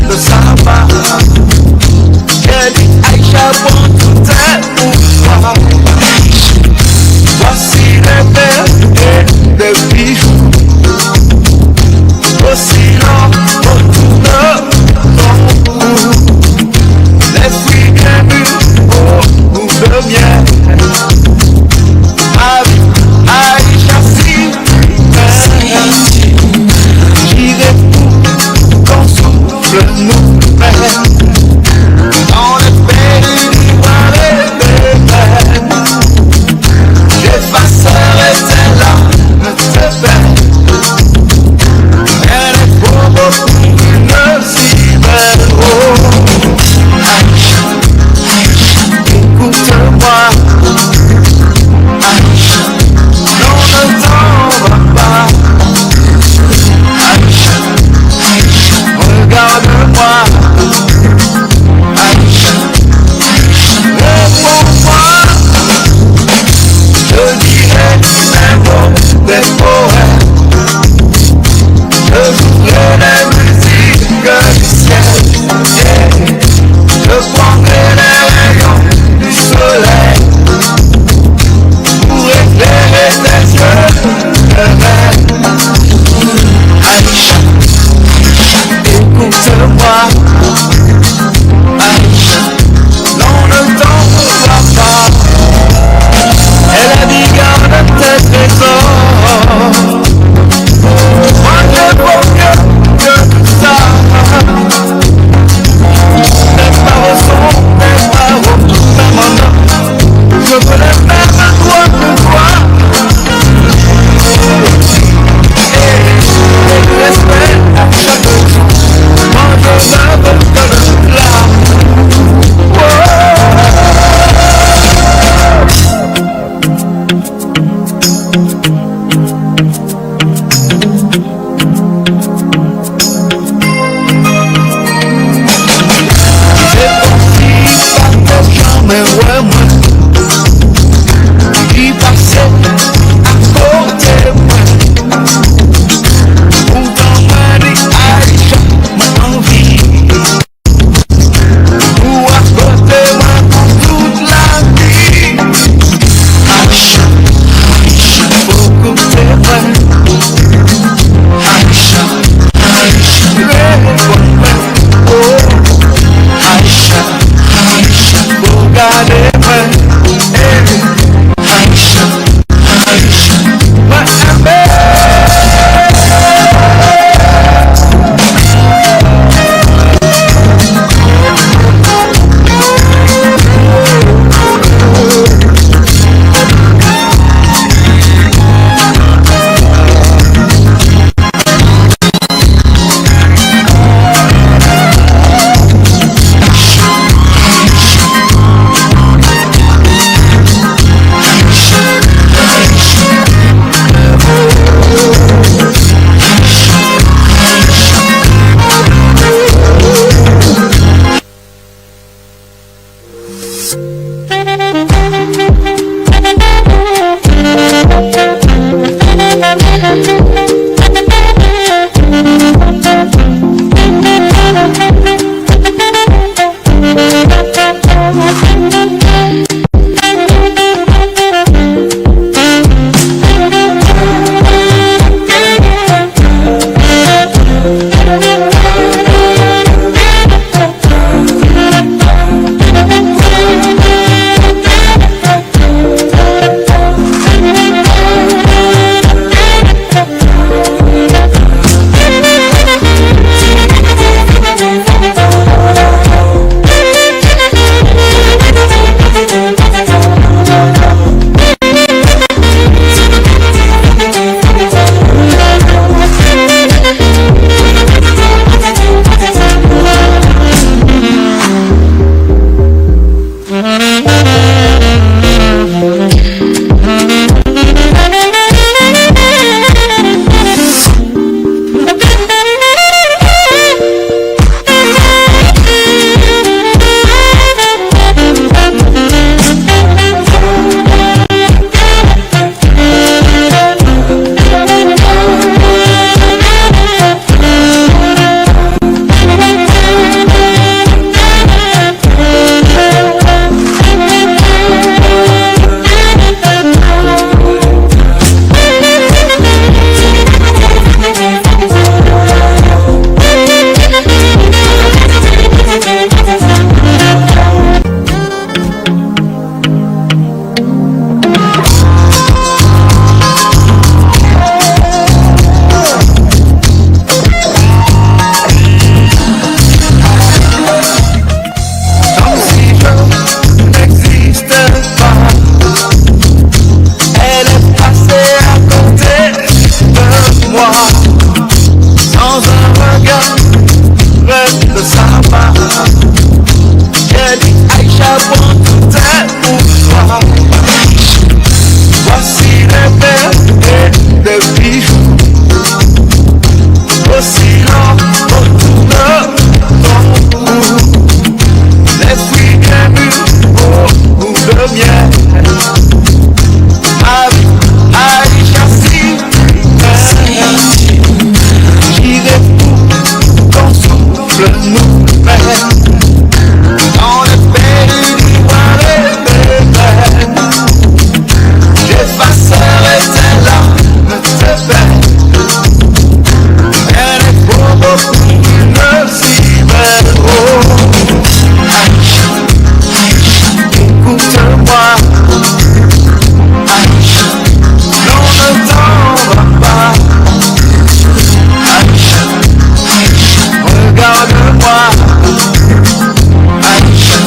le savoir. J'ai dit Aïcha, bon tout est pouvoir. Voici les perles et les bijoux. Aussi long, retourne ton cou. Les fruits bien mûrs, au goût de miel. Aïcha, si j'irai pour qu'on souffle nous-mêmes. prends tout est pour toi. Voici les perles et les bijoux. Aussi long, retourne ton cou. Les fruits émus au goût de miel. Aïcha, si j'irai pour ton souffle nous mène dans le pays d'ivoire et de graines. J'effacerai tes larmes, tes peines. Elle est trop beau pour une si belle. Oh, Aïcha, écoute-moi. Aïcha, non, ne t'en va pas. Aïcha, regarde-moi. Aïcha,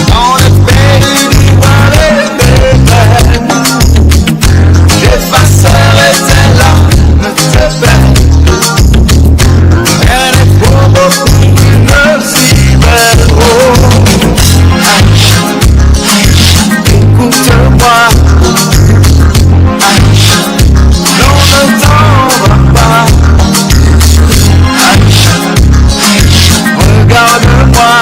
dans le pays d'Ivoire bébé. J'effacerai tes larmes, tes peines. Elle est pour beaucoup une si belle. Oh, Aïcha, Aïcha, écoute-moi. Aïcha, non ne t'en va pas. Aïcha, Aïcha, regarde-moi.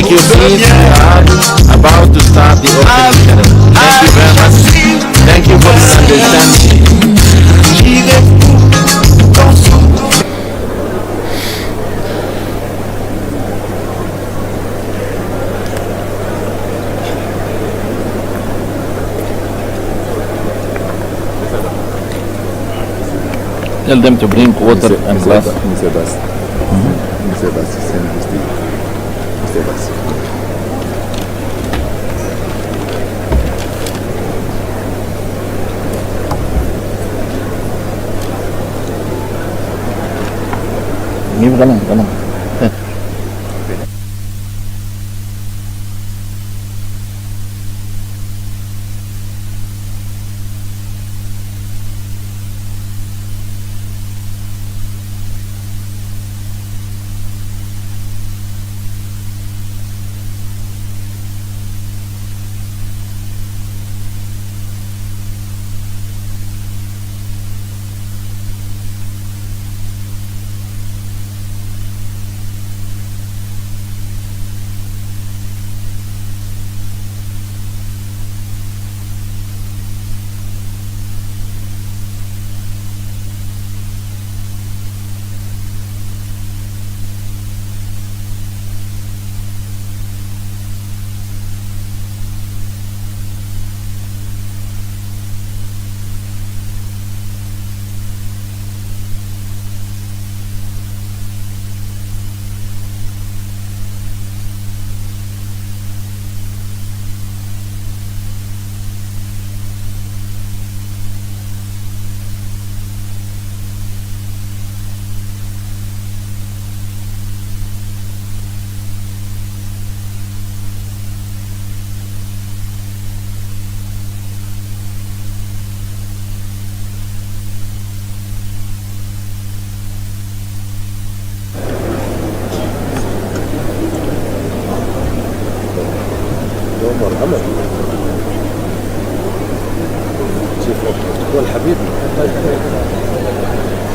take your seats. We are about to start the opening ceremony. Thank you very much. Thank you for the understanding. Tell them to bring water and glass. Mr. Bass. Mr. Bass, send this thing. Mr. Bass. Give them.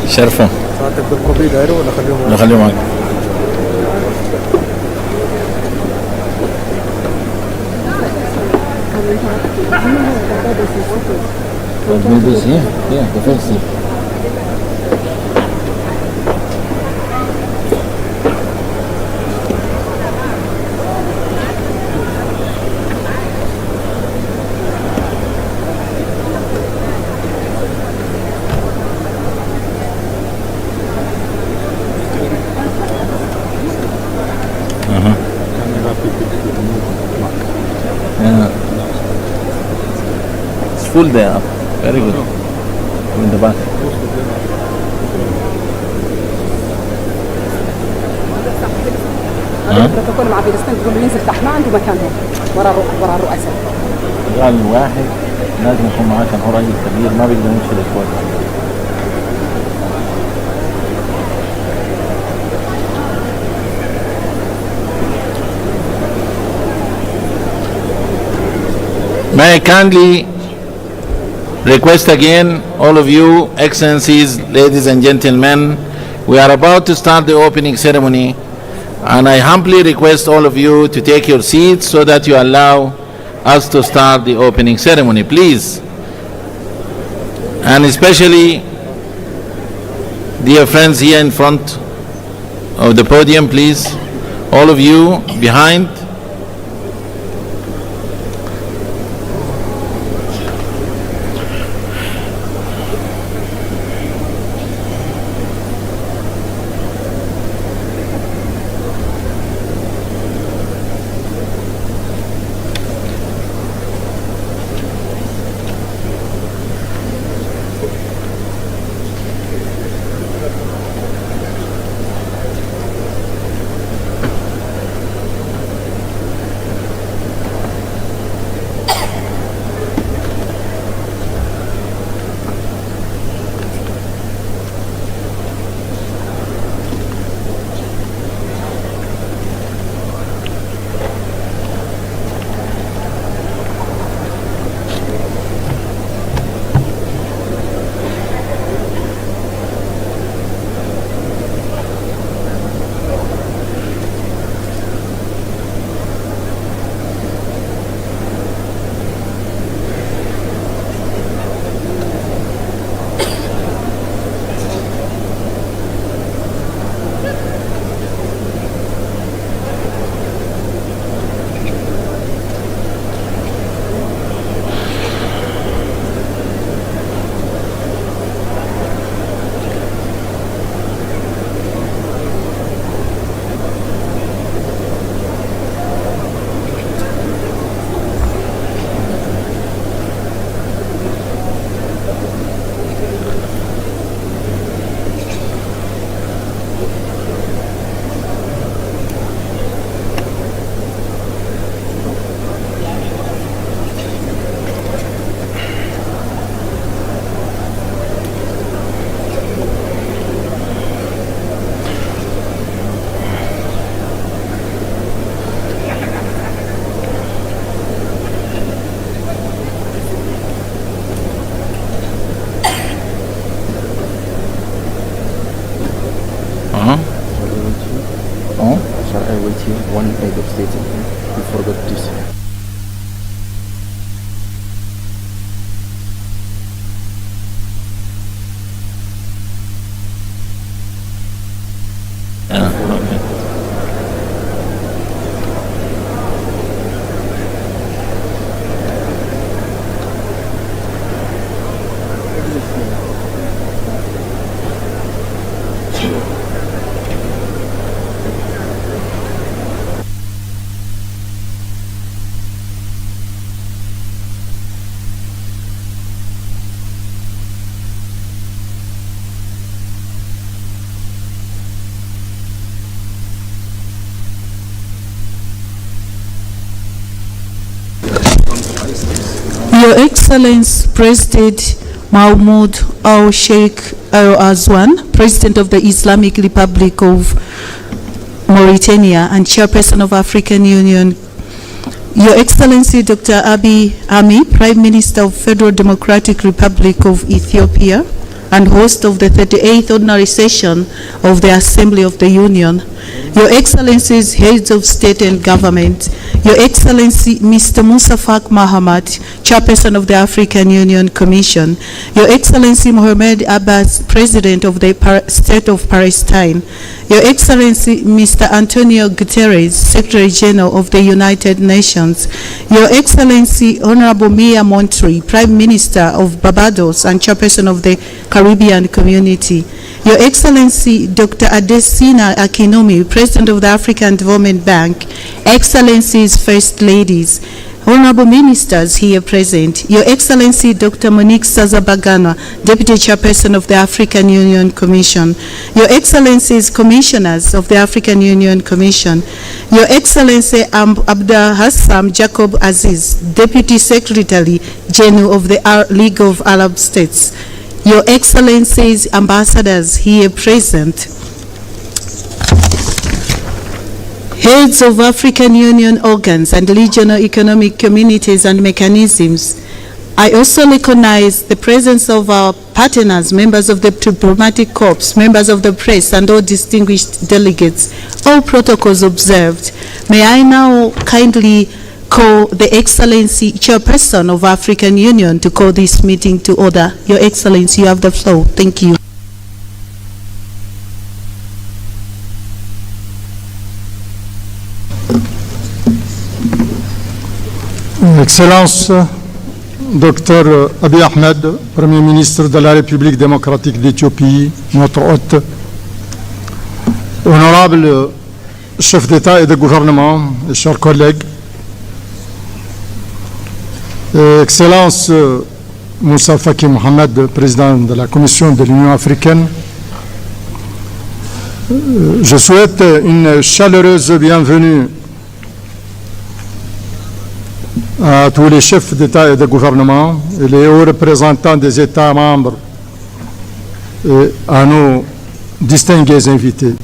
شرفه ساعتك بالقبيل غيره ولا خليهم نخليه معك full there. Very good. In the back. البروتوكول مع فيلسطين تقول له ينزل تحت ما عنده مكان هون ورا الرؤساء. قال الواحد لازم يكون معاه عشان هو راجل كبير ما بيقدر يمشي للكل. May I kindly request again, all of you, excellencies, ladies and gentlemen, we are about to start the opening ceremony, and I humbly request all of you to take your seats so that you allow us to start the opening ceremony, please. And especially, dear friends here in front of the podium, please, all of you behind, Huh? Shall I wait here? One head of state. You forgot this. Okay. Your Excellency President Mahmoud Al-Sheikh Al-Azwan, President of the Islamic Republic of Mauritania and Chairperson of African Union, Your Excellency Dr. Abiy Ahmed, Prime Minister of Federal Democratic Republic of Ethiopia and host of the 38th Ordinary Session of the Assembly of the Union, Your Excellencies, Heads of State and Government, Your Excellency Mr. Musa Faki Mahamat, Chairperson of the African Union Commission, Your Excellency Mohamed Abbas, President of the State of Palestine, Your Excellency Mr. Antonio Guterres, Secretary General of the United Nations, Your Excellency Honorable Mia Montri, Prime Minister of Barbados and Chairperson of the Caribbean Community, Your Excellency Dr. Adesina Akinomi, President of the African Development Bank, Excellencies, First Ladies, Honorable Ministers here present, Your Excellency Dr. Monique Sazabagana, Deputy Chairperson of the African Union Commission, Your Excellencies, Commissioners of the African Union Commission, Your Excellency Abdul Hassam Jacob Aziz, Deputy Secretary General of the League of Arab States, Your Excellencies, Ambassadors here present, Heads of African Union organs and regional economic communities and mechanisms, I also recognize the presence of our partners, members of the diplomatic corps, members of the press, and all distinguished delegates, all protocols observed. May I now kindly call the Excellency Chairperson of African Union to call this meeting to order. Your Excellency, you have the floor. Thank you. Excellence, Dr. Abiy Ahmed, Premier ministre de la République démocratique d'Éthiopie, notre hôte, honorable chef d'État et de gouvernement, et chers collègues, Excellence Moussa Faki Mohamed, président de la Commission de l'Union africaine, je souhaite une chaleureuse bienvenue à tous les chefs d'État et de gouvernement et les hauts représentants des États membres et à nos distingués invités.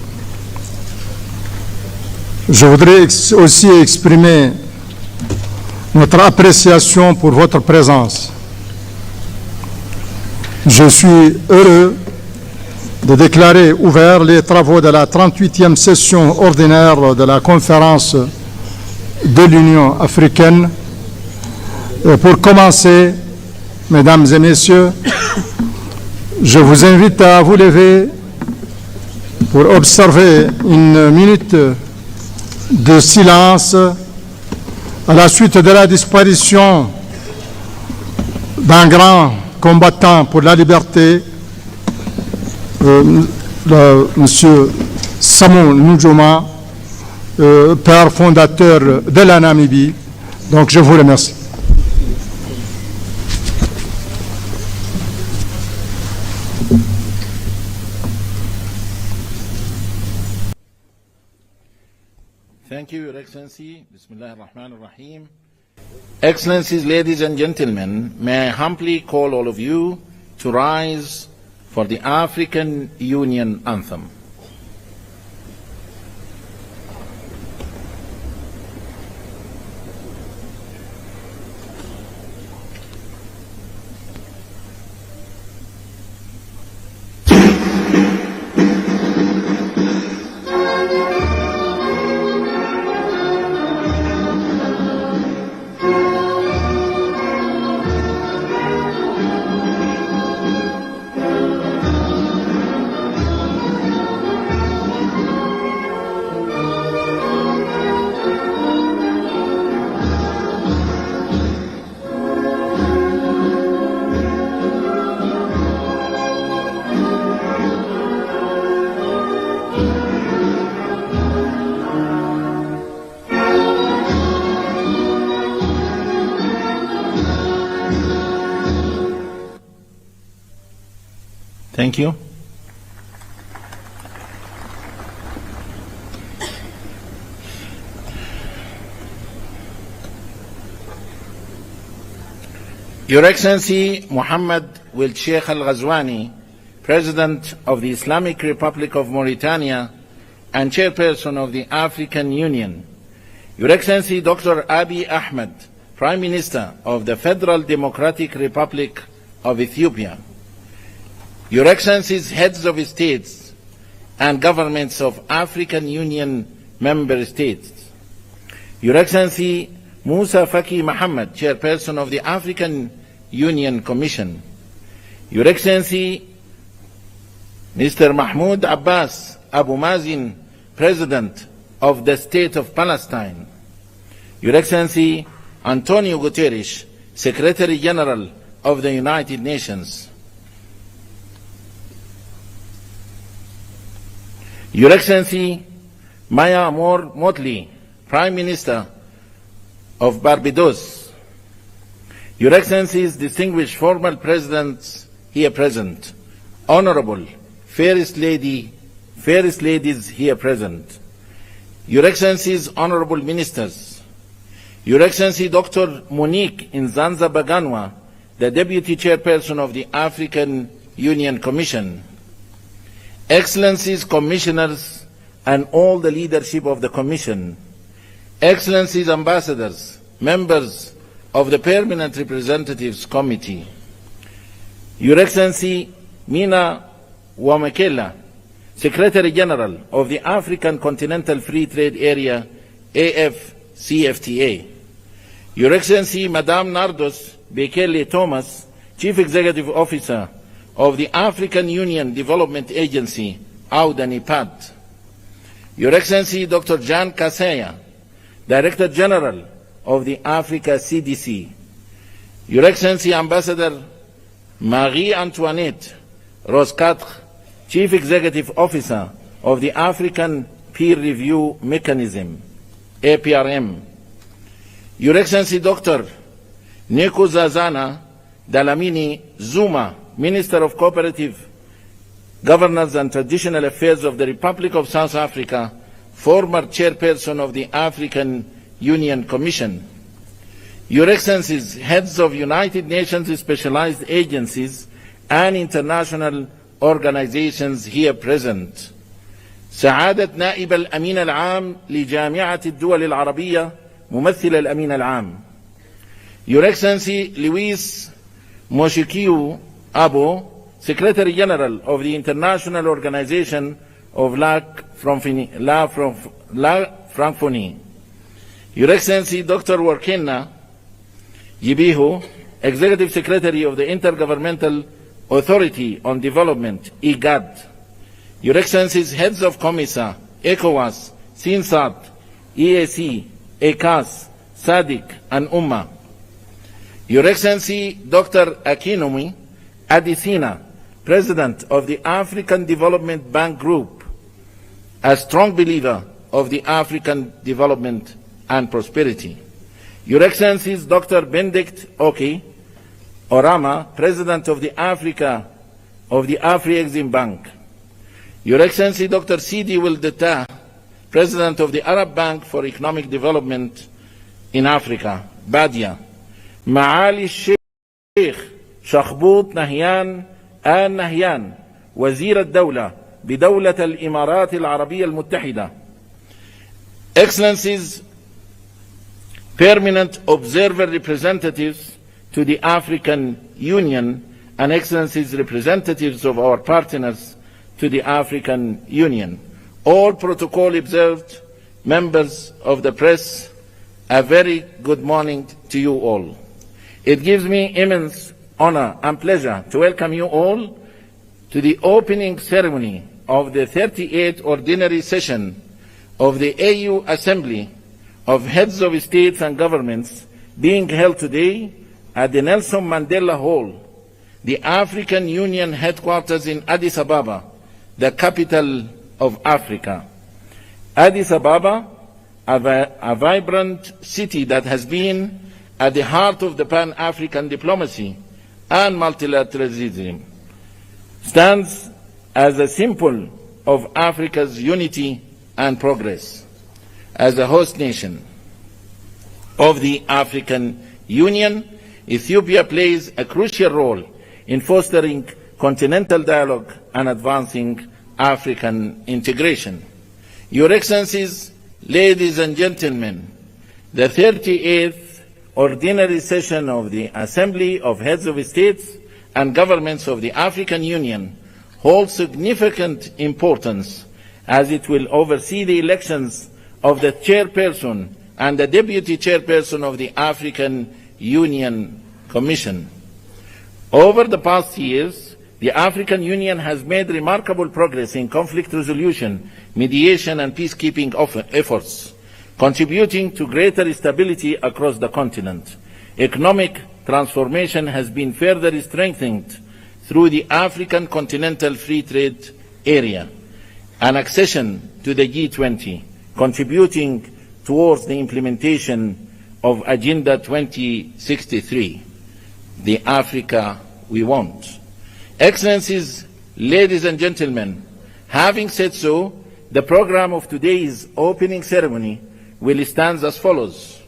Je voudrais aussi exprimer notre appréciation pour votre présence. Je suis heureux de déclarer ouverts les travaux de la 38e session ordinaire de la conférence de l'Union africaine. Pour commencer, mesdames et messieurs, je vous invite à vous lever pour observer une minute de silence à la suite de la disparition d'un grand combattant pour la liberté, Monsieur Samu Nujoma, père fondateur de la Namibie. Donc je vous remercie. Thank you, Your Excellency. Bismillah ar-Rahman ar-Rahim. Excellencies, ladies and gentlemen, may I humbly call all of you to rise for the African Union anthem. Thank you. Your Excellency Muhammad Wil Sheikh Al Ghazwani, President of the Islamic Republic of Mauritania and Chairperson of the African Union. Your Excellency Dr. Abiy Ahmed, Prime Minister of the Federal Democratic Republic of Ethiopia. Your Excellencies, Heads of States and Governments of African Union Member States. Your Excellency Musa Faki Mohammed, Chairperson of the African Union Commission. Your Excellency Mr. Mahmoud Abbas Abu Mazin, President of the State of Palestine. Your Excellency Antonio Guterres, Secretary General of the United Nations. Your Excellency Maya Moore Motley, Prime Minister of Barbados. Your Excellencies, distinguished former presidents here present, Honorable First Ladies here present, Your Excellencies, Honorable Ministers, Your Excellency Dr. Monique Nzanza Baganwa, the Deputy Chairperson of the African Union Commission, Excellencies, Commissioners, and all the leadership of the Commission, Excellencies, Ambassadors, members of the Permanent Representatives Committee, Your Excellency Mina Wamakela, Secretary General of the African Continental Free Trade Area, AFCFTA, Your Excellency Madame Nardos Bekele Thomas, Chief Executive Officer of the African Union Development Agency, AUDA-NIPAD, Your Excellency Dr. Jan Kaseya, Director General of the Africa CDC, Your Excellency Ambassador Marie-Antoinette Roscatre, Chief Executive Officer of the African Peer Review Mechanism, APRM, Your Excellency Dr. Nkosazana Dlamini Zuma, Minister of Cooperative Governance and Traditional Affairs of the Republic of South Africa, former Chairperson of the African Union Commission, Your Excellencies, Heads of United Nations Specialized Agencies and International Organizations here present, سعادة نائب الأمين العام لجامعة الدول العربية ممثل الأمين العام, Your Excellency Luis Moshikiu Abo, Secretary General of the International Organization of La Francophonie, Your Excellency Dr. Warkena Yibihu, Executive Secretary of the Intergovernmental Authority on Development, IGAD, Your Excellencies, Heads of COMISA, ECOWAS, SINSAT, EAC, ECAS, SADC, and UMMA, Your Excellency Dr. Akinwumi Adesina, President of the African Development Bank Group, a strong believer of the African development and prosperity, Your Excellencies Dr. Benedict Oki Orama, President of the Afri-Exim Bank, Your Excellency Dr. Sidi Wildeta, President of the Arab Bank for Economic Development in Africa, BADIA, معالي الشيخ شخبوط نهيان آل نهيان, وزير الدولة بدولة الإمارات العربية المتحدة, Excellencies, Permanent Observer Representatives to the African Union, and Excellencies, representatives of our partners to the African Union, all protocol observed, members of the press, a very good morning to you all. It gives me immense honor and pleasure to welcome you all to the opening ceremony of the 38th Ordinary Session of the AU Assembly of Heads of States and Governments, being held today at the Nelson Mandela Hall, the African Union headquarters in Addis Ababa, the capital of Africa. Addis Ababa, a vibrant city that has been at the heart of the Pan-African diplomacy and multilateralism, stands as a symbol of Africa's unity and progress. As a host nation of the African Union, Ethiopia plays a crucial role in fostering continental dialogue and advancing African integration. Your Excellencies, ladies and gentlemen, the 38th Ordinary Session of the Assembly of Heads of States and Governments of the African Union holds significant importance as it will oversee the elections of the Chairperson and the Deputy Chairperson of the African Union Commission. Over the past years, the African Union has made remarkable progress in conflict resolution, mediation and peacekeeping efforts, contributing to greater stability across the continent. Economic transformation has been further strengthened through the African Continental Free Trade Area and accession to the G20, contributing towards the implementation of Agenda 2063, the Africa we want. Excellencies, ladies and gentlemen, having said so, the program of today's opening ceremony will stand as follows.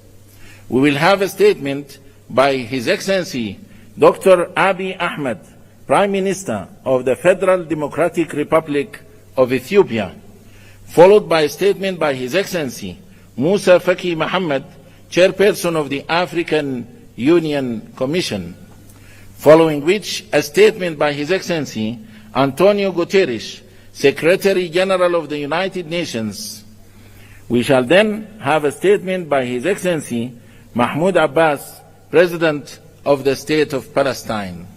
We will have a statement by His Excellency Dr. Abiy Ahmed, Prime Minister of the Federal Democratic Republic of Ethiopia, followed by a statement by His Excellency Musa Faki Mohammed, Chairperson of the African Union Commission, following which a statement by His Excellency Antonio Guterres, Secretary General of the United Nations. We shall then have a statement by His Excellency Mahmoud Abbas, President of the State of Palestine.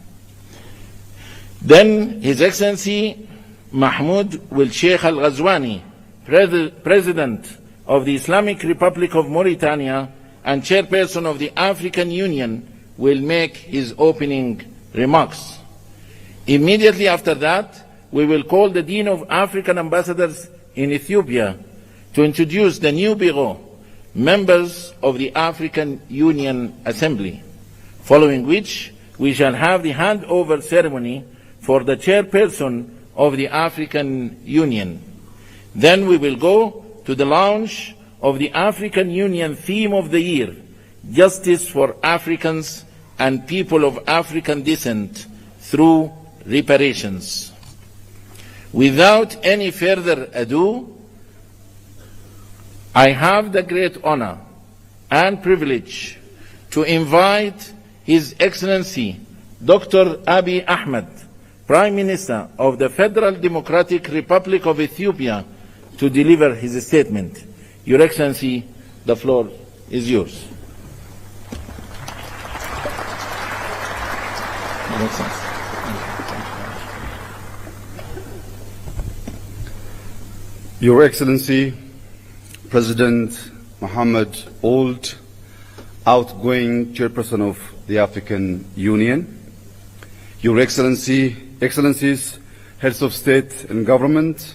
Then His Excellency Mahmoud will Sheikh Al-Ghazwani, President of the Islamic Republic of Mauritania and Chairperson of the African Union, will make his opening remarks. Immediately after that, we will call the Dean of African Ambassadors in Ethiopia to introduce the new Bureau, members of the African Union Assembly, following which we shall have the handover ceremony for the Chairperson of the African Union. Then we will go to the launch of the African Union theme of the year, Justice for Africans and People of African Descent through Reparations. Without any further ado, I have the great honor and privilege to invite His Excellency Dr. Abiy Ahmed, Prime Minister of the Federal Democratic Republic of Ethiopia, to deliver his statement. Your Excellency, the floor is yours. Your Excellency, President Mohammed Ould, outgoing Chairperson of the African Union, Your Excellencies, Heads of State and Government,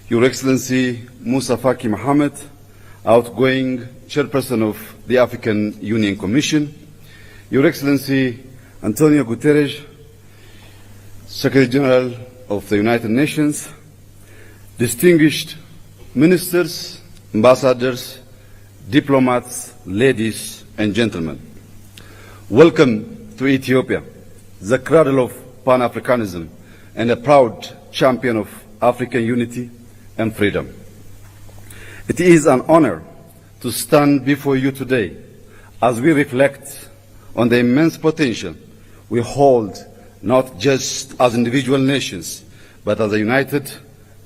Your Excellency Musa Faki Mohammed, outgoing Chairperson of the African Union Commission, Your Excellency Antonio Guterres, Secretary General of the United Nations, distinguished ministers, ambassadors, diplomats, ladies and gentlemen. Welcome to Ethiopia, the cradle of Pan-Africanism and a proud champion of African unity and freedom. It is an honor to stand before you today as we reflect on the immense potential we hold, not just as individual nations, but as a united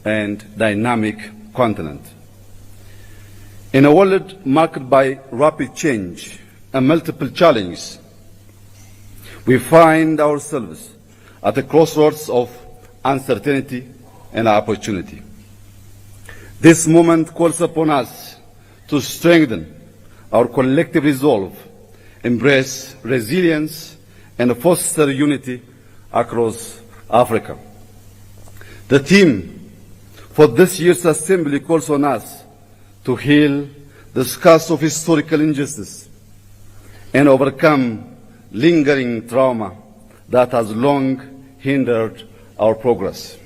and dynamic continent. In a world marked by rapid change and multiple challenges, we find ourselves at the crossroads of uncertainty and opportunity. This moment calls upon us to strengthen our collective resolve, embrace resilience, and foster unity across Africa. The theme for this year's Assembly calls on us to heal the scars of historical injustice and overcome lingering trauma that has long hindered our progress.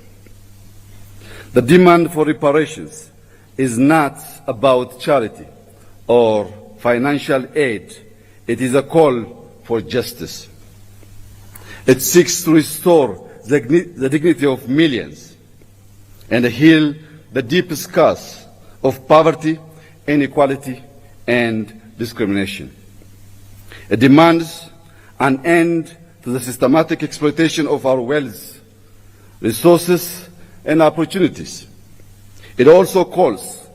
The demand for reparations is not about charity or financial aid. It is a call for justice. It seeks to restore the dignity of millions and heal the deep scars of poverty, inequality, and discrimination. It demands an end to the systematic exploitation of our wealth, resources, and opportunities. It also calls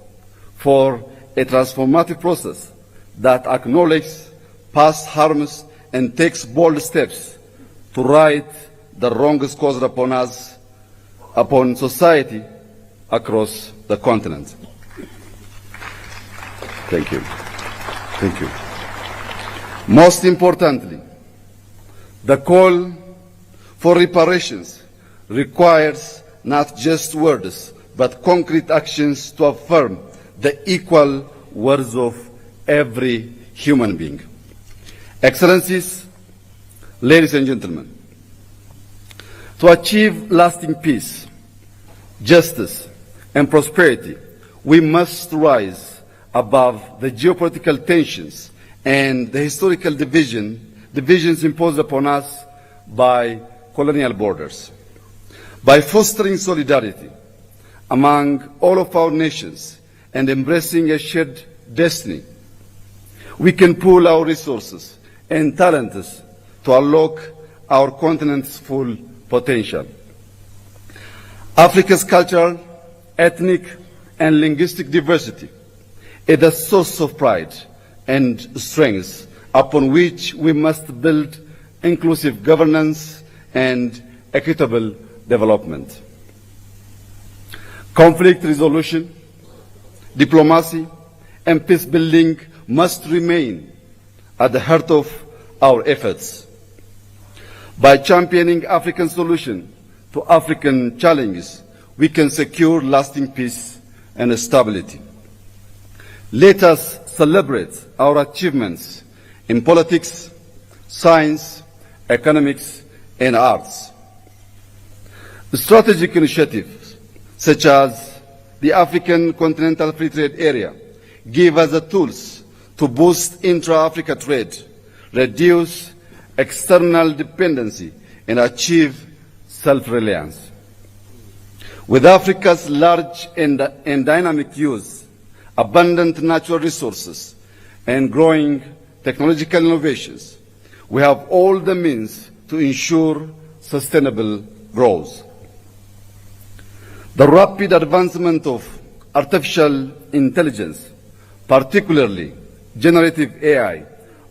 for a transformative process that acknowledges past harms and takes bold steps to right the wrongs caused upon us, upon society across the continent. Thank you. Thank you. Most importantly, the call for reparations requires not just words, but concrete actions to affirm the equal worth of every human being. Excellencies, ladies and gentlemen, to achieve lasting peace, justice, and prosperity, we must rise above the geopolitical tensions and the historical divisions imposed upon us by colonial borders. By fostering solidarity among all of our nations and embracing a shared destiny, we can pool our resources and talents to unlock our continent's full potential. Africa's cultural, ethnic, and linguistic diversity is a source of pride and strength upon which we must build inclusive governance and equitable development. Conflict resolution, diplomacy, and peace building must remain at the heart of our efforts. By championing African solutions to African challenges, we can secure lasting peace and stability. Let us celebrate our achievements in politics, science, economics, and arts. Strategic initiatives such as the African Continental Free Trade Area give us the tools to boost intra-Africa trade, reduce external dependency, and achieve self-reliance. With Africa's large and dynamic use, abundant natural resources, and growing technological innovations, we have all the means to ensure sustainable growth. The rapid advancement of artificial intelligence, particularly generative AI,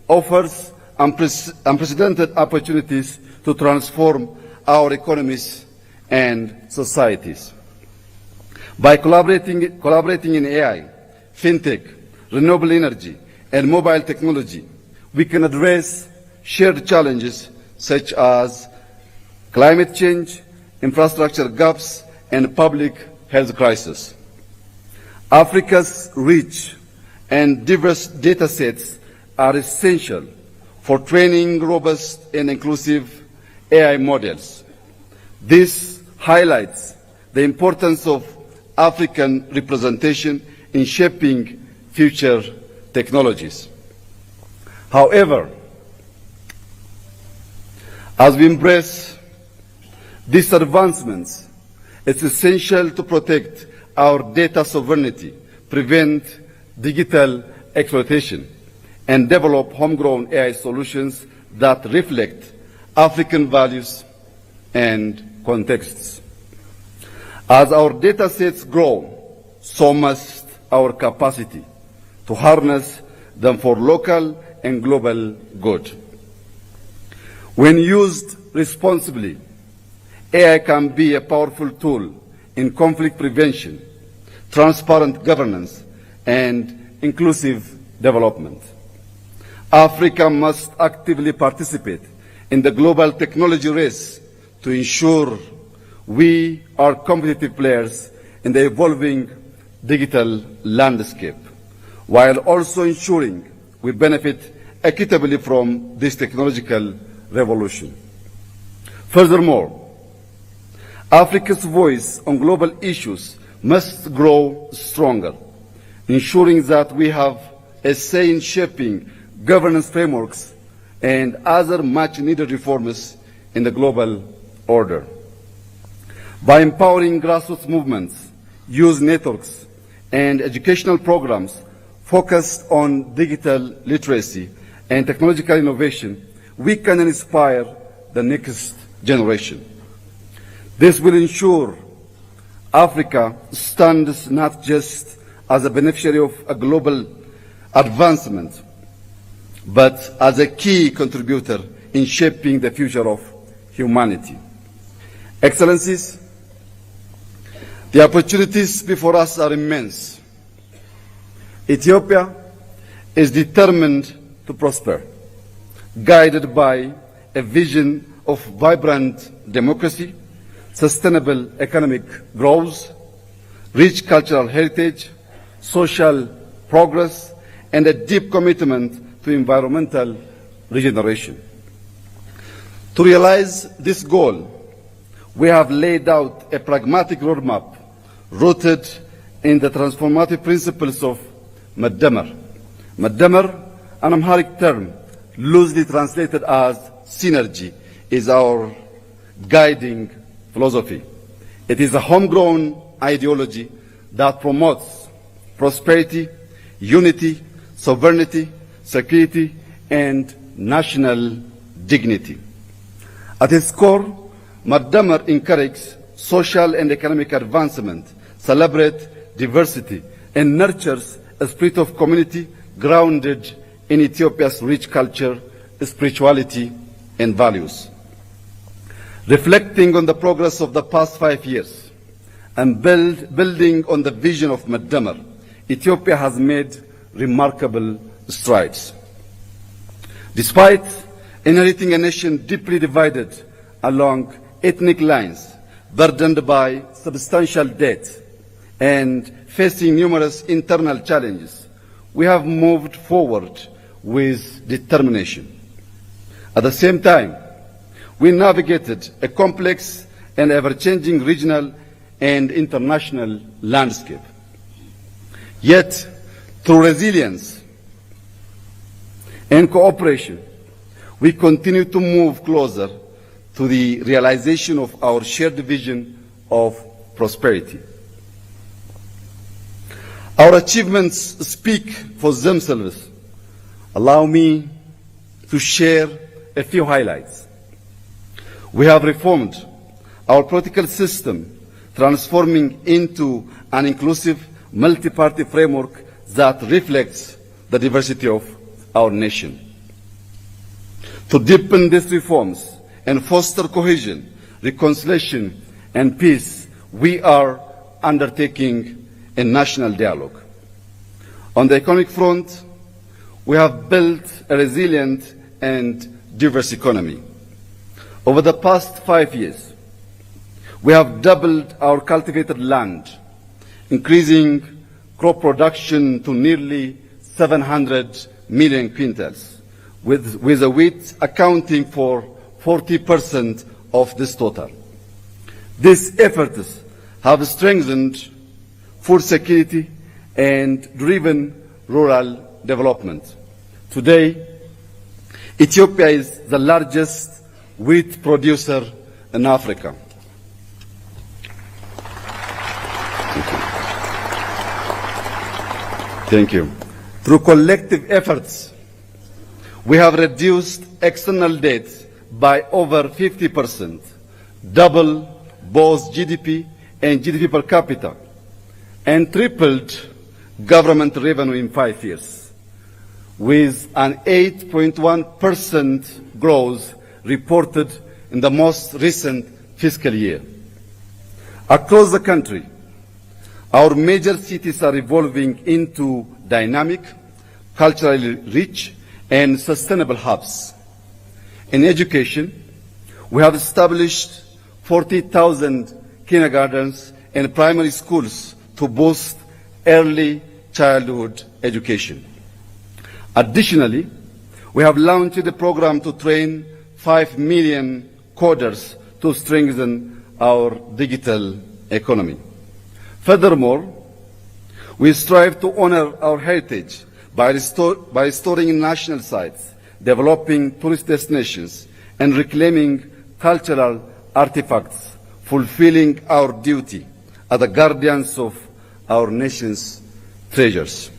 offers unprecedented opportunities to transform our economies and societies. By collaborating in AI, fintech, renewable energy, and mobile technology, we can address shared challenges such as climate change, infrastructure gaps, and public health crisis. Africa's rich and diverse data sets are essential for training robust and inclusive AI models. This highlights the importance of African representation in shaping future technologies. However, as we embrace these advancements, it's essential to protect our data sovereignty, prevent digital exploitation, and develop homegrown AI solutions that reflect African values and contexts. As our data sets grow, so must our capacity to harness them for local and global good. When used responsibly, AI can be a powerful tool in conflict prevention, transparent governance, and inclusive development. Africa must actively participate in the global technology race to ensure we are competitive players in the evolving digital landscape, while also ensuring we benefit equitably from this technological revolution. Furthermore, Africa's voice on global issues must grow stronger, ensuring that we have a say in shaping governance frameworks and other much-needed reforms in the global order. By empowering grassroots movements, youth networks, and educational programs focused on digital literacy and technological innovation, we can inspire the next generation. This will ensure Africa stands not just as a beneficiary of a global advancement, but as a key contributor in shaping the future of humanity. Excellencies, the opportunities before us are immense. Ethiopia is determined to prosper, guided by a vision of vibrant democracy, sustainable economic growth, rich cultural heritage, social progress, and a deep commitment to environmental regeneration. To realize this goal, we have laid out a pragmatic roadmap rooted in the transformative principles of Madamar. Madamar, an Amharic term loosely translated as synergy, is our guiding philosophy. It is a homegrown ideology that promotes prosperity, unity, sovereignty, security, and national dignity. At its core, Madamar encourages social and economic advancement, celebrates diversity, and nurtures a spirit of community grounded in Ethiopia's rich culture, spirituality, and values. Reflecting on the progress of the past 5 years and building on the vision of Madamar, Ethiopia has made remarkable strides. Despite inheriting a nation deeply divided along ethnic lines, burdened by substantial debt, and facing numerous internal challenges, we have moved forward with determination. At the same time, we navigated a complex and ever-changing regional and international landscape. Yet, through resilience and cooperation, we continue to move closer to the realization of our shared vision of prosperity. Our achievements speak for themselves. Allow me to share a few highlights. We have reformed our political system, transforming into an inclusive multi-party framework that reflects the diversity of our nation. To deepen these reforms and foster cohesion, reconciliation, and peace, we are undertaking a national dialogue. On the economic front, we have built a resilient and diverse economy. Over the past 5 years, we have doubled our cultivated land, increasing crop production to nearly 700 million quintals, with the wheat accounting for 40% of this total. These efforts have strengthened food security and driven rural development. Today, Ethiopia is the largest wheat producer in Africa. Thank you. Through collective efforts, we have reduced external debt by over 50%, double both GDP and GDP per capita, and tripled government revenue in 5 years, with an 8.1% growth reported in the most recent fiscal year. Across the country, our major cities are evolving into dynamic, culturally rich, and sustainable hubs. In education, we have established 40,000 kindergartens and primary schools to boost early childhood education. Additionally, we have launched a program to train 5 million coders to strengthen our digital economy. Furthermore, we strive to honor our heritage by restoring national sites, developing tourist destinations, and reclaiming cultural artifacts, fulfilling our duty as the guardians of our nation's treasures.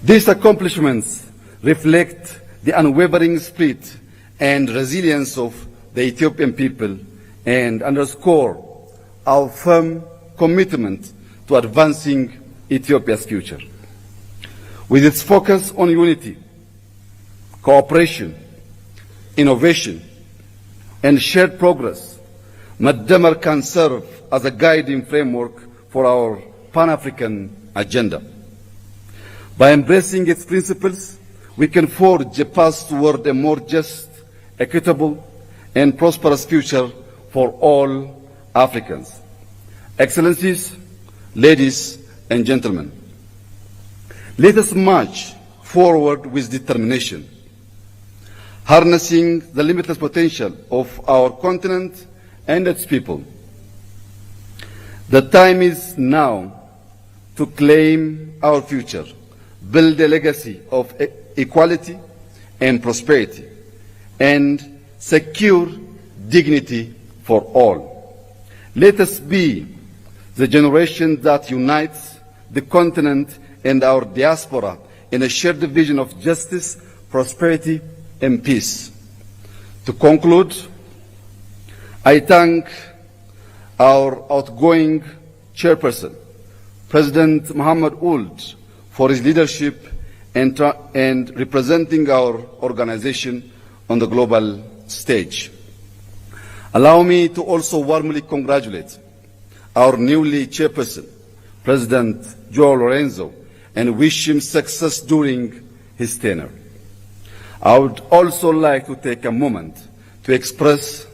These accomplishments reflect the unwavering spirit and resilience of the Ethiopian people and underscore our firm commitment to advancing Ethiopia's future. With its focus on unity, cooperation, innovation, and shared progress, Handover can serve as a guiding framework for our Pan-African agenda. By embracing its principles, we can forge a path toward a more just, equitable, and prosperous future for all Africans. Excellencies, ladies and gentlemen, let us march forward with determination, harnessing the limitless potential of our continent and its people. The time is now to claim our future, build a legacy of equality and prosperity, and secure dignity for all. Let us be the generation that unites the continent and our diaspora in a shared vision of justice, prosperity, and peace. To conclude, I thank our outgoing chairperson, President Mohammed Ould, for his leadership and representing our organization on the global stage. Allow me to also warmly congratulate our newly chairperson, President João Lorenzo, and wish him success during his tenure. I would also like to take a moment to express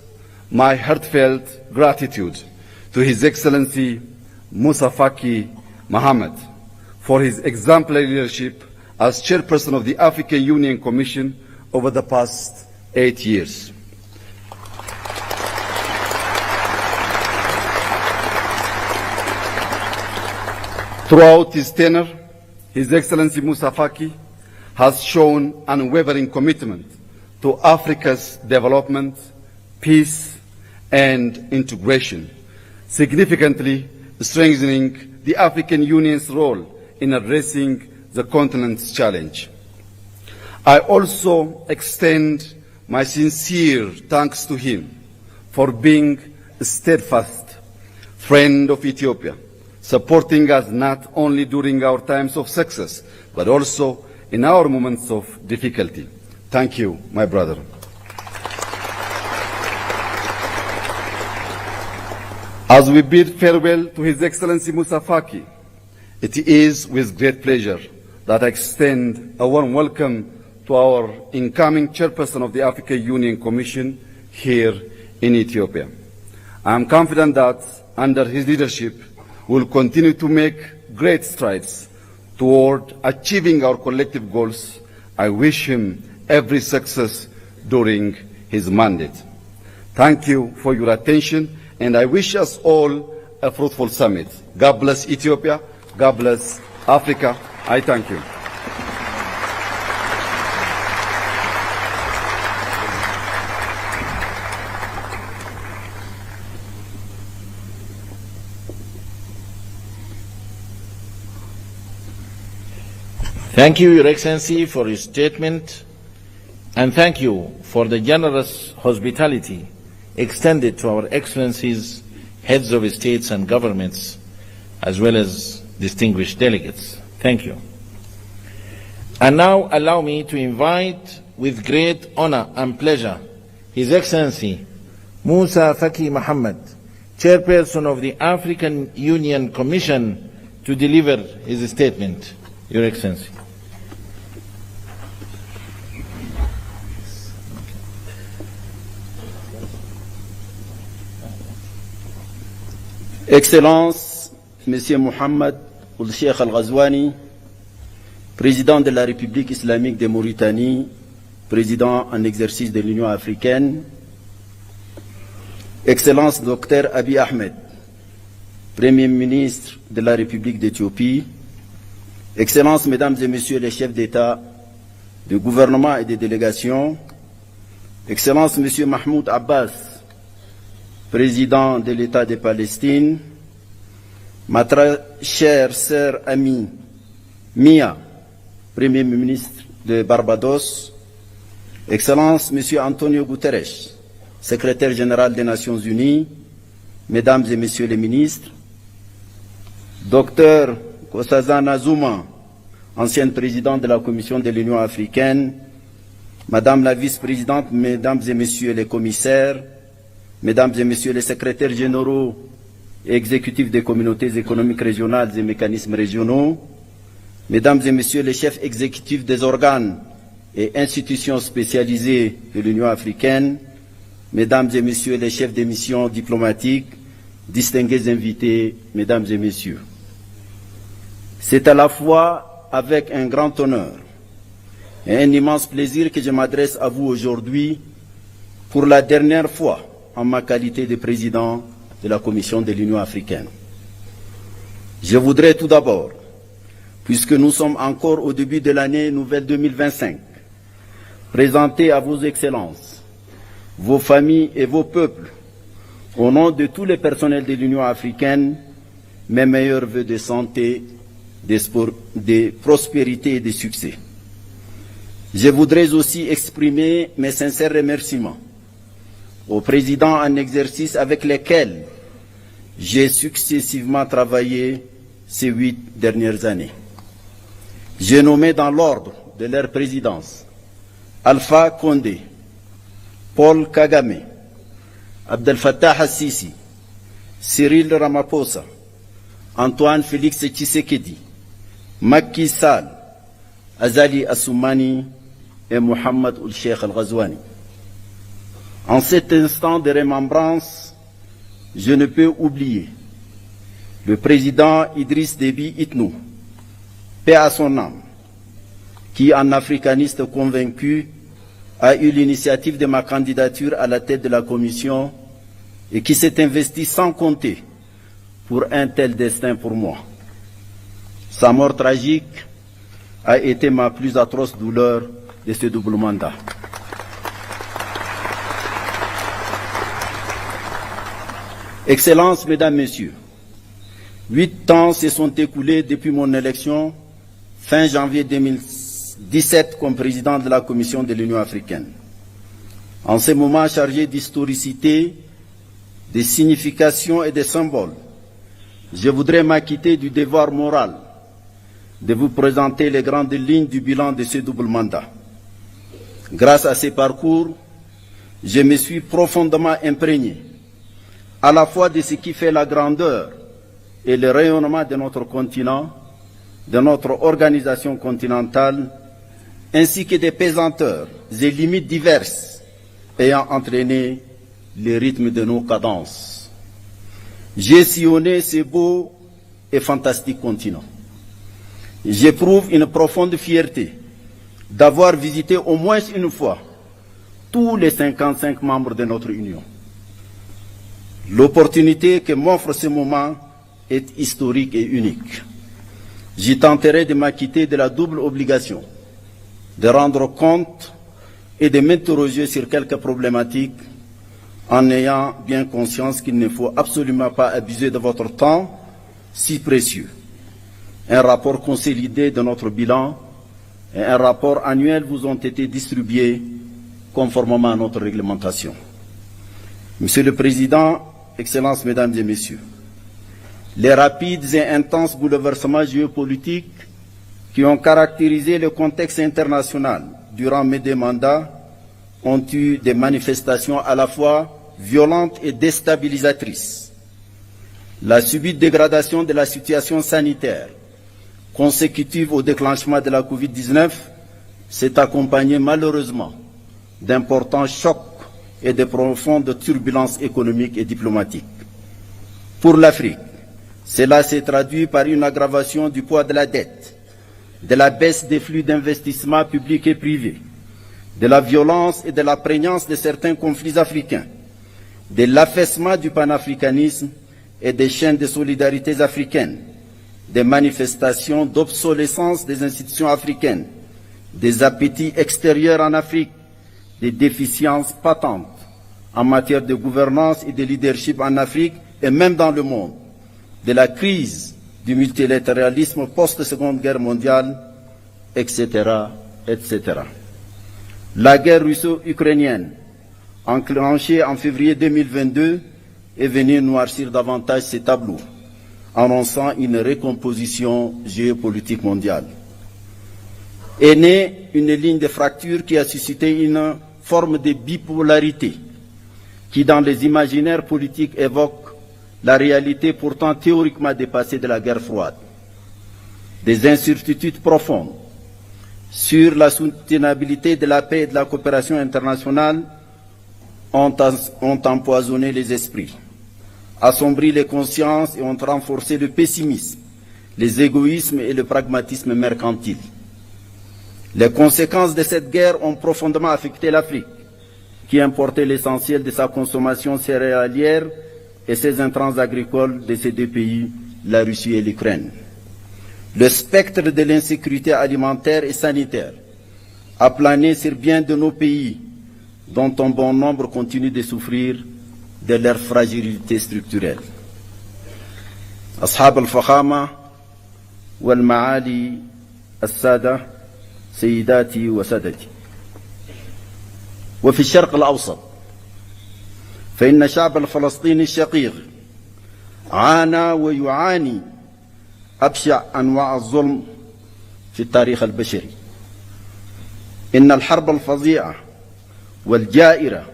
my heartfelt gratitude to His Excellency Musa Faki Mohammed for his exemplary leadership as chairperson of the African Union Commission over the past 8 years. Throughout his tenure, His Excellency Musa Faki has shown unwavering commitment to Africa's development, peace, and integration, significantly strengthening the African Union's role in addressing the continent's challenge. I also extend my sincere thanks to him for being a steadfast friend of Ethiopia, supporting us not only during our times of success, but also in our moments of difficulty. Thank you, my brother. As we bid farewell to His Excellency Musa Faki, it is with great pleasure that I extend a warm welcome to our incoming chairperson of the African Union Commission here in Ethiopia. I am confident that under his leadership, we will continue to make great strides toward achieving our collective goals. I wish him every success during his mandate. Thank you for your attention, and I wish us all a fruitful summit. God bless Ethiopia. God bless Africa. I thank you. Thank you, Your Excellency, for your statement, and thank you for the generous hospitality extended to our Excellencies, heads of states and governments, as well as distinguished delegates. Thank you. And now allow me to invite with great honor and pleasure His Excellency Musa Faki Mohammed, Chairperson of the African Union Commission, to deliver his statement. Your Excellency. Excellences, Monsieur Mohammed Ould Cheikh Al-Ghazouani, Président de la République islamique de Mauritanie, Président en exercice de l'Union africaine, Excellence Dr Abiy Ahmed, Premier ministre de la République d'Éthiopie, Excellences, Mesdames et Messieurs les chefs d'État, de gouvernement et des délégations, Excellence Monsieur Mahmoud Abbas, Président de l'État de Palestine, ma très chère sœur amie Mia, Premier ministre de Barbados, Excellence Monsieur Antonio Guterres, Secrétaire général des Nations Unies, Mesdames et Messieurs les ministres, Docteur Nkosazana Zuma, ancienne présidente de la Commission de l'Union africaine, Madame la vice-présidente, Mesdames et Messieurs les commissaires, Mesdames et Messieurs les secrétaires généraux et exécutifs des communautés économiques régionales et mécanismes régionaux, Mesdames et Messieurs les chefs exécutifs des organes et institutions spécialisées de l'Union africaine, Mesdames et Messieurs les chefs des missions diplomatiques, distingués invités, Mesdames et Messieurs. C'est à la fois avec un grand honneur et un immense plaisir que je m'adresse à vous aujourd'hui pour la dernière fois en ma qualité de président de la Commission de l'Union africaine. Je voudrais tout d'abord, puisque nous sommes encore au début de l'année nouvelle 2025, présenter à vos excellences, vos familles et vos peuples, au nom de tous les personnels de l'Union africaine, mes meilleurs vœux de santé, de prospérité et de succès. Je voudrais aussi exprimer mes sincères remerciements aux présidents en exercice avec lesquels j'ai successivement travaillé ces 8 dernières années. J'ai nommé dans l'ordre de leur présidence Alpha Condé, Paul Kagame, Abdel Fattah al-Sisi, Cyril Ramaphosa, Antoine Félix Tshisekedi, Macky Sall, Azali Assoumani et Mohamed Ould-Cheikh Al-Ghazouani. En cet instant de remembrance, je ne peux oublier le président Idriss Déby Itno, paix à son âme, qui, en africaniste convaincu, a eu l'initiative de ma candidature à la tête de la Commission et qui s'est investi sans compter pour un tel destin pour moi. Sa mort tragique a été ma plus atroce douleur de ce double mandat. Excellences, Mesdames, Messieurs, 8 ans se sont écoulés depuis mon élection fin janvier 2017 comme président de la Commission de l'Union africaine. En ces moments chargés d'historicité, de signification et de symboles, je voudrais m'acquitter du devoir moral de vous présenter les grandes lignes du bilan de ce double mandat. Grâce à ces parcours, je me suis profondément imprégné à la fois de ce qui fait la grandeur et le rayonnement de notre continent, de notre organisation continentale, ainsi que des pesanteurs et limites diverses ayant entraîné le rythme de nos cadences. J'ai sillonné ce beau et fantastique continent. J'éprouve une profonde fierté d'avoir visité au moins une fois tous les 55 membres de notre Union. L'opportunité que m'offre ce moment est historique et unique. J'y tenterai de m'acquitter de la double obligation de rendre compte et de m'interroger sur quelques problématiques en ayant bien conscience qu'il ne faut absolument pas abuser de votre temps si précieux. Un rapport consolidé de notre bilan et un rapport annuel vous ont été distribués conformément à notre réglementation. Monsieur le Président, Excellences, Mesdames et Messieurs, les rapides et intenses bouleversements géopolitiques qui ont caractérisé le contexte international durant mes 2 mandats ont eu des manifestations à la fois violentes et déstabilisatrices. La subite dégradation de la situation sanitaire consécutive au déclenchement de la Covid-19 s'est accompagnée malheureusement d'importants chocs et de profondes turbulences économiques et diplomatiques. Pour l'Afrique, cela s'est traduit par une aggravation du poids de la dette, de la baisse des flux d'investissement publics et privés, de la violence et de la prégnance de certains conflits africains, de l'affaissement du panafricanisme et des chaînes de solidarité africaines, des manifestations d'obsolescence des institutions africaines, des appétits extérieurs en Afrique, des déficiences patentes en matière de gouvernance et de leadership en Afrique et même dans le monde, de la crise du multilatéralisme post-Seconde Guerre mondiale, etc., etc. La guerre russo-ukrainienne, enclenchée en février 2022, est venue noircir davantage ces tableaux, annonçant une recomposition géopolitique mondiale. Est née une ligne de fracture qui a suscité une forme de bipolarité qui, dans les imaginaires politiques, évoque la réalité pourtant théoriquement dépassée de la guerre froide. Des incertitudes profondes sur la soutenabilité de la paix et de la coopération internationale ont empoisonné les esprits, assombri les consciences et ont renforcé le pessimisme, les égoïsmes et le pragmatisme mercantile. Les conséquences de cette guerre ont profondément affecté l'Afrique, qui importait l'essentiel de sa consommation céréalière et ses intrants agricoles de ces deux pays, la Russie et l'Ukraine. Le spectre de l'insécurité alimentaire et sanitaire a plané sur bien de nos pays, dont un bon nombre continue de souffrir de leur fragilité structurelle. أصحاب الفخامة والمعالي السادة سيداتي وسادتي، وفي الشرق الأوسط فإن الشعب الفلسطيني الشقيق عانى ويعاني أبشع أنواع الظلم في التاريخ البشري. إن الحرب الفظيعة والجائرة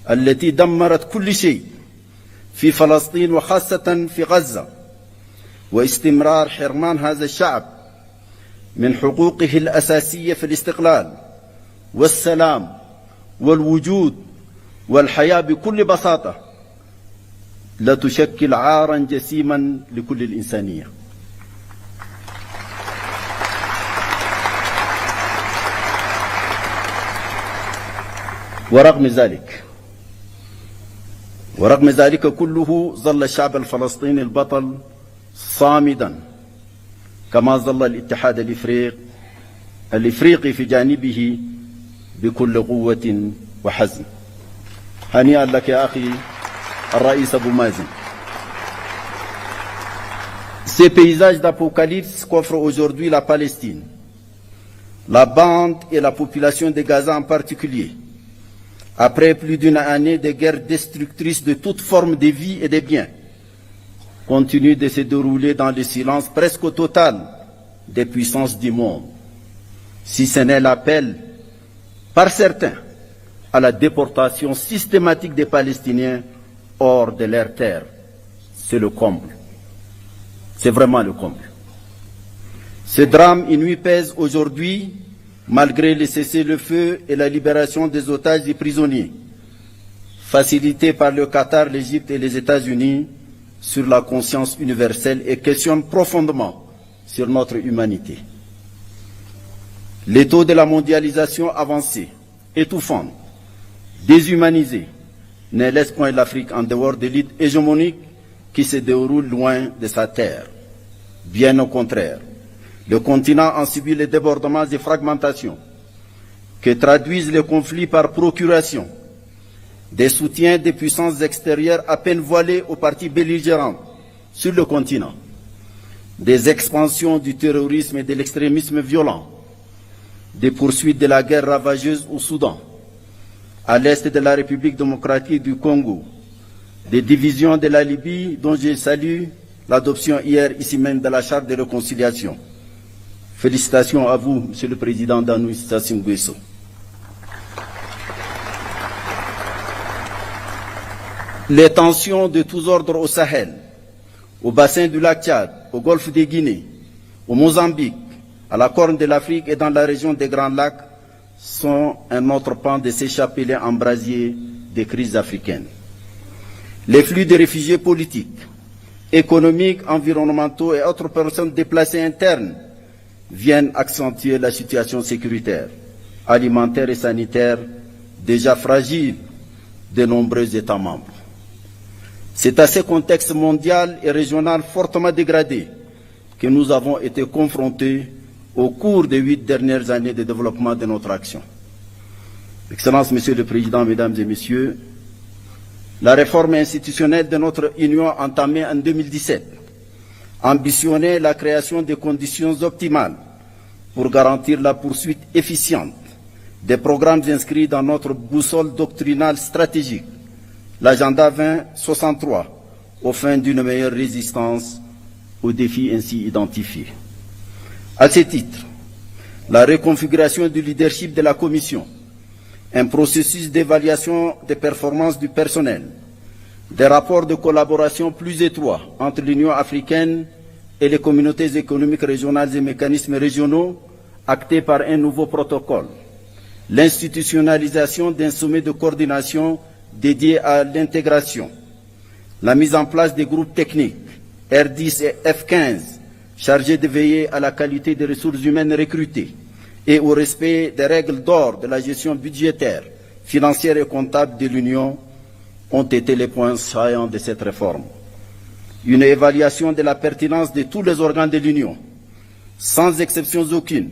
التي دمرت كل شيء في فلسطين وخاصة في غزة، واستمرار حرمان هذا الشعب من حقوقه الأساسية في الاستقلال والسلام والوجود والحياة بكل بساطة، لا تشكل عارا جسيما لكل الإنسانية. ورغم ذلك كله ظل الشعب الفلسطيني البطل صامدا، كما ظل الاتحاد الإفريقي في جانبه بكل قوة وحزم. هنيئا لك يا أخي الرئيس أبو مازن. Ces paysages d'apocalypse qu'offre aujourd'hui la Palestine, la bande et la population de Gaza en particulier, après plus d'une année de guerre destructrice de toute forme de vie et de biens, continue de se dérouler dans le silence presque total des puissances du monde, si ce n'est l'appel par certains à la déportation systématique des Palestiniens hors de leurs terres. C'est le comble. C'est vraiment le comble. Ce drame inouï pèse aujourd'hui, malgré le cessez-le-feu et la libération des otages et prisonniers, facilité par le Qatar, l'Égypte et les États-Unis, sur la conscience universelle et questionne profondément sur notre humanité. Les taux de la mondialisation avancée, étouffante, déshumanisée, ne laissent point l'Afrique en dehors de l'élite hégémonique qui se déroule loin de sa terre. Bien au contraire, le continent en subit les débordements et fragmentations que traduisent les conflits par procuration, des soutiens des puissances extérieures à peine voilées aux parties belligérantes sur le continent, des expansions du terrorisme et de l'extrémisme violent, des poursuites de la guerre ravageuse au Soudan, à l'est de la République démocratique du Congo, des divisions de la Libye dont je salue l'adoption hier ici même de la charte de réconciliation. Félicitations à vous, Monsieur le Président Danou Sassou Nguesso. Les tensions de tous ordres au Sahel, au bassin du lac Tchad, au golfe de Guinée, au Mozambique, à la Corne de l'Afrique et dans la région des Grands Lacs sont un autre pan de ces chapelets embrasiers des crises africaines. Les flux de réfugiés politiques, économiques, environnementaux et autres personnes déplacées internes viennent accentuer la situation sécuritaire, alimentaire et sanitaire déjà fragile de nombreux États membres. C'est à ce contexte mondial et régional fortement dégradé que nous avons été confrontés au cours des 8 dernières années de développement de notre action. Excellences, Monsieur le Président, Mesdames et Messieurs, la réforme institutionnelle de notre Union entamée en 2017 ambitionnait la création de conditions optimales pour garantir la poursuite efficiente des programmes inscrits dans notre boussole doctrinale stratégique, l'agenda 2063, aux fins d'une meilleure résistance aux défis ainsi identifiés. À ce titre, la reconfiguration du leadership de la Commission, un processus d'évaluation des performances du personnel, des rapports de collaboration plus étroits entre l'Union africaine et les communautés économiques régionales et mécanismes régionaux actés par un nouveau protocole, l'institutionnalisation d'un sommet de coordination dédié à l'intégration, la mise en place des groupes techniques R10 et F15 chargés de veiller à la qualité des ressources humaines recrutées et au respect des règles d'or de la gestion budgétaire, financière et comptable de l'Union ont été les points saillants de cette réforme. Une évaluation de la pertinence de tous les organes de l'Union, sans exception aucune,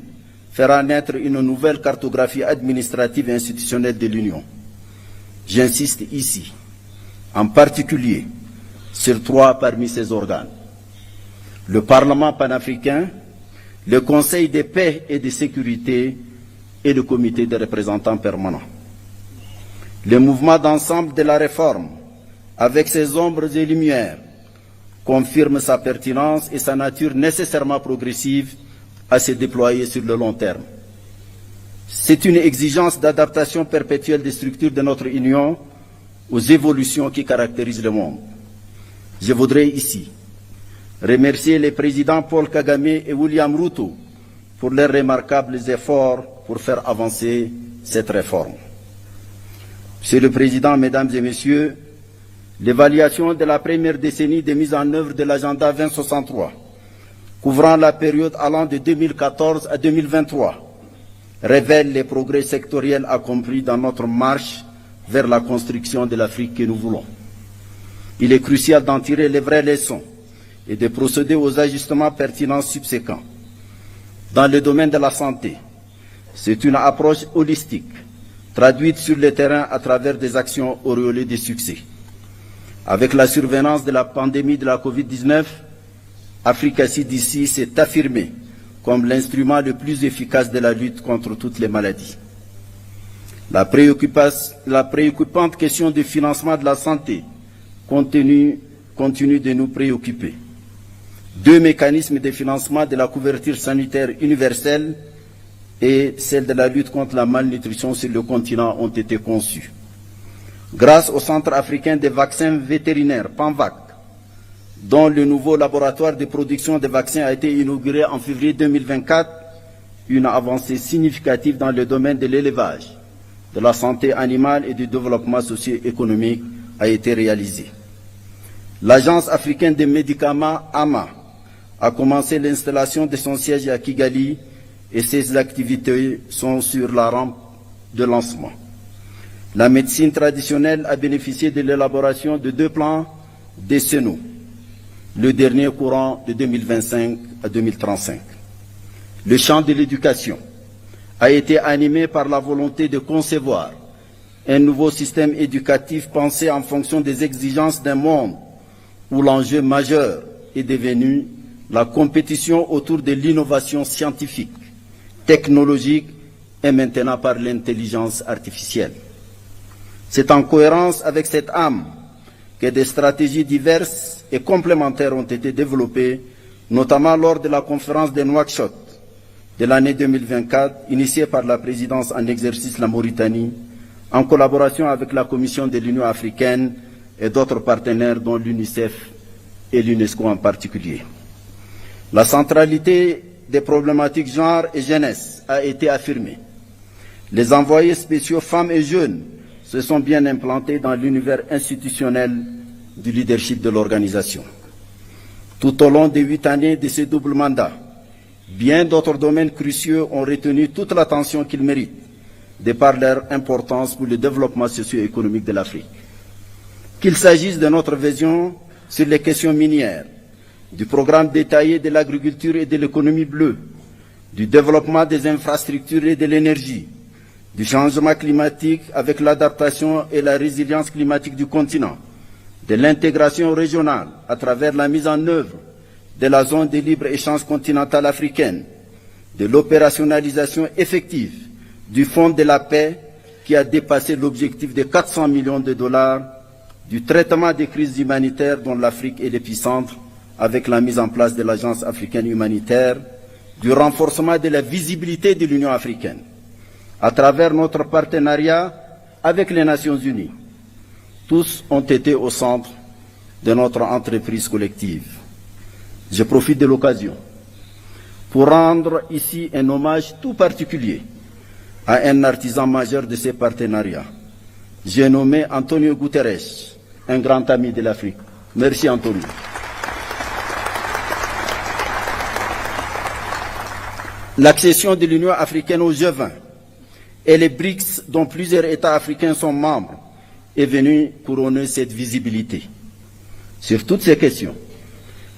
fera naître une nouvelle cartographie administrative et institutionnelle de l'Union. J'insiste ici, en particulier, sur 3 parmi ces organes. Le Parlement panafricain, le Conseil de paix et de sécurité et le Comité des représentants permanents. Le mouvement d'ensemble de la réforme, avec ses ombres et lumières, confirme sa pertinence et sa nature nécessairement progressive à se déployer sur le long terme. C'est une exigence d'adaptation perpétuelle des structures de notre Union aux évolutions qui caractérisent le monde. Je voudrais ici remercier les présidents Paul Kagame et William Ruto pour leurs remarquables efforts pour faire avancer cette réforme. Monsieur le Président, Mesdames et Messieurs, l'évaluation de la première décennie de mise en œuvre de l'agenda 2063, couvrant la période allant de 2014 à 2023, révèle les progrès sectoriels accomplis dans notre marche vers la construction de l'Afrique que nous voulons. Il est crucial d'en tirer les vraies leçons et de procéder aux ajustements pertinents subséquents. Dans le domaine de la santé, c'est une approche holistique, traduite sur le terrain à travers des actions auréolées de succès. Avec la survenance de la pandémie de la Covid-19, Africa CDC s'est affirmée comme l'instrument le plus efficace de la lutte contre toutes les maladies. La préoccupante question du financement de la santé continue de nous préoccuper. 2 mécanismes de financement de la couverture sanitaire universelle et celle de la lutte contre la malnutrition sur le continent ont été conçus. Grâce au Centre africain des vaccins vétérinaires, PANVAC, dont le nouveau laboratoire de production de vaccins a été inauguré en février 2024, une avancée significative dans le domaine de l'élevage, de la santé animale et du développement socio-économique a été réalisée. L'Agence africaine des médicaments, AMA, a commencé l'installation de son siège à Kigali et ses activités sont sur la rampe de lancement. La médecine traditionnelle a bénéficié de l'élaboration de 2 plans décennaux, le dernier courant de 2025 à 2035. Le champ de l'éducation a été animé par la volonté de concevoir un nouveau système éducatif pensé en fonction des exigences d'un monde où l'enjeu majeur est devenu la compétition autour de l'innovation scientifique, technologique et maintenant par l'intelligence artificielle. C'est en cohérence avec cette âme que des stratégies diverses et complémentaires ont été développées, notamment lors de la conférence de Nouakchott de l'année 2024, initiée par la présidence en exercice la Mauritanie, en collaboration avec la Commission de l'Union africaine et d'autres partenaires dont l'UNICEF et l'UNESCO en particulier. La centralité des problématiques genre et jeunesse a été affirmée. Les envoyés spéciaux femmes et jeunes se sont bien implantés dans l'univers institutionnel du leadership de l'organisation. Tout au long des 8 années de ce double mandat, bien d'autres domaines cruciaux ont retenu toute l'attention qu'ils méritent, de par leur importance pour le développement socio-économique de l'Afrique. Qu'il s'agisse de notre vision sur les questions minières, du programme détaillé de l'agriculture et de l'économie bleue, du développement des infrastructures et de l'énergie, du changement climatique avec l'adaptation et la résilience climatique du continent, de l'intégration régionale à travers la mise en œuvre de la zone de libre-échange continentale africaine, de l'opérationnalisation effective du Fonds de la paix qui a dépassé l'objectif de 400 millions de dollars, du traitement des crises humanitaires dont l'Afrique est l'épicentre avec la mise en place de l'Agence africaine humanitaire, du renforcement de la visibilité de l'Union africaine à travers notre partenariat avec les Nations unies. Tous ont été au centre de notre entreprise collective. Je profite de l'occasion pour rendre ici un hommage tout particulier à un artisan majeur de ces partenariats. J'ai nommé Antonio Guterres, un grand ami de l'Afrique. Merci Antonio. L'accession de l'Union africaine au G20 et les BRICS, dont plusieurs États africains sont membres, est venue couronner cette visibilité. Sur toutes ces questions,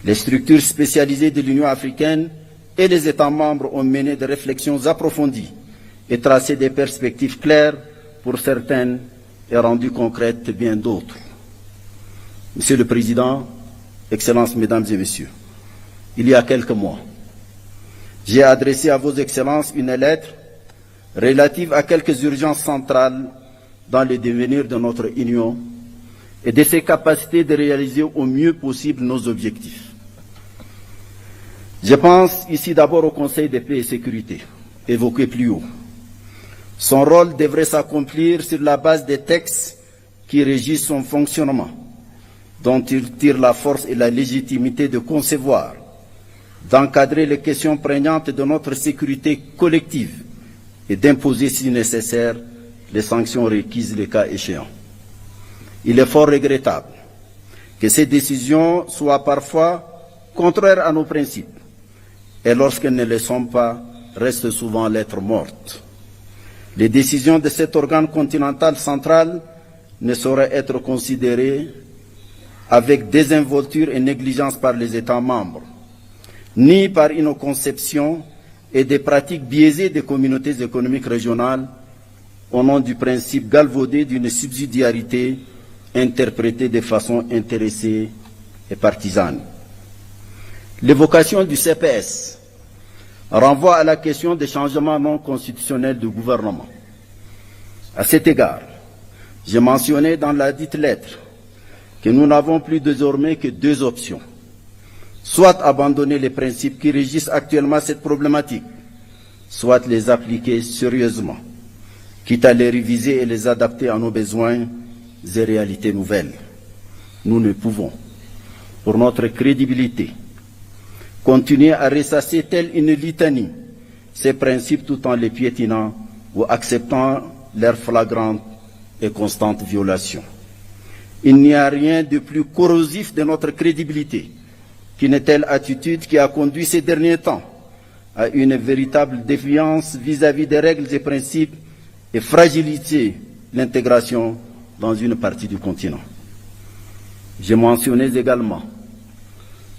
les structures spécialisées de l'Union africaine et les États membres ont mené des réflexions approfondies et tracé des perspectives claires pour certaines et rendu concrètes bien d'autres. Monsieur le Président, Excellences, Mesdames et Messieurs, il y a quelques mois, j'ai adressé à vos Excellences une lettre relative à quelques urgences centrales dans le devenir de notre Union et de ses capacités de réaliser au mieux possible nos objectifs. Je pense ici d'abord au Conseil de paix et sécurité, évoqué plus haut. Son rôle devrait s'accomplir sur la base des textes qui régissent son fonctionnement, dont il tire la force et la légitimité de concevoir, d'encadrer les questions prégnantes de notre sécurité collective et d'imposer, si nécessaire, les sanctions requises le cas échéant. Il est fort regrettable que ces décisions soient parfois contraires à nos principes et lorsqu'elles ne le sont pas, restent souvent lettre morte. Les décisions de cet organe continental central ne sauraient être considérées avec désinvolture et négligence par les États membres, ni par une conception et des pratiques biaisées des communautés économiques régionales au nom du principe galvaudé d'une subsidiarité interprétée de façon intéressée et partisane. L'évocation du CPS renvoie à la question des changements non constitutionnels du gouvernement. À cet égard, j'ai mentionné dans la dite lettre que nous n'avons plus désormais que deux options. Soit abandonner les principes qui régissent actuellement cette problématique, soit les appliquer sérieusement, quitte à les réviser et les adapter à nos besoins et réalités nouvelles. Nous ne pouvons, pour notre crédibilité, continuer à ressasser telle une litanie ces principes tout en les piétinant ou acceptant leur flagrante et constante violation. Il n'y a rien de plus corrosif de notre crédibilité qu'une telle attitude qui a conduit ces derniers temps à une véritable défiance vis-à-vis des règles et principes et fragiliser l'intégration dans une partie du continent. J'ai mentionné également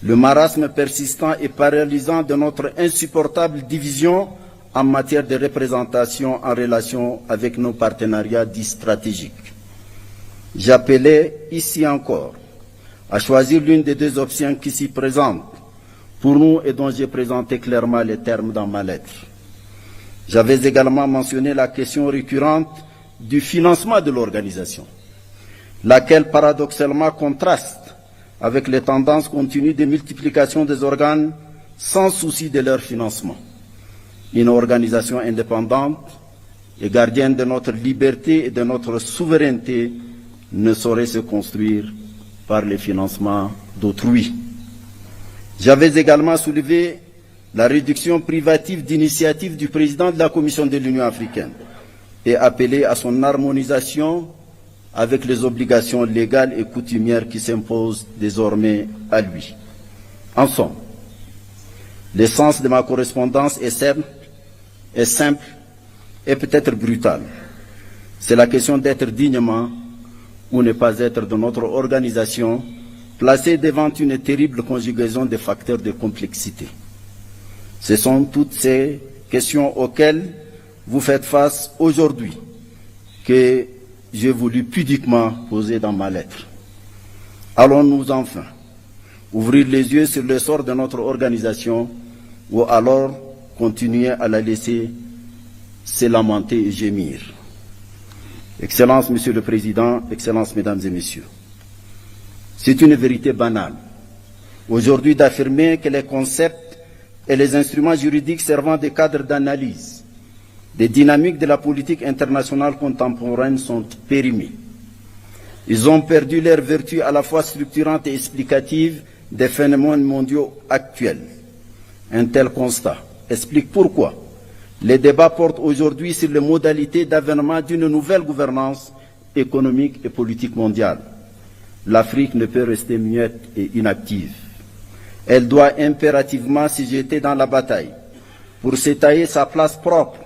le marasme persistant et paralysant de notre insupportable division en matière de représentation en relation avec nos partenariats dits stratégiques. J'appelais ici encore à choisir l'une des deux options qui s'y présentent pour nous et dont j'ai présenté clairement les termes dans ma lettre. J'avais également mentionné la question récurrente du financement de l'organisation, laquelle paradoxalement contraste avec les tendances continues de multiplication des organes sans souci de leur financement. Une organisation indépendante et gardienne de notre liberté et de notre souveraineté ne saurait se construire par le financement d'autrui. J'avais également soulevé la réduction privative d'initiative du président de la Commission de l'Union africaine et appelé à son harmonisation avec les obligations légales et coutumières qui s'imposent désormais à lui. En somme, l'essence de ma correspondance est simple, est peut-être brutale. C'est la question d'être dignement ou ne pas être de notre organisation, placée devant une terrible conjugaison de facteurs de complexité. Ce sont toutes ces questions auxquelles vous faites face aujourd'hui que j'ai voulu pudiquement poser dans ma lettre. Allons-nous enfin ouvrir les yeux sur le sort de notre organisation ou alors continuer à la laisser se lamenter et gémir? Excellence, Monsieur le Président, Excellences, Mesdames et Messieurs, c'est une vérité banale aujourd'hui d'affirmer que les concepts et les instruments juridiques servant de cadre d'analyse des dynamiques de la politique internationale contemporaine sont périmés. Ils ont perdu leur vertu à la fois structurante et explicative des phénomènes mondiaux actuels. Un tel constat explique pourquoi les débats portent aujourd'hui sur les modalités d'avènement d'une nouvelle gouvernance économique et politique mondiale. L'Afrique ne peut rester muette et inactive. Elle doit impérativement s'y jeter dans la bataille pour se tailler sa place propre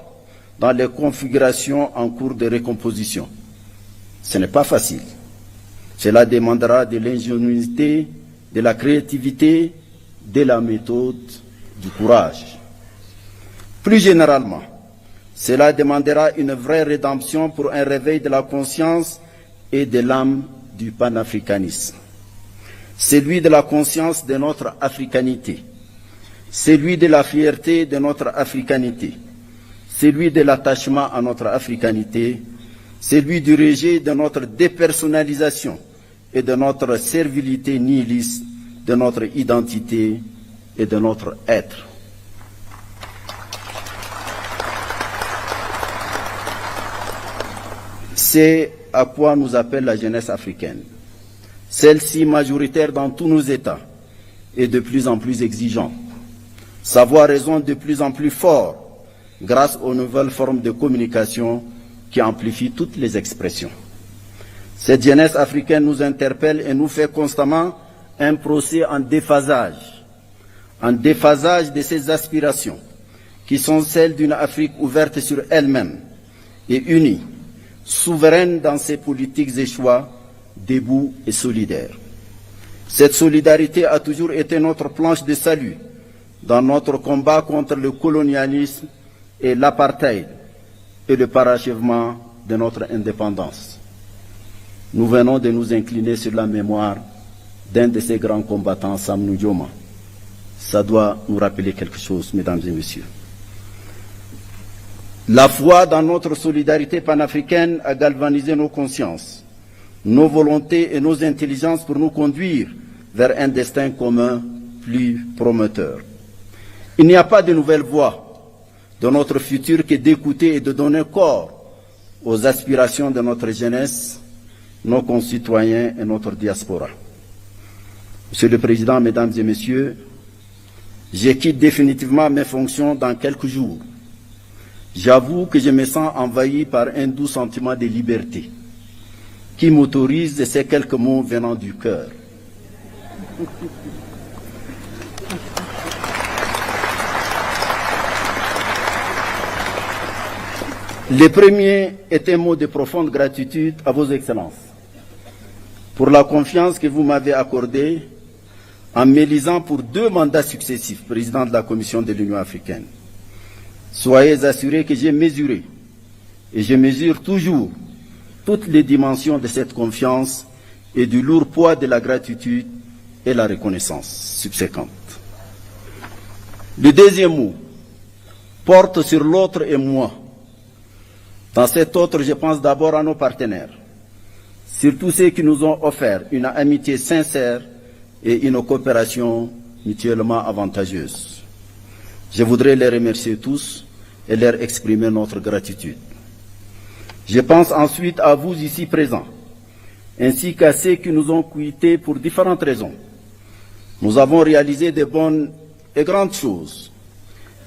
dans les configurations en cours de recomposition. Ce n'est pas facile. Cela demandera de l'ingéniosité, de la créativité, de la méthode, du courage. Plus généralement, cela demandera une vraie rédemption pour un réveil de la conscience et de l'âme du panafricanisme. Celui de la conscience de notre africanité, celui de la fierté de notre africanité, celui de l'attachement à notre africanité, celui du rejet de notre dépersonnalisation et de notre servilité nihiliste, de notre identité et de notre être. C'est à quoi nous appelle la jeunesse africaine. Celle-ci, majoritaire dans tous nos États, est de plus en plus exigeante. Sa voix résonne de plus en plus fort grâce aux nouvelles formes de communication qui amplifient toutes les expressions. Cette jeunesse africaine nous interpelle et nous fait constamment un procès en déphasage de ses aspirations, qui sont celles d'une Afrique ouverte sur elle-même et unie, souveraine dans ses politiques et choix, debout et solidaire. Cette solidarité a toujours été notre planche de salut dans notre combat contre le colonialisme et l'apartheid et le parachèvement de notre indépendance. Nous venons de nous incliner sur la mémoire d'un de ces grands combattants, Sam Nujoma. Ça doit nous rappeler quelque chose, mesdames et messieurs. La foi dans notre solidarité panafricaine a galvanisé nos consciences, nos volontés et nos intelligences pour nous conduire vers un destin commun plus prometteur. Il n'y a pas de nouvelle voie de notre futur que d'écouter et de donner corps aux aspirations de notre jeunesse, nos concitoyens et notre diaspora. Monsieur le Président, Mesdames et Messieurs, je quitte définitivement mes fonctions dans quelques jours. J'avoue que je me sens envahi par un doux sentiment de liberté qui m'autorise de ces quelques mots venant du cœur. Le premier est un mot de profonde gratitude à vos excellences pour la confiance que vous m'avez accordée en m'élisant pour 2 mandats successifs, président de la Commission de l'Union africaine. Soyez assurés que j'ai mesuré, et je mesure toujours, toutes les dimensions de cette confiance et du lourd poids de la gratitude et la reconnaissance subséquente. Le deuxième mot porte sur l'autre et moi. Dans cet autre, je pense d'abord à nos partenaires, surtout ceux qui nous ont offert une amitié sincère et une coopération mutuellement avantageuse. Je voudrais les remercier tous et leur exprimer notre gratitude. Je pense ensuite à vous ici présents, ainsi qu'à ceux qui nous ont quittés pour différentes raisons. Nous avons réalisé de bonnes et grandes choses,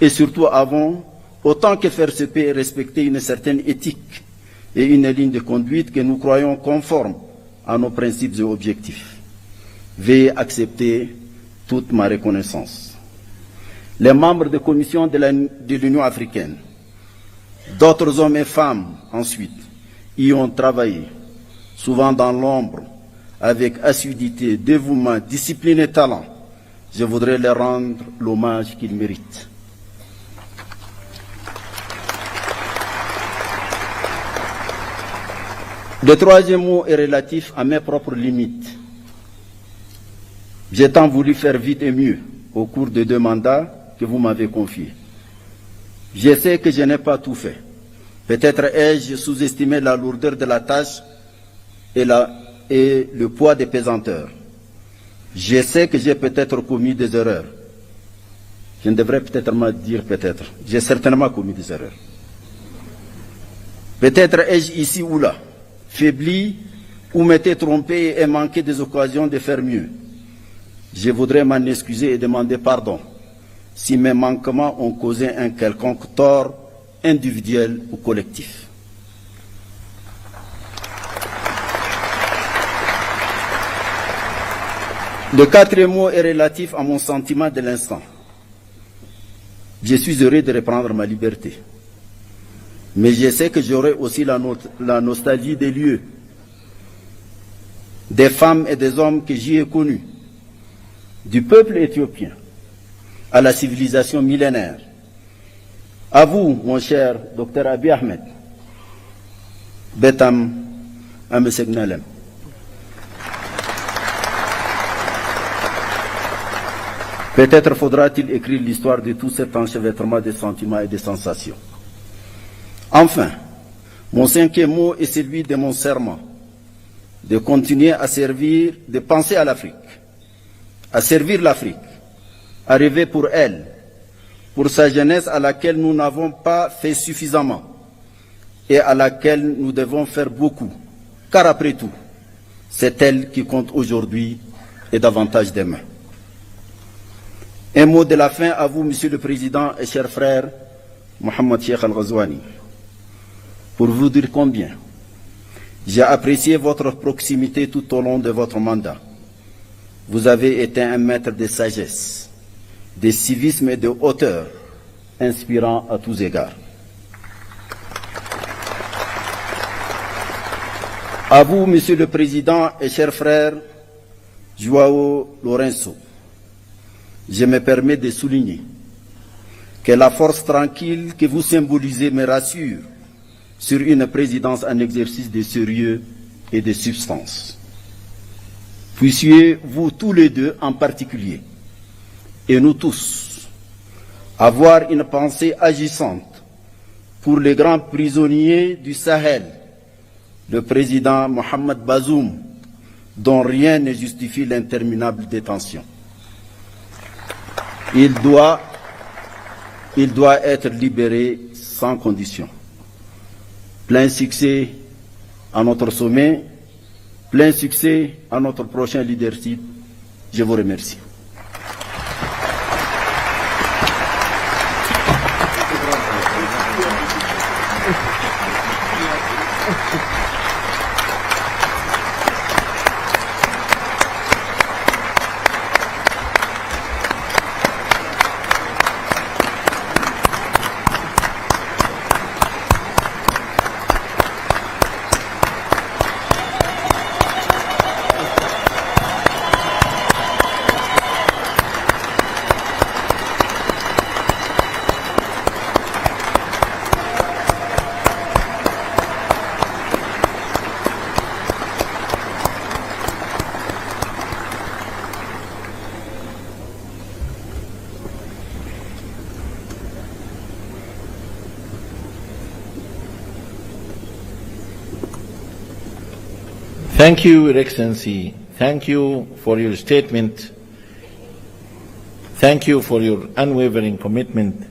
et surtout avons, autant que faire se peut, respecter une certaine éthique et une ligne de conduite que nous croyons conforme à nos principes et objectifs. Veuillez accepter toute ma reconnaissance. Les membres de commission de l'Union africaine, D'autres hommes et femmes, ensuite, y ont travaillé, souvent dans l'ombre, avec assiduité, dévouement, discipline et talent. Je voudrais leur rendre l'hommage qu'ils méritent. Le troisième mot est relatif à mes propres limites. J'ai tant voulu faire vite et mieux au cours des 2 mandats que vous m'avez confiés. Je sais que je n'ai pas tout fait. Peut-être ai-je sous-estimé la lourdeur de la tâche et le poids des pesanteurs. Je sais que j'ai peut-être commis des erreurs. Je ne devrais peut-être pas dire peut-être. J'ai certainement commis des erreurs. Peut-être ai-je ici ou là faibli ou m'étais trompé et manqué des occasions de faire mieux. Je voudrais m'en excuser et demander pardon si mes manquements ont causé un quelconque tort individuel ou collectif. Le 4e mot est relatif à mon sentiment de l'instant. Je suis heureux de reprendre ma liberté. Mais je sais que j'aurai aussi la nostalgie des lieux, des femmes et des hommes que j'y ai connus, du peuple éthiopien à la civilisation millénaire. À vous, mon cher Dr Abiy Ahmed, Betam Amesegnalem. Peut-être faudra-t-il écrire l'histoire de tout cet enchevêtrement de sentiments et de sensations. Enfin, mon 5e mot est celui de mon serment, de continuer à servir, de penser à l'Afrique, à servir l'Afrique, à rêver pour elle, pour sa jeunesse à laquelle nous n'avons pas fait suffisamment et à laquelle nous devons faire beaucoup, car après tout, c'est elle qui compte aujourd'hui et davantage demain. Un mot de la fin à vous, Monsieur le Président et cher frère Mohamed Cheikh Al-Ghazouani, pour vous dire combien j'ai apprécié votre proximité tout au long de votre mandat. Vous avez été un maître de sagesse, de civisme et de hauteur, inspirant à tous égards. À vous, Monsieur le Président et cher frère Joao Lourenço, je me permets de souligner que la force tranquille que vous symbolisez me rassure sur une présidence en exercice de sérieux et de substance. Puissiez-vous tous les deux en particulier, et nous tous, avoir une pensée agissante pour les grands prisonniers du Sahel, le président Mohamed Bazoum, dont rien ne justifie l'interminable détention. Il doit être libéré sans condition. Plein succès à notre sommet, plein succès à notre prochain leadership. Je vous remercie. Thank you, Your Excellency. Thank you for your statement. Thank you for your unwavering commitment.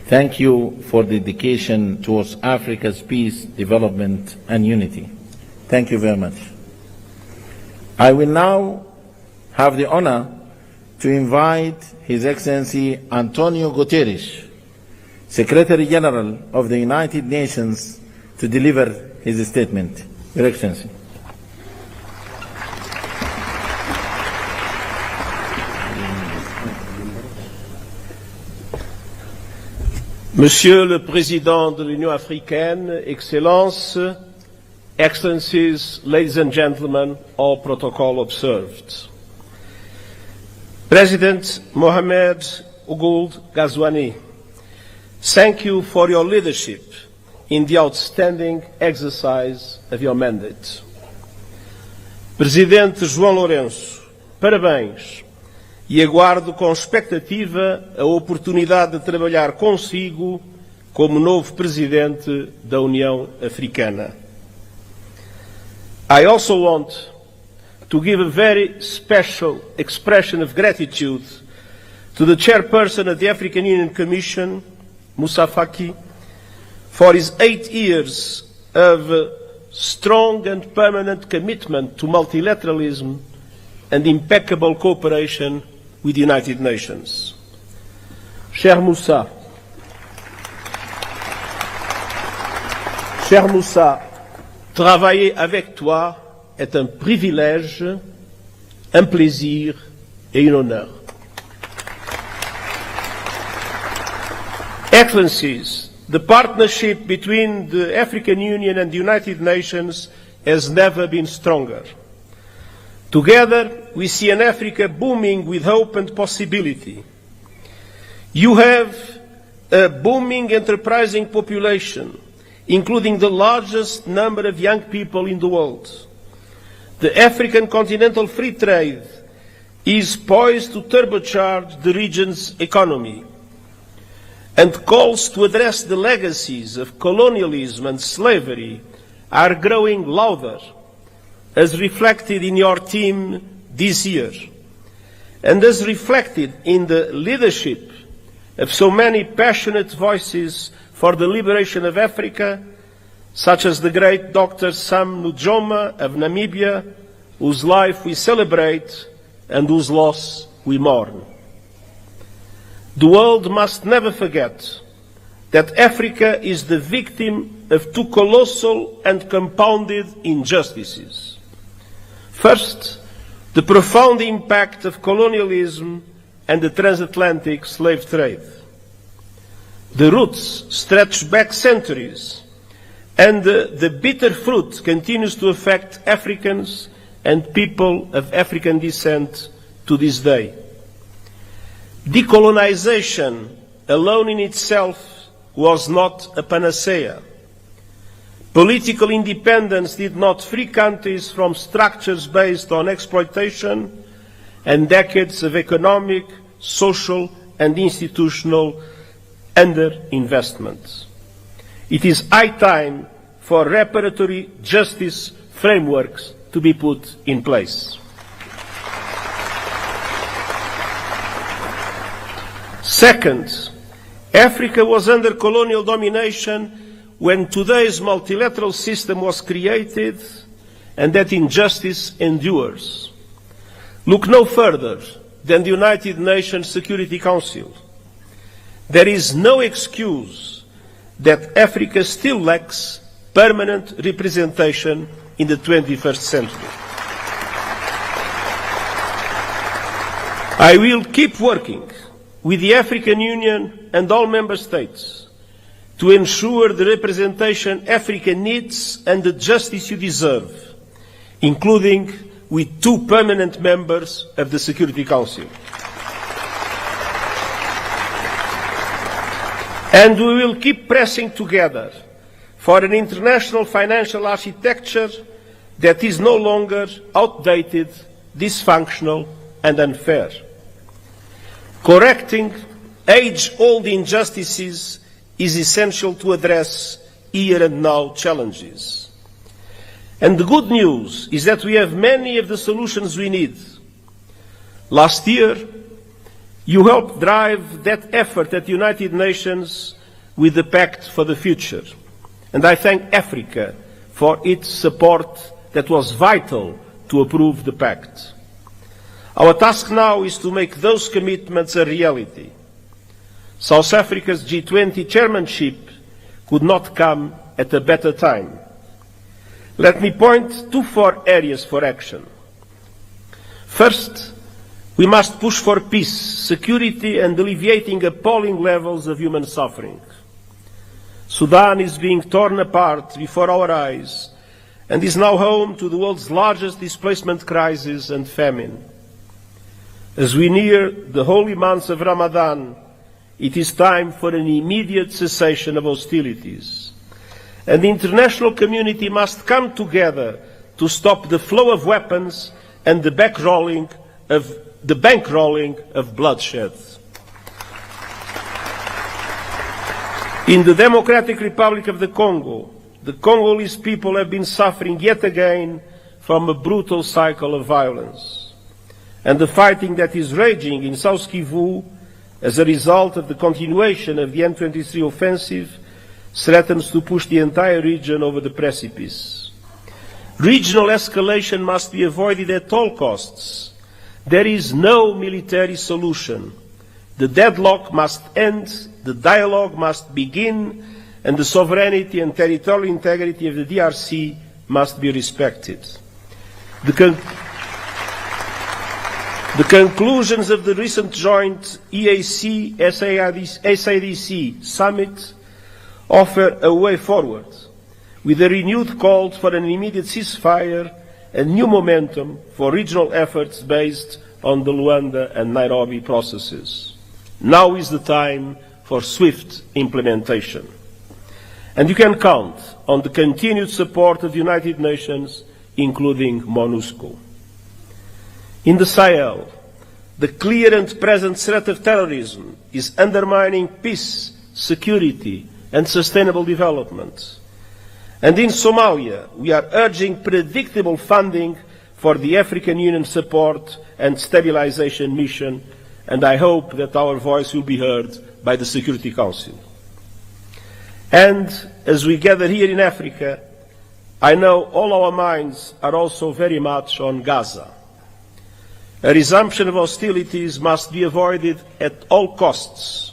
Thank you for the dedication towards Africa's peace, development, and unity. Thank you very much. I will now have the honor to invite His Excellency Antonio Guterres, Secretary General of the United Nations, to deliver his statement. Your Excellency. Monsieur le Président de l'Union africaine, Excellences, Excellencies, ladies and gentlemen, all protocol observed. President Mohamed Ould Ghazouani, thank you for your leadership in the outstanding exercise of your mandate. Presidente João Lourenço, parabéns e aguardo com expectativa a oportunidade de trabalhar consigo como novo Presidente da União Africana. I also want to give a very special expression of gratitude to the Chairperson of the African Union Commission, Moussa Faki, for his 8 years of strong and permanent commitment to multilateralism and impeccable cooperation with the United Nations. Cher Moussa, travailler avec toi est un privilège, un plaisir et un honneur. Excellencies, the partnership between the African Union and the United Nations has never been stronger. Together, we see an Africa booming with hope and possibility. You have a booming, enterprising population, including the largest number of young people in the world. The African continental free trade is poised to turbocharge the region's economy, and calls to address the legacies of colonialism and slavery are growing louder, as reflected in your theme this year, and as reflected in the leadership of so many passionate voices for the liberation of Africa, such as the great Dr. Sam Nujoma of Namibia, whose life we celebrate and whose loss we mourn. The world must never forget that Africa is the victim of two colossal and compounded injustices. First, the profound impact of colonialism and the transatlantic slave trade. The roots stretch back centuries, and the bitter fruit continues to affect Africans and people of African descent to this day. Decolonization alone in itself was not a panacea. Political independence did not free countries from structures based on exploitation and decades of economic, social, and institutional underinvestment. It is high time for reparatory justice frameworks to be put in place. Second, Africa was under colonial domination when today's multilateral system was created, and that injustice endures. Look no further than the United Nations Security Council. There is no excuse that Africa still lacks permanent representation in the 21st century. I will keep working with the African Union and all member states to ensure the representation Africa needs and the justice you deserve, including with 2 permanent members of the Security Council. And we will keep pressing together for an international financial architecture that is no longer outdated, dysfunctional, and unfair. Correcting age-old injustices is essential to address here and now challenges. And the good news is that we have many of the solutions we need. Last year, you helped drive that effort at the United Nations with the Pact for the Future. And I thank Africa for its support that was vital to approve the Pact. Our task now is to make those commitments a reality. South Africa's G20 chairmanship could not come at a better time. Let me point to 4 areas for action. First, we must push for peace, security, and alleviating appalling levels of human suffering. Sudan is being torn apart before our eyes and is now home to the world's largest displacement crisis and famine. As we near the holy months of Ramadan, it is time for an immediate cessation of hostilities. And the international community must come together to stop the flow of weapons and the bankrolling of bloodshed. In the Democratic Republic of the Congolese people have been suffering yet again from a brutal cycle of violence. And the fighting that is raging in South Kivu as a result of the continuation of the M23 offensive threatens to push the entire region over the precipice. Regional escalation must be avoided at all costs. There is no military solution. The deadlock must end, the dialogue must begin, and the sovereignty and territorial integrity of the DRC must be respected. The conclusions of the recent joint EAC-SADC summit offer a way forward, with a renewed call for an immediate ceasefire and new momentum for regional efforts based on the Luanda and Nairobi processes. Now is the time for swift implementation. And you can count on the continued support of the United Nations, including MONUSCO. In the Sahel, the clear and present threat of terrorism is undermining peace, security, and sustainable development. And in Somalia, we are urging predictable funding for the African Union support and stabilization mission, and I hope that our voice will be heard by the Security Council. And as we gather here in Africa, I know all our minds are also very much on Gaza. A resumption of hostilities must be avoided at all costs.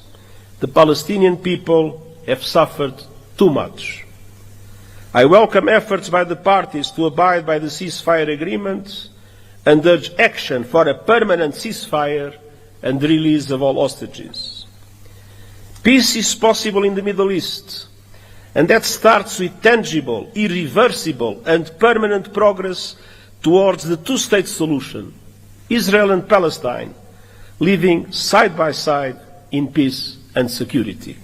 The Palestinian people have suffered too much. I welcome efforts by the parties to abide by the ceasefire agreement and urge action for a permanent ceasefire and the release of all hostages. Peace is possible in the Middle East, and that starts with tangible, irreversible, and permanent progress towards the two-state solution, Israel and Palestine, living side by side in peace and security.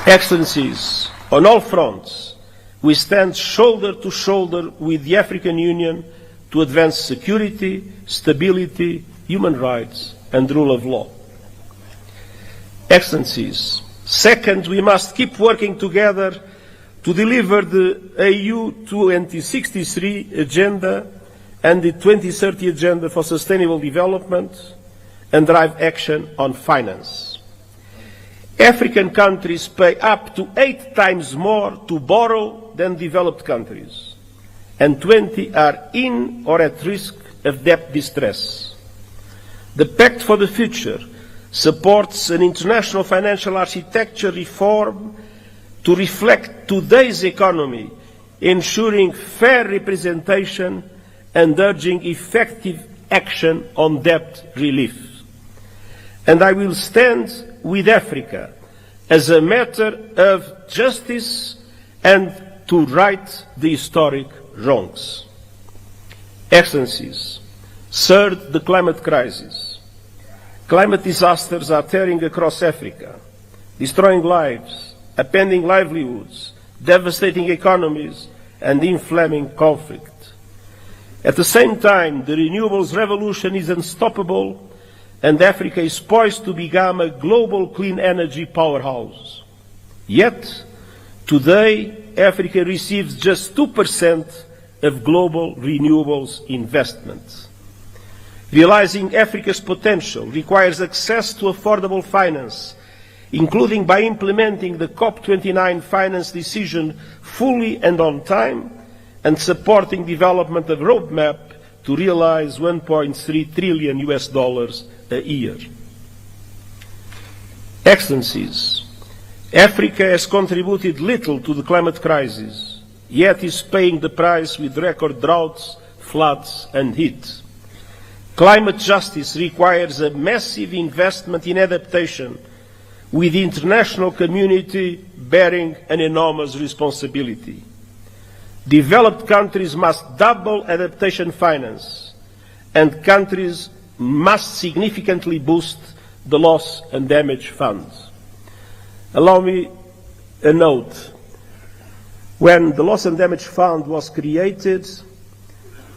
Excellencies, on all fronts, we stand shoulder to shoulder with the African Union to advance security, stability, human rights, and rule of law. Excellencies, second, we must keep working together to deliver the AU 2063 agenda and the 2030 agenda for sustainable development and drive action on finance. African countries pay up to 8 times more to borrow than developed countries, and 20 are in or at risk of debt distress. The Pact for the Future supports an international financial architecture reform to reflect today's economy, ensuring fair representation and urging effective action on debt relief. And I will stand with Africa as a matter of justice and to right the historic wrongs. Excellencies, third, the climate crisis. Climate disasters are tearing across Africa, destroying lives, upending livelihoods, devastating economies, and inflaming conflict. At the same time, the renewables revolution is unstoppable, and Africa is poised to become a global clean energy powerhouse. Yet, today, Africa receives just 2% of global renewables investment. Realizing Africa's potential requires access to affordable finance, including by implementing the COP29 finance decision fully and on time, and supporting development of a roadmap to realize $1.3 trillion a year. Excellencies, Africa has contributed little to the climate crisis, yet is paying the price with record droughts, floods, and heat. Climate justice requires a massive investment in adaptation, with the international community bearing an enormous responsibility. Developed countries must double adaptation finance, and countries must significantly boost the loss and damage funds. Allow me a note. When the Loss and Damage Fund was created,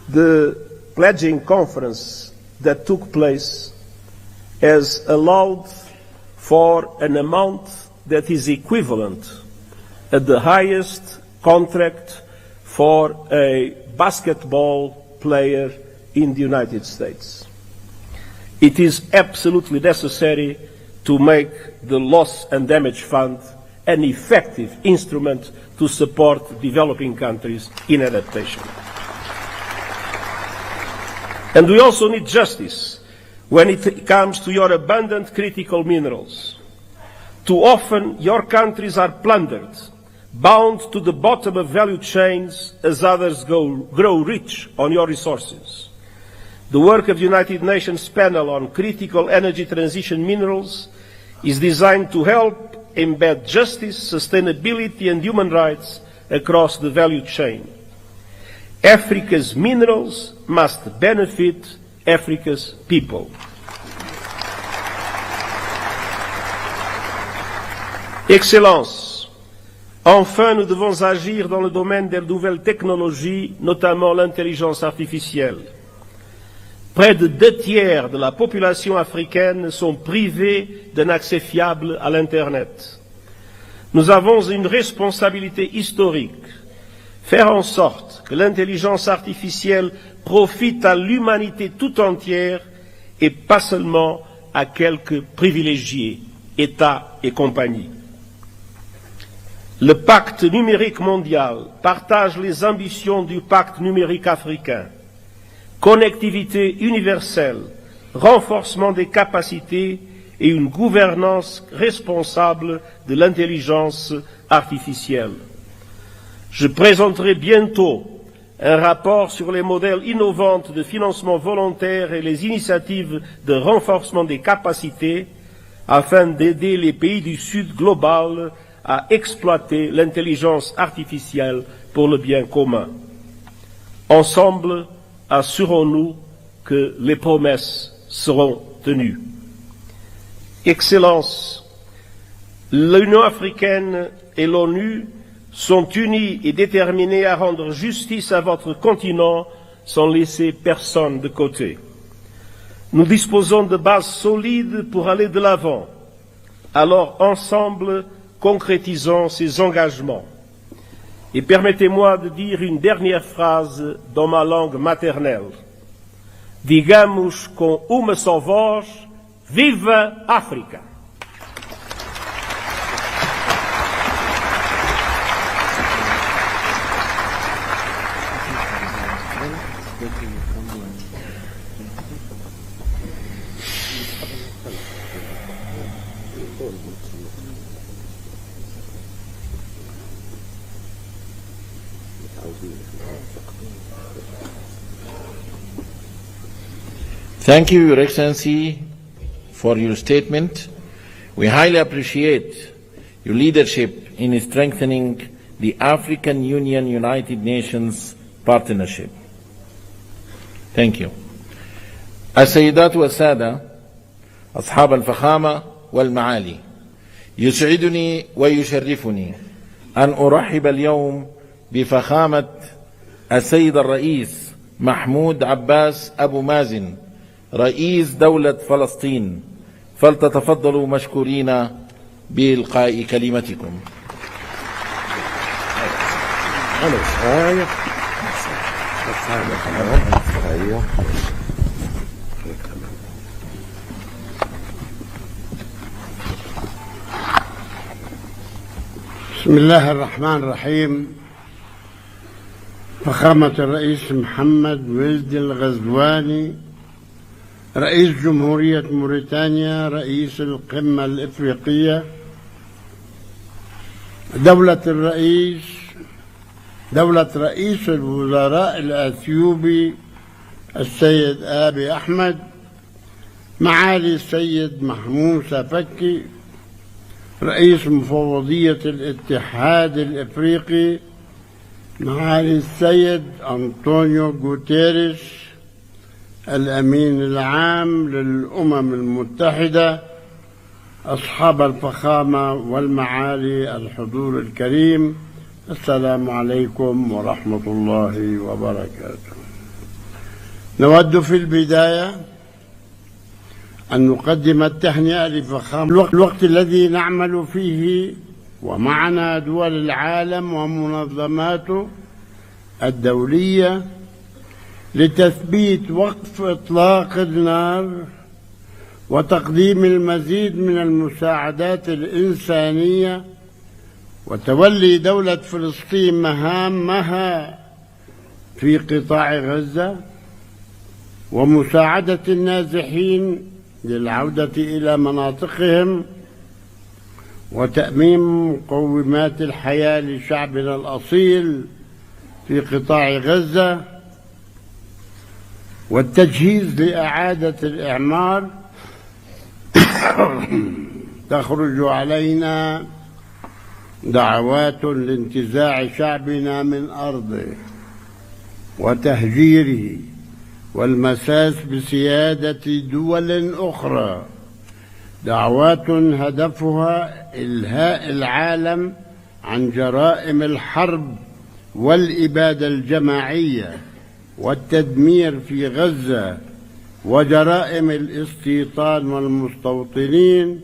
the pledging conference that took place has allowed for an amount that is equivalent at the highest contract for a basketball player in the United States. It is absolutely necessary to make the Loss and Damage Fund an effective instrument to support developing countries in adaptation. And we also need justice when it comes to your abundant critical minerals. Too often your countries are plundered, bound to the bottom of value chains as others grow rich on your resources. The work of the United Nations Panel on Critical Energy Transition Minerals is designed to help embed justice, sustainability and human rights across the value chain. Africa's minerals must benefit Africa's people. Excellences, enfin nous devons agir dans le domaine des nouvelles technologies, notamment l'intelligence artificielle. Près de 2/3 de la population africaine sont privés d'un accès fiable à l'Internet. Nous avons une responsabilité historique, faire en sorte que l'intelligence artificielle profite à l'humanité tout entière et pas seulement à quelques privilégiés, États et compagnie. Le pacte numérique mondial partage les ambitions du pacte numérique africain. Connectivité universelle, renforcement des capacités et une gouvernance responsable de l'intelligence artificielle. Je présenterai bientôt un rapport sur les modèles innovants de financement volontaire et les initiatives de renforcement des capacités afin d'aider les pays du Sud global à exploiter l'intelligence artificielle pour le bien commun. Ensemble, assurons-nous que les promesses seront tenues. Excellences, l'Union africaine et l'ONU sont unis et déterminés à rendre justice à votre continent sans laisser personne de côté. Nous disposons de bases solides pour aller de l'avant. Alors, ensemble, concrétisons ces engagements. Et permettez-moi de dire une dernière phrase dans ma langue maternelle. Digamos com uma só voz, viva África! Thank you, Your Excellency, for your statement. We highly appreciate your leadership in strengthening the African Union-United Nations partnership. Thank you. السيدات والسادة أصحاب الفخامة والمعالي، يسعدني ويشرفني أن أرحب اليوم بفخامة السيد الرئيس محمود عباس أبو مازن رئيس دولة فلسطين، فلتتفضلوا مشكورين بإلقاء كلمتكم. بسم الله الرحمن الرحيم. فخامة الرئيس محمد ولد الغزواني رئيس جمهورية موريتانيا، رئيس القمة الإفريقية، دولة رئيس الوزراء الأثيوبي السيد آبي أحمد، معالي السيد محمود سافكي، رئيس مفوضية الاتحاد الإفريقي معالي السيد أنطونيو غوتيريش الأمين العام للأمم المتحدة، أصحاب الفخامة والمعالي الحضور الكريم، السلام عليكم ورحمة الله وبركاته. نود في البداية أن نقدم التهنئة لفخامة الوقت الذي نعمل فيه ومعنا دول العالم ومنظماته الدولية لتثبيت وقف إطلاق النار وتقديم المزيد من المساعدات الإنسانية وتولي دولة فلسطين مهامها في قطاع غزة ومساعدة النازحين للعودة إلى مناطقهم وتأمين مقومات الحياة لشعبنا الأصيل في قطاع غزة والتجهيز لإعادة الإعمار. تخرج علينا دعوات لانتزاع شعبنا من أرضه وتهجيره والمساس بسيادة دول أخرى، دعوات هدفها إلهاء العالم عن جرائم الحرب والإبادة الجماعية والتدمير في غزة وجرائم الاستيطان والمستوطنين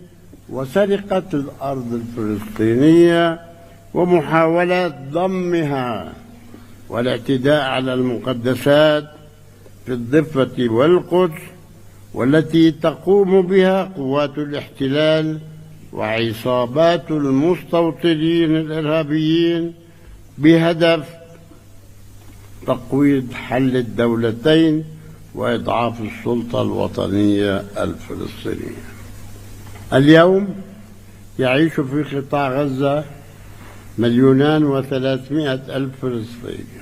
وسرقة الأرض الفلسطينية ومحاولة ضمها والاعتداء على المقدسات في الضفة والقدس والتي تقوم بها قوات الاحتلال وعصابات المستوطنين الإرهابيين بهدف تقويض حل الدولتين وإضعاف السلطة الوطنية الفلسطينية. اليوم يعيش في قطاع غزة 2,300,000 فلسطيني،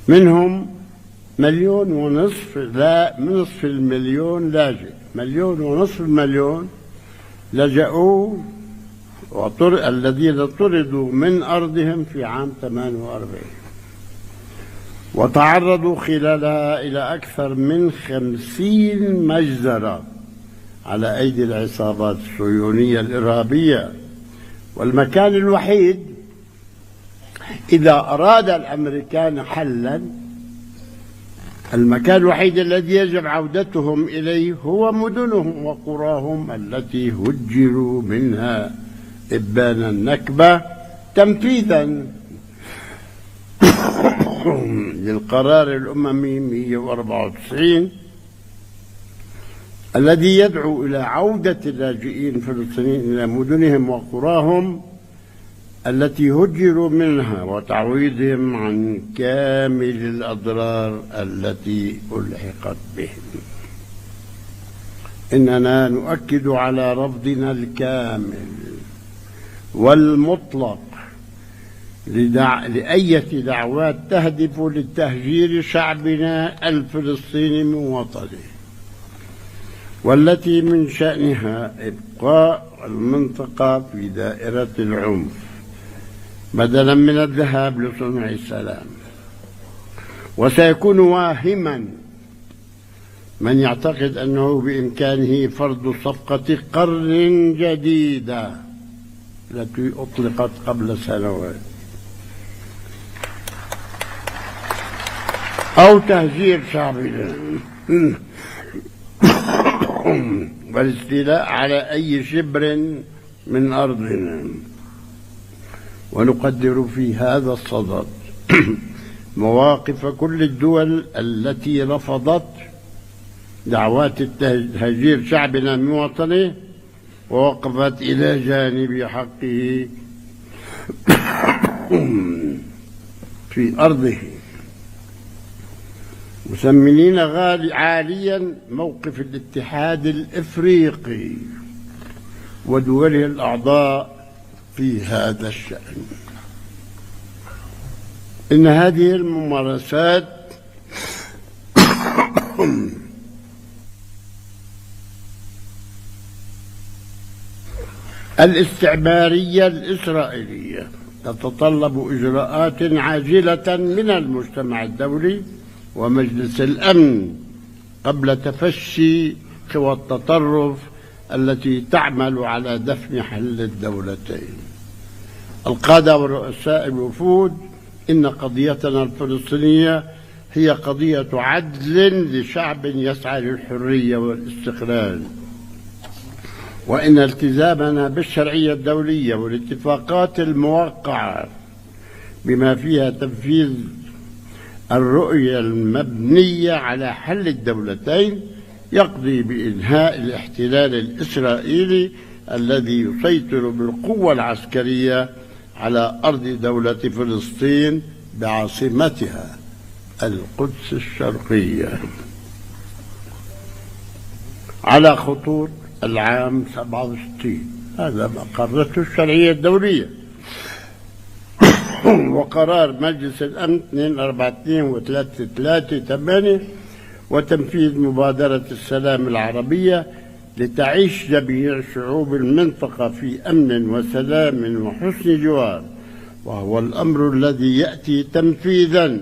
منهم 1,500,000 لا نصف المليون لاجئ، 1,500,000 لجأوا الذين طردوا من أرضهم في عام 48 وتعرضوا خلالها إلى أكثر من 50 مجزرة على أيدي العصابات الصهيونية الإرهابية. والمكان الوحيد إذا أراد الأمريكان حلا، المكان الوحيد الذي يجب عودتهم إليه هو مدنهم وقراهم التي هجروا منها إبان النكبة تنفيذا للقرار الأممي 194 الذي يدعو إلى عودة اللاجئين الفلسطينيين إلى مدنهم وقراهم التي هجروا منها وتعويضهم عن كامل الأضرار التي ألحقت بهم. إننا نؤكد على رفضنا الكامل والمطلق لأية دعوات تهدف لتهجير شعبنا الفلسطيني من وطنه، والتي من شأنها إبقاء المنطقة في دائرة العنف بدلا من الذهاب لصنع السلام. وسيكون واهما من يعتقد أنه بإمكانه فرض صفقة قرن جديدة التي أطلقت قبل سنوات أو تهجير شعبنا والاستيلاء على أي شبر من أرضنا. ونقدر في هذا الصدد مواقف كل الدول التي رفضت دعوات تهجير شعبنا من وطنه ووقفت إلى جانب حقه في أرضه، مثمنين عاليا موقف الاتحاد الإفريقي ودوله الأعضاء في هذا الشأن. إن هذه الممارسات الاستعمارية الإسرائيلية تتطلب إجراءات عاجلة من المجتمع الدولي ومجلس الأمن قبل تفشي قوى التطرف التي تعمل على دفن حل الدولتين. القادة ورؤساء الوفود، إن قضيتنا الفلسطينية هي قضية عدل لشعب يسعى للحرية والاستقلال، وإن التزامنا بالشرعية الدولية والاتفاقات الموقعة بما فيها تنفيذ الرؤية المبنية على حل الدولتين يقضي بإنهاء الاحتلال الإسرائيلي الذي يسيطر بالقوة العسكرية على أرض دولة فلسطين بعاصمتها القدس الشرقية على خطوط العام 67. هذا ما قررته الشرعية الدولية وقرار مجلس الأمن 242 و338 وتنفيذ مبادرة السلام العربية لتعيش جميع شعوب المنطقة في أمن وسلام وحسن جوار، وهو الأمر الذي يأتي تنفيذا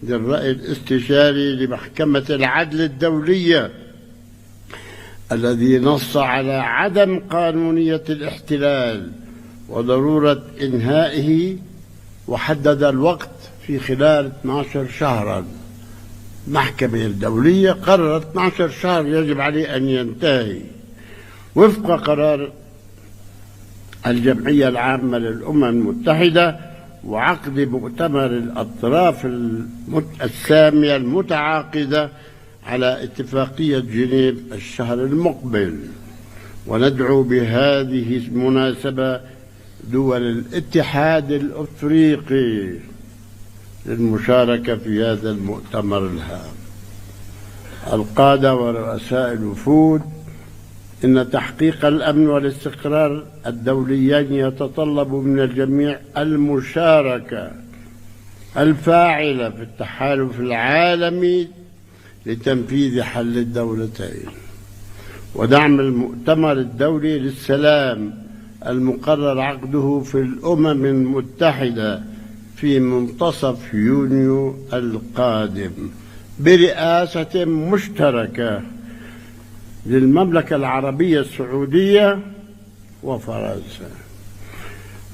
للرأي الاستشاري لمحكمة العدل الدولية الذي نص على عدم قانونية الاحتلال وضرورة إنهائه، وحدد الوقت في خلال 12 شهرا. المحكمة الدولية قررت 12 شهر يجب عليه أن ينتهي وفق قرار الجمعية العامة للأمم المتحدة وعقد مؤتمر الأطراف السامية المتعاقدة على اتفاقية جنيف الشهر المقبل. وندعو بهذه المناسبة دول الاتحاد الأفريقي للمشاركة في هذا المؤتمر الهام. القادة ورؤساء الوفود، إن تحقيق الأمن والاستقرار الدوليين يتطلب من الجميع المشاركة الفاعلة في التحالف العالمي لتنفيذ حل الدولتين ودعم المؤتمر الدولي للسلام المقرر عقده في الأمم المتحدة في منتصف يونيو القادم برئاسة مشتركة للمملكة العربية السعودية وفرنسا،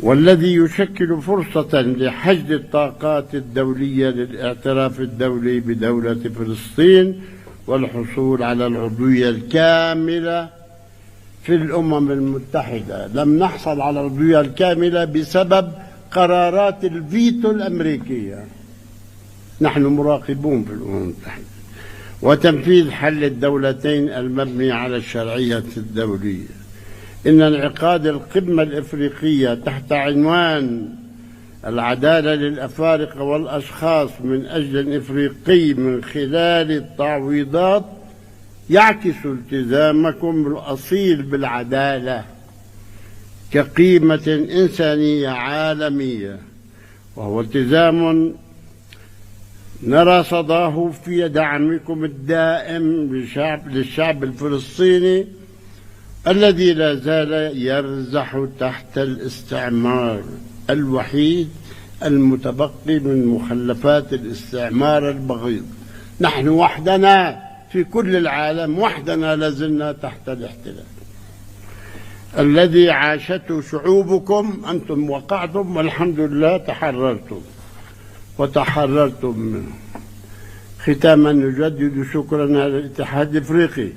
والذي يشكل فرصة لحشد الطاقات الدولية للاعتراف الدولي بدولة فلسطين والحصول على العضوية الكاملة في الأمم المتحدة. لم نحصل على العضوية الكاملة بسبب قرارات الفيتو الأمريكية، نحن مراقبون في الأمم المتحدة، وتنفيذ حل الدولتين المبني على الشرعية الدولية. إن انعقاد القمة الإفريقية تحت عنوان العدالة للأفارقة والأشخاص من أجل الإفريقي من خلال التعويضات يعكس التزامكم الأصيل بالعدالة كقيمة إنسانية عالمية، وهو التزام نرى صداه في دعمكم الدائم للشعب الفلسطيني الذي لا زال يرزح تحت الاستعمار الوحيد المتبقي من مخلفات الاستعمار البغيض. نحن وحدنا في كل العالم، وحدنا لازلنا تحت الاحتلال الذي عاشته شعوبكم. أنتم وقعتم والحمد لله تحررتم وتحررتم منه. ختاما نجدد شكرنا للاتحاد الافريقي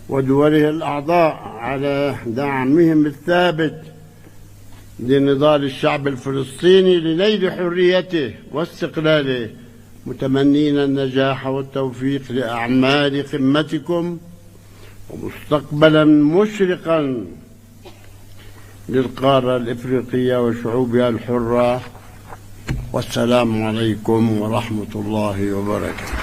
ودوله الاعضاء على دعمهم الثابت لنضال الشعب الفلسطيني لنيل حريته واستقلاله، متمنين النجاح والتوفيق لاعمال قمتكم ومستقبلا مشرقا للقاره الافريقيه وشعوبها الحره. والسلام عليكم ورحمة الله وبركاته.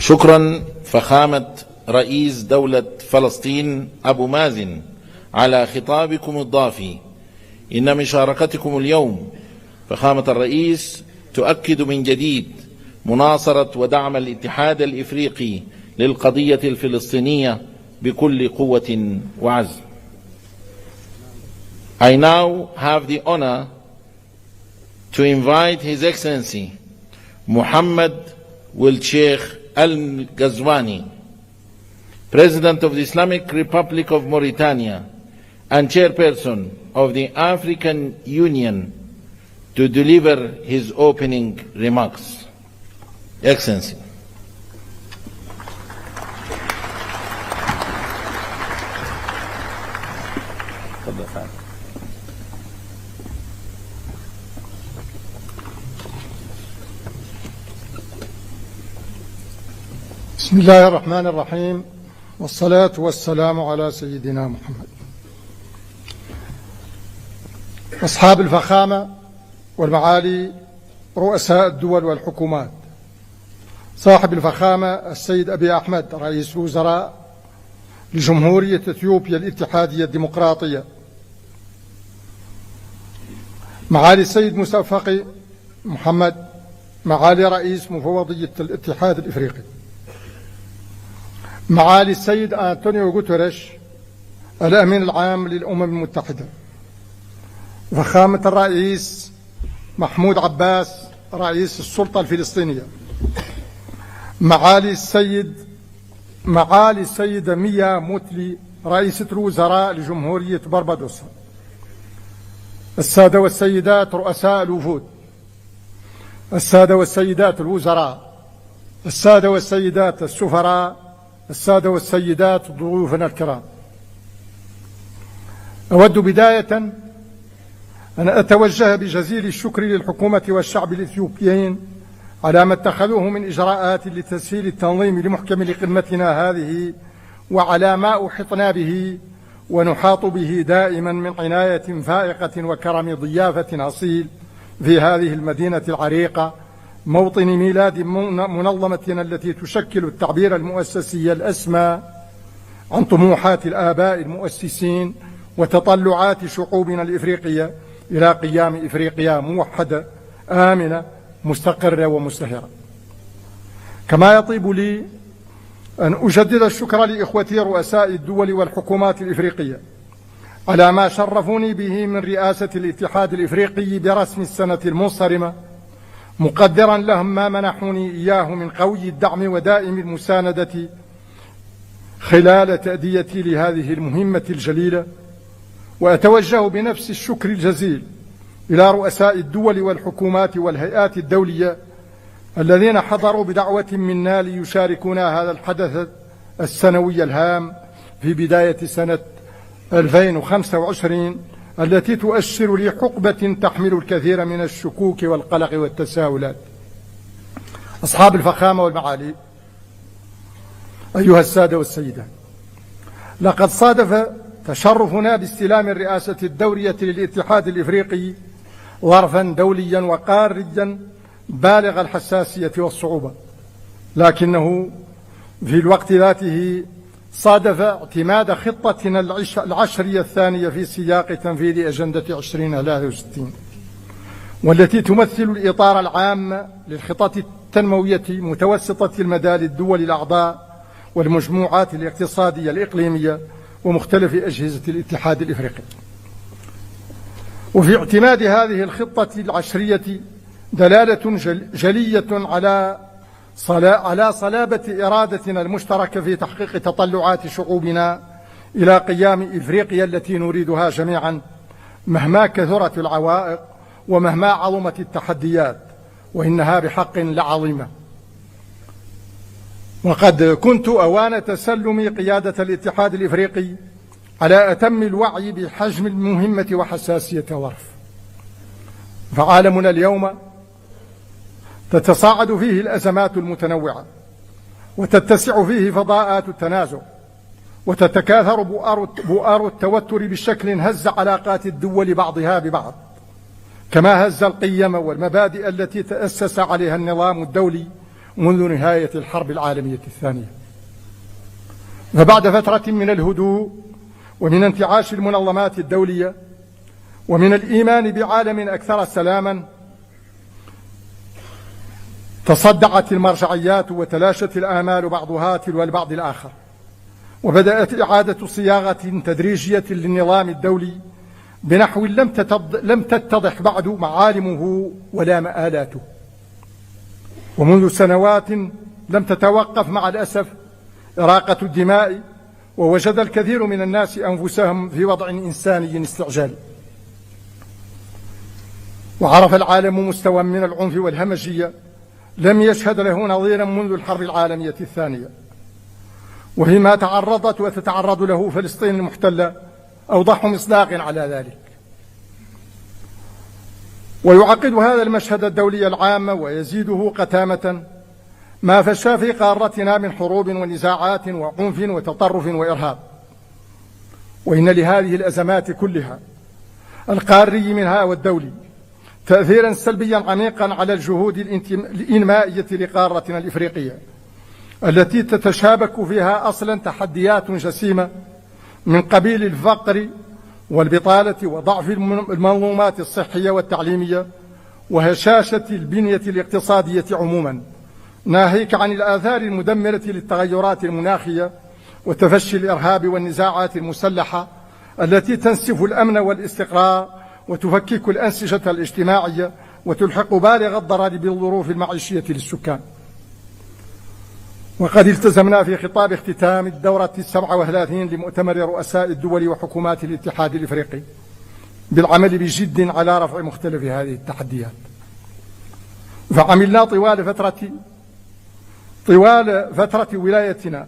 شكرا فخامة رئيس دولة فلسطين أبو مازن على خطابكم الضافي. إن مشاركتكم اليوم فخامة الرئيس تؤكد من جديد مناصرة ودعم الاتحاد الإفريقي للقضية الفلسطينية بكل قوة وعزم. I now have the honor to invite His Excellency Muhammad Wil Sheikh Al-Ghazwani, President of the Islamic Republic of Mauritania and Chairperson of the African Union, to deliver his opening remarks. Excellency. بسم الله الرحمن الرحيم، والصلاة والسلام على سيدنا محمد. أصحاب الفخامة والمعالي رؤساء الدول والحكومات، صاحب الفخامة السيد أبي أحمد رئيس الوزراء لجمهورية إثيوبيا الاتحادية الديمقراطية، معالي السيد موسى محمد معالي رئيس مفوضية الاتحاد الإفريقي، معالي السيد أنطونيو غوتيريش الأمين العام للأمم المتحدة، فخامة الرئيس محمود عباس رئيس السلطة الفلسطينية، معالي السيدة ميا موتلي رئيسة الوزراء لجمهورية بربادوس، السادة والسيدات رؤساء الوفود، السادة والسيدات الوزراء، السادة والسيدات السفراء، السادة والسيدات ضيوفنا الكرام، أود بداية أن أتوجه بجزيل الشكر للحكومة والشعب الإثيوبيين على ما اتخذوه من إجراءات لتسهيل التنظيم لمحكم لقمتنا هذه، وعلى ما أحطنا به ونحاط به دائما من عناية فائقة وكرم ضيافة أصيل في هذه المدينة العريقة، موطن ميلاد منظمتنا التي تشكل التعبير المؤسسي الأسمى عن طموحات الآباء المؤسسين وتطلعات شعوبنا الإفريقية إلى قيام إفريقيا موحدة آمنة مستقرة ومزدهرة. كما يطيب لي أن أجدد الشكر لإخوتي رؤساء الدول والحكومات الإفريقية على ما شرفوني به من رئاسة الاتحاد الإفريقي برسم السنة المنصرمة، مقدرا لهم ما منحوني إياه من قوي الدعم ودائم المساندة خلال تأديتي لهذه المهمة الجليلة. وأتوجه بنفس الشكر الجزيل إلى رؤساء الدول والحكومات والهيئات الدولية الذين حضروا بدعوة منا ليشاركونا هذا الحدث السنوي الهام في بداية سنة 2025 التي تؤشر لحقبة تحمل الكثير من الشكوك والقلق والتساؤلات. أصحاب الفخامة والمعالي، أيها السادة والسيدات، لقد صادف تشرفنا باستلام الرئاسة الدورية للاتحاد الإفريقي ظرفا دوليا وقاريا بالغ الحساسية والصعوبة، لكنه في الوقت ذاته صادف اعتماد خطتنا العشرية الثانية في سياق تنفيذ أجندة 2063، والتي تمثل الإطار العام للخطط التنموية متوسطة المدى للدول الأعضاء والمجموعات الاقتصادية الإقليمية ومختلف أجهزة الاتحاد الإفريقي. وفي اعتماد هذه الخطة العشرية دلالة جلية على صلابة إرادتنا المشتركة في تحقيق تطلعات شعوبنا إلى قيام إفريقيا التي نريدها جميعا، مهما كثرت العوائق ومهما عظمت التحديات، وإنها بحق لعظيمة. وقد كنت أوان تسلم قيادة الاتحاد الإفريقي على أتم الوعي بحجم المهمة وحساسية الظرف. فعالمنا اليوم تتصاعد فيه الأزمات المتنوعة، وتتسع فيه فضاءات التنازع، وتتكاثر بؤار التوتر بشكل هز علاقات الدول بعضها ببعض، كما هز القيم والمبادئ التي تأسس عليها النظام الدولي منذ نهاية الحرب العالمية الثانية. فبعد فترة من الهدوء ومن انتعاش المنظمات الدولية ومن الإيمان بعالم أكثر سلاما، تصدعت المرجعيات وتلاشت الآمال بعضها تلو البعض الآخر، وبدأت إعادة صياغة تدريجية للنظام الدولي بنحو لم تتضح بعد معالمه ولا مآلاته. ومنذ سنوات لم تتوقف مع الأسف إراقة الدماء، ووجد الكثير من الناس أنفسهم في وضع إنساني استعجالي. وعرف العالم مستوى من العنف والهمجية لم يشهد له نظيرا منذ الحرب العالمية الثانية، وهي ما تعرضت وتتعرض له فلسطين المحتلة أوضح مصداق على ذلك. ويعقد هذا المشهد الدولي العام ويزيده قتامة ما فشى في قارتنا من حروب ونزاعات وعنف وتطرف وإرهاب. وإن لهذه الأزمات كلها القاري منها والدولي تأثيرا سلبيا عميقا على الجهود الإنمائية لقارتنا الإفريقية، التي تتشابك فيها أصلا تحديات جسيمة من قبيل الفقر والبطالة وضعف المنظومات الصحية والتعليمية وهشاشة البنية الاقتصادية عموما، ناهيك عن الآثار المدمرة للتغيرات المناخية وتفشي الإرهاب والنزاعات المسلحة التي تنسف الأمن والاستقرار وتفكك الأنسجة الاجتماعية وتلحق بالغ الضرر بالظروف المعيشية للسكان. وقد التزمنا في خطاب اختتام الدورة 37 لمؤتمر رؤساء الدول وحكومات الاتحاد الإفريقي بالعمل بجد على رفع مختلف هذه التحديات. فعملنا طوال فترة ولايتنا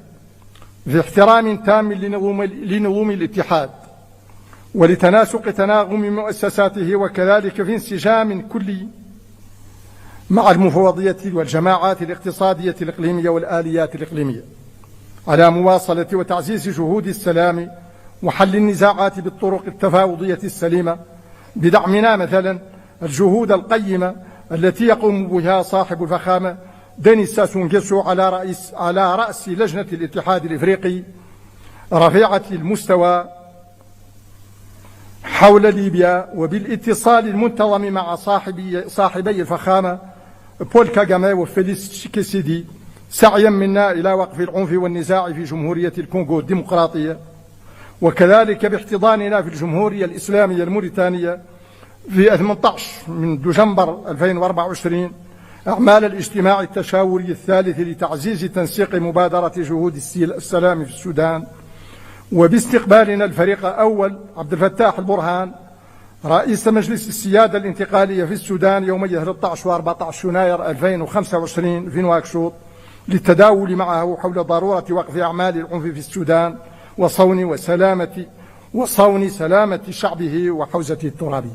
في احترام تام لنظم الاتحاد ولتناسق تناغم مؤسساته، وكذلك في انسجام كلي مع المفوضية والجماعات الاقتصادية الإقليمية والآليات الإقليمية على مواصلة وتعزيز جهود السلام وحل النزاعات بالطرق التفاوضية السليمة، بدعمنا مثلا الجهود القيمة التي يقوم بها صاحب الفخامة دينيس ساسو نجسو على رأس لجنة الاتحاد الإفريقي رفيعة المستوى حول ليبيا، وبالاتصال المنتظم مع صاحبي الفخامة بول كاغامي وفيليكس تشيكيسيدي سعيا منا إلى وقف العنف والنزاع في جمهورية الكونغو الديمقراطية، وكذلك باحتضاننا في الجمهورية الإسلامية الموريتانية في 18 من دجنبر 2024 أعمال الاجتماع التشاوري الثالث لتعزيز تنسيق مبادرة جهود السلام في السودان، وباستقبالنا الفريق أول عبد الفتاح البرهان رئيس مجلس السيادة الانتقالية في السودان يومي 13 و 14 يناير 2025 في نواكشوط للتداول معه حول ضرورة وقف أعمال العنف في السودان وصون سلامة شعبه وحوزته الترابية.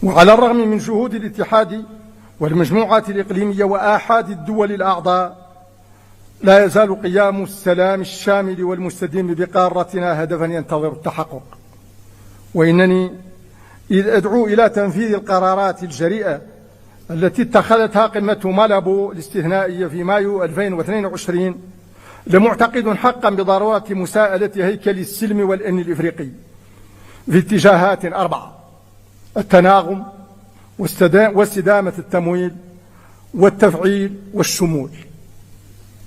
وعلى الرغم من جهود الاتحاد والمجموعات الإقليمية وآحاد الدول الأعضاء، لا يزال قيام السلام الشامل والمستديم بقارتنا هدفا ينتظر التحقق. وإنني إذ أدعو إلى تنفيذ القرارات الجريئة التي اتخذتها قمة مالابو الاستثنائية في مايو 2022 لمعتقد حقا بضرورة مساءلة هيكل السلم والأمن الإفريقي في اتجاهات 4: التناغم واستدامة التمويل والتفعيل والشمول،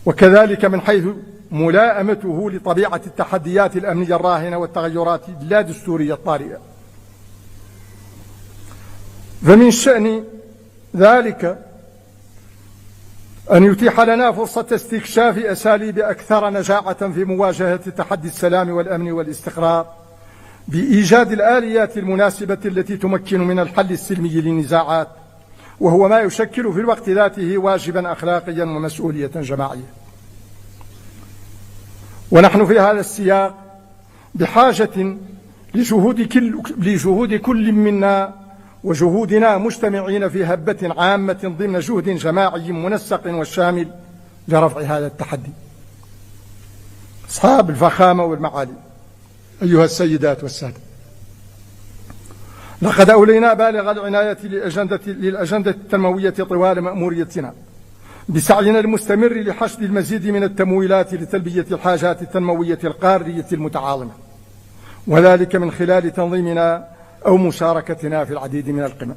وكذلك من حيث ملائمته لطبيعة التحديات الأمنية الراهنة والتغيرات اللادستورية الطارئة. فمن شأن ذلك أن يتيح لنا فرصة استكشاف أساليب أكثر نجاعة في مواجهة تحدي السلام والأمن والاستقرار بإيجاد الآليات المناسبة التي تمكن من الحل السلمي للنزاعات، وهو ما يشكل في الوقت ذاته واجبا أخلاقيا ومسؤولية جماعية. ونحن في هذا السياق بحاجة لجهود كل منا وجهودنا مجتمعين في هبة عامة ضمن جهد جماعي منسق وشامل لرفع هذا التحدي. أصحاب الفخامة والمعالي، أيها السيدات والسادة، لقد أولينا بالغ العناية للأجندة التنموية طوال مأموريتنا بسعينا المستمر لحشد المزيد من التمويلات لتلبية الحاجات التنموية القارية المتعاظمة، وذلك من خلال تنظيمنا أو مشاركتنا في العديد من القمم.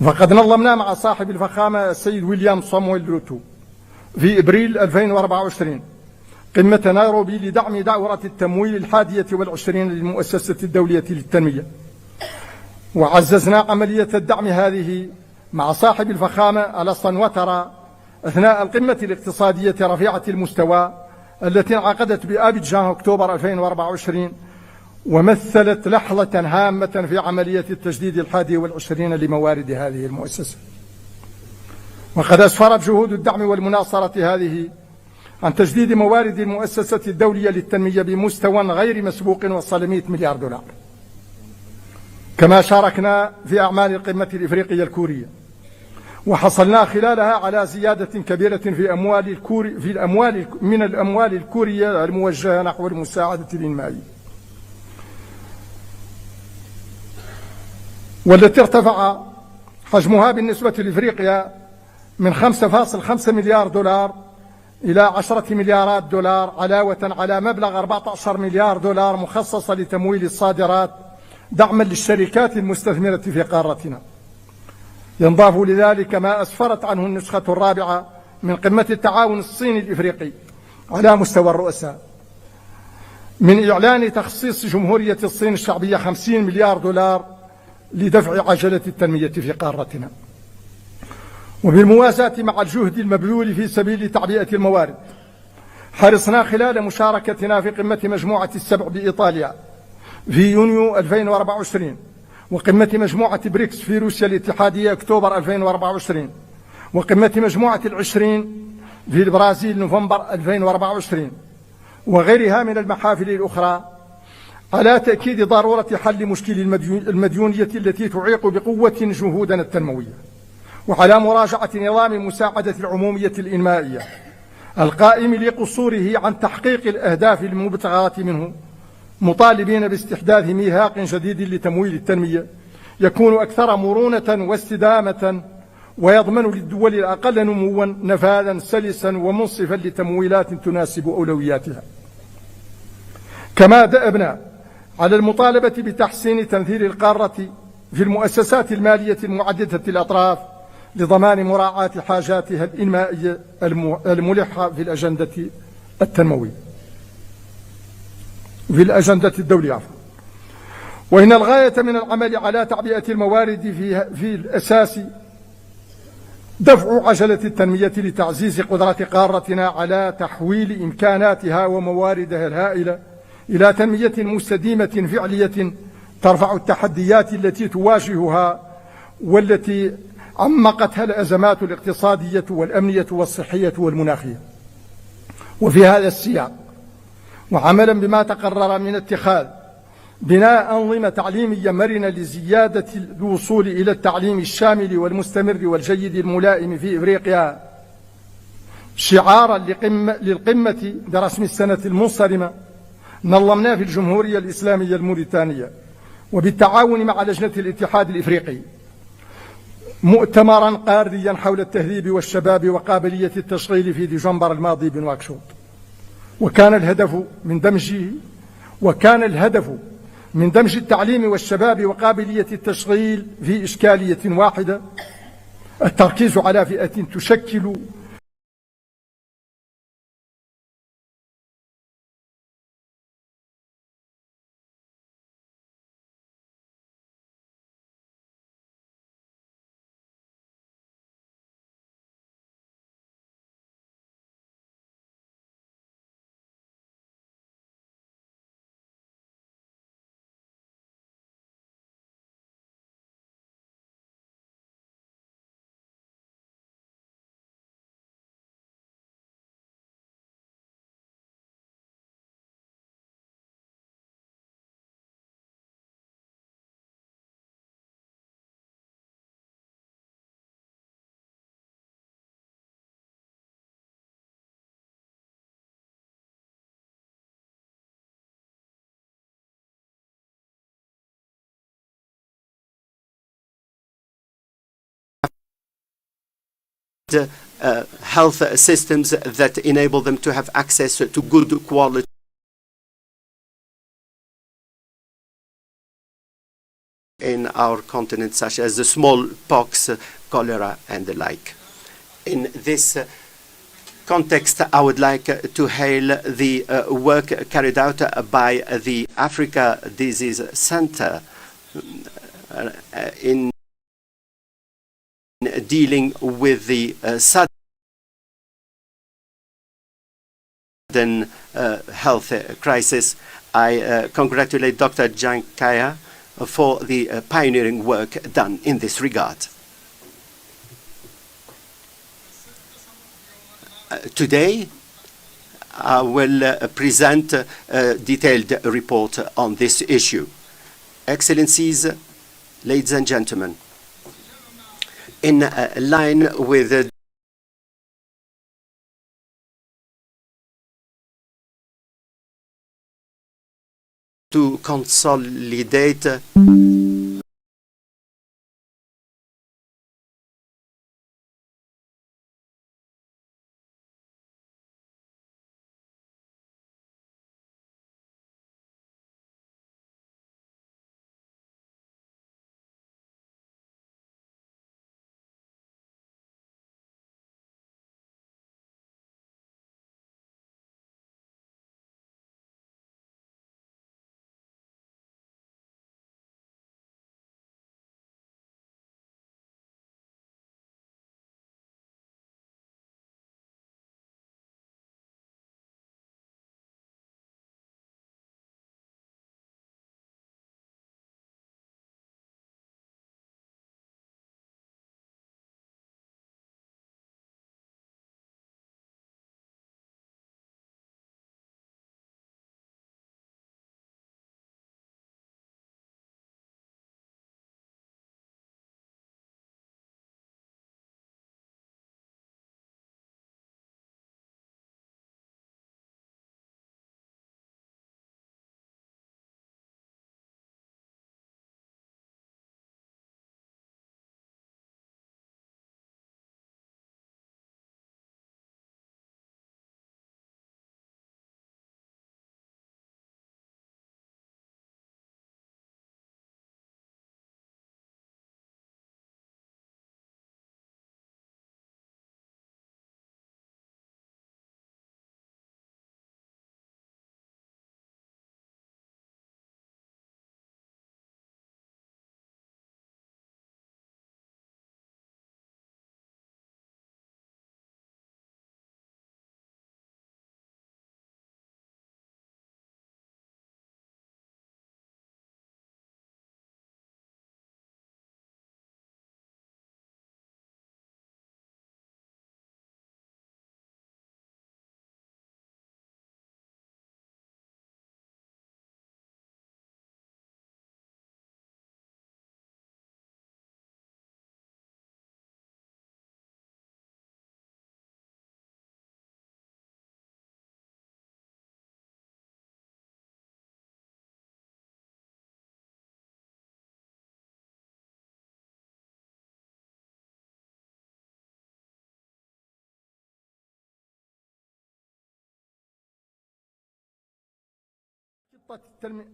فقد نظمنا مع صاحب الفخامة السيد ويليام صامويل روتو في إبريل 2024 قمة نيروبي لدعم دورة التمويل 21 للمؤسسة الدولية للتنمية، وعززنا عملية الدعم هذه مع صاحب الفخامة ألسن وترا أثناء القمة الاقتصادية رفيعة المستوى التي انعقدت بأبيجان أكتوبر 2024، ومثلت لحظة هامة في عملية التجديد 21 لموارد هذه المؤسسة. وقد أسفرت جهود الدعم والمناصرة هذه عن تجديد موارد المؤسسة الدولية للتنمية بمستوى غير مسبوق وصل 100 مليار دولار. كما شاركنا في أعمال القمة الإفريقية الكورية، وحصلنا خلالها على زيادة كبيرة في الأموال الكورية الموجهة نحو المساعدة الإنمائية، والتي ارتفع حجمها بالنسبة لإفريقيا من 5.5 مليار دولار إلى 10 مليارات دولار، علاوة على مبلغ 14 مليار دولار مخصصة لتمويل الصادرات دعما للشركات المستثمرة في قارتنا. ينضاف لذلك ما أسفرت عنه النسخة الرابعة من قمة التعاون الصيني الإفريقي على مستوى الرؤساء من إعلان تخصيص جمهورية الصين الشعبية 50 مليار دولار لدفع عجلة التنمية في قارتنا. وبالموازاة مع الجهد المبذول في سبيل تعبئة الموارد، حرصنا خلال مشاركتنا في قمة مجموعة السبع بإيطاليا في يونيو 2024، وقمة مجموعة بريكس في روسيا الاتحادية أكتوبر 2024، وقمة مجموعة العشرين في البرازيل نوفمبر 2024، وغيرها من المحافل الأخرى، على تأكيد ضرورة حل مشكل المديونية التي تعيق بقوة جهودنا التنموية، وعلى مراجعة نظام المساعدة العمومية الإنمائية القائم لقصوره عن تحقيق الأهداف المبتغاة منه، مطالبين باستحداث ميثاق جديد لتمويل التنمية يكون أكثر مرونة واستدامة، ويضمن للدول الأقل نموا نفاذا سلسا ومنصفا لتمويلات تناسب أولوياتها. كما دأبنا على المطالبة بتحسين تمثيل القارة في المؤسسات المالية المعددة الأطراف لضمان مراعاة حاجاتها الإنمائية الملحة في الأجندة التنموية في الأجندة الدولية. وإن الغاية من العمل على تعبئة الموارد في الأساس دفع عجلة التنمية لتعزيز قدرة قارتنا على تحويل إمكاناتها ومواردها الهائلة إلى تنمية مستديمة فعلية ترفع التحديات التي تواجهها والتي عمقتها الأزمات الاقتصادية والأمنية والصحية والمناخية. وفي هذا السياق، وعملا بما تقرر من اتخاذ بناء أنظمة تعليمية مرنة لزيادة الوصول إلى التعليم الشامل والمستمر والجيد الملائم في إفريقيا، شعارا للقمة برسم السنة المنصرمة، نظمنا في الجمهورية الإسلامية الموريتانية وبالتعاون مع لجنة الاتحاد الإفريقي مؤتمرا قاريا حول التهذيب والشباب وقابلية التشغيل في ديسمبر الماضي بنواكشوط. وكان الهدف من دمج التعليم والشباب وقابلية التشغيل في إشكالية واحدة، التركيز على فئة تشكل health systems that enable them to have access to good quality in our continent, such as the smallpox, cholera, and the like. In this context, I would like to hail the work carried out by the Africa Disease Center in dealing with the sudden health crisis. I congratulate Dr. Jankaya for the pioneering work done in this regard. Today, I will present a detailed report on this issue. Excellencies, ladies and gentlemen, in line with to consolidate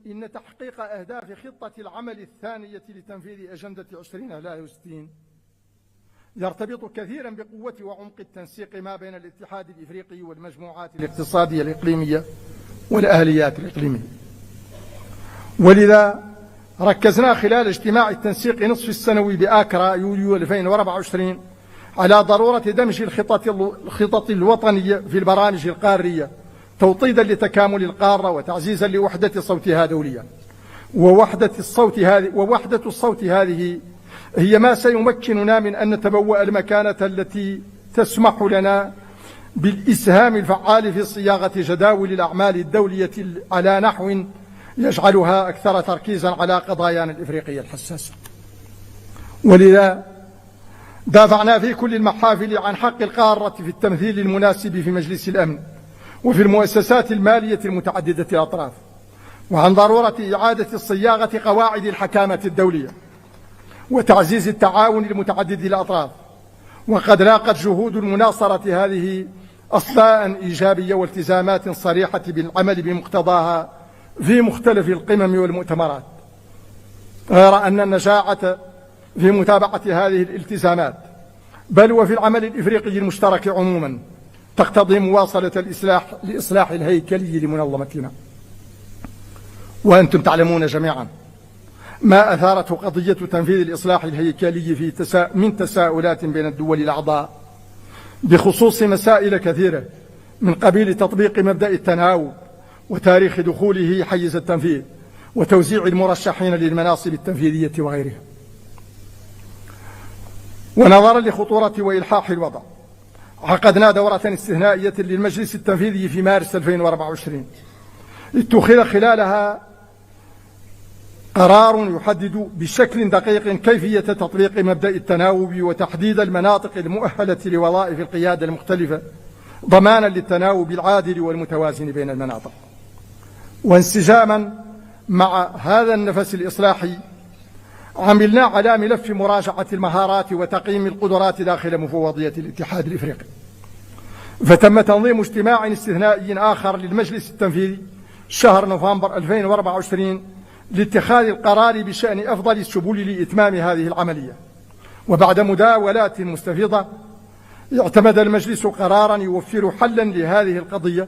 إن تحقيق أهداف خطة العمل الثانية لتنفيذ أجندة 2063 يرتبط كثيرا بقوة وعمق التنسيق ما بين الاتحاد الإفريقي والمجموعات الاقتصادية الإقليمية والأهليات الإقليمية. ولذا ركزنا خلال اجتماع التنسيق نصف السنوي بآكرا يوليو 2024 على ضرورة دمج الخطط الوطنية في البرامج القارية توطيدا لتكامل القارة وتعزيزا لوحدة صوتها دوليا. ووحدة الصوت هذه هي ما سيمكننا من أن نتبوأ المكانة التي تسمح لنا بالإسهام الفعال في صياغة جداول الأعمال الدولية على نحو يجعلها أكثر تركيزا على قضايانا الإفريقية الحساسة. ولذا دافعنا في كل المحافل عن حق القارة في التمثيل المناسب في مجلس الأمن وفي المؤسسات المالية المتعددة الأطراف، وعن ضرورة إعادة صياغة قواعد الحكامة الدولية وتعزيز التعاون المتعدد الأطراف، وقد لاقت جهود المناصرة هذه أصداء إيجابية والتزامات صريحة بالعمل بمقتضاها في مختلف القمم والمؤتمرات، غير أن النجاعة في متابعة هذه الالتزامات بل وفي العمل الإفريقي المشترك عموما تقتضي مواصلة الإصلاح الهيكلي لمنظمتنا. وأنتم تعلمون جميعا ما أثارته قضية تنفيذ الإصلاح الهيكلي من تساؤلات بين الدول الأعضاء بخصوص مسائل كثيرة من قبيل تطبيق مبدأ التناوب وتاريخ دخوله حيز التنفيذ وتوزيع المرشحين للمناصب التنفيذية وغيرها. ونظرا لخطورة وإلحاح الوضع عقدنا دورة استثنائية للمجلس التنفيذي في مارس 2024 اتخذ خلالها قرار يحدد بشكل دقيق كيفية تطبيق مبدأ التناوب وتحديد المناطق المؤهلة لوظائف القيادة المختلفة ضمانا للتناوب العادل والمتوازن بين المناطق. وانسجاما مع هذا النفس الإصلاحي عملنا على ملف مراجعة المهارات وتقييم القدرات داخل مفوضية الاتحاد الإفريقي، فتم تنظيم اجتماع استثنائي آخر للمجلس التنفيذي شهر نوفمبر 2024 لاتخاذ القرار بشأن أفضل السبل لإتمام هذه العملية. وبعد مداولات مستفيضة اعتمد المجلس قرارا يوفر حلا لهذه القضية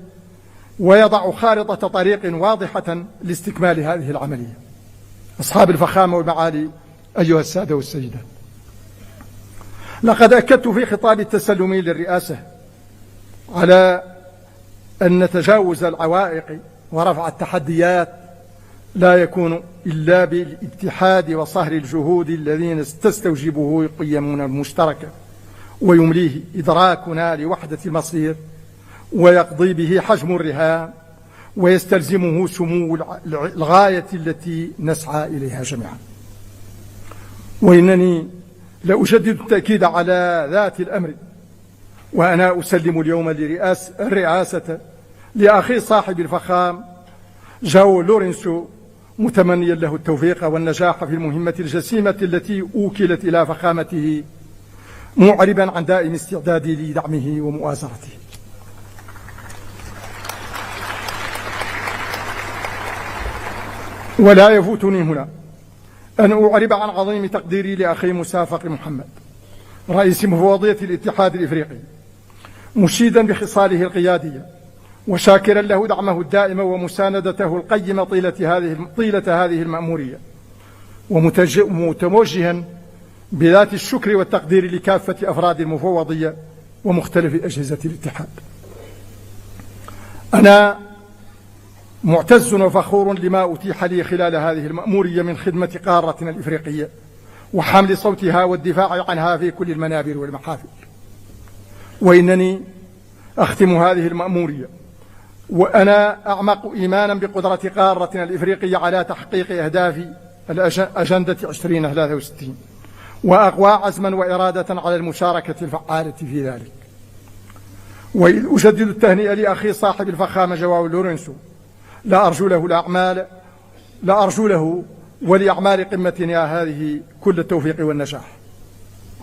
ويضع خارطة طريق واضحة لاستكمال هذه العملية. أصحاب الفخامة والمعالي أيها السادة والسيدات، لقد أكدت في خطاب التسلمي للرئاسة على أن تجاوز العوائق ورفع التحديات لا يكون إلا بالاتحاد وصهر الجهود الذين تستوجبه قيمنا المشتركة ويمليه إدراكنا لوحدة المصير ويقضي به حجم الرهان ويستلزمه سمو الغاية التي نسعى إليها جميعا. وإنني لأجدد التأكيد على ذات الأمر وأنا أسلم اليوم الرئاسة لأخي صاحب الفخام جاو لورينسو متمنيا له التوفيق والنجاح في المهمة الجسيمة التي أوكلت إلى فخامته، معربا عن دائم استعدادي لدعمه ومؤازرته. ولا يفوتني هنا أن أعرب عن عظيم تقديري لأخي موسى فقي محمد رئيس مفوضية الاتحاد الإفريقي، مشيدا بخصاله القيادية وشاكرا له دعمه الدائم ومساندته القيمة طيلة هذه المأمورية، ومتوجها بذات الشكر والتقدير لكافة أفراد المفوضية ومختلف أجهزة الاتحاد. أنا معتز وفخور لما أتيح لي خلال هذه المأمورية من خدمة قارتنا الإفريقية وحمل صوتها والدفاع عنها في كل المنابر والمحافل. وإنني أختم هذه المأمورية وأنا أعمق إيمانا بقدرة قارتنا الإفريقية على تحقيق أهداف الأجندة 2063 وأقوى عزما وإرادة على المشاركة الفعالة في ذلك. وإذ أجدد التهنئة لأخي صاحب الفخامة جواو لورينسو لا أرجو له ولأعمال قمتنا هذه كل التوفيق والنجاح.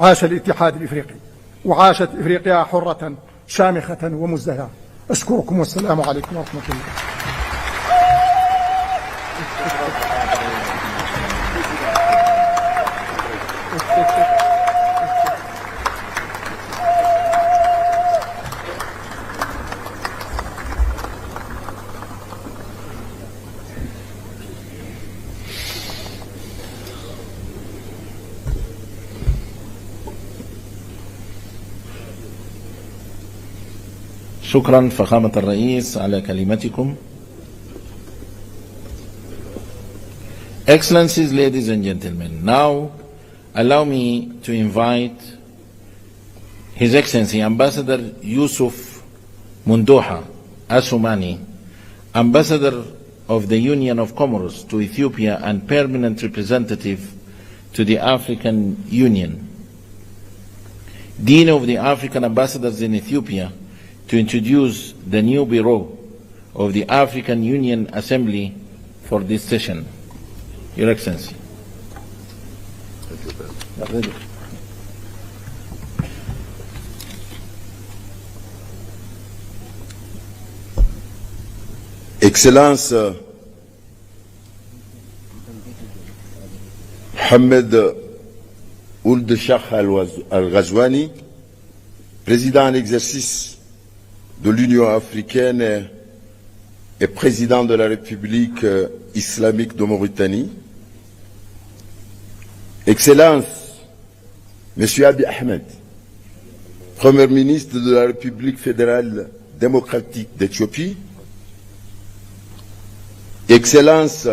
عاش الاتحاد الإفريقي وعاشت إفريقيا حرة شامخة ومزدهرة. أشكركم والسلام عليكم ورحمة الله. شكرا فخامة الرئيس على كلمتكم. Excellencies, ladies and gentlemen, now allow me to invite His Excellency Ambassador Yusuf Mundoha Asumani, Ambassador of the Union of Comoros to Ethiopia and Permanent Representative to the African Union, Dean of the African Ambassadors in Ethiopia, to introduce the new Bureau of the African Union Assembly for this session. Your Excellency. Excellence Mohamed Ould Cheikh Al-Ghazouani, président en exercice de l'Union africaine et président de la République islamique de Mauritanie. Excellence, Monsieur Abiy Ahmed, Premier ministre de la République fédérale démocratique d'Éthiopie. Excellence,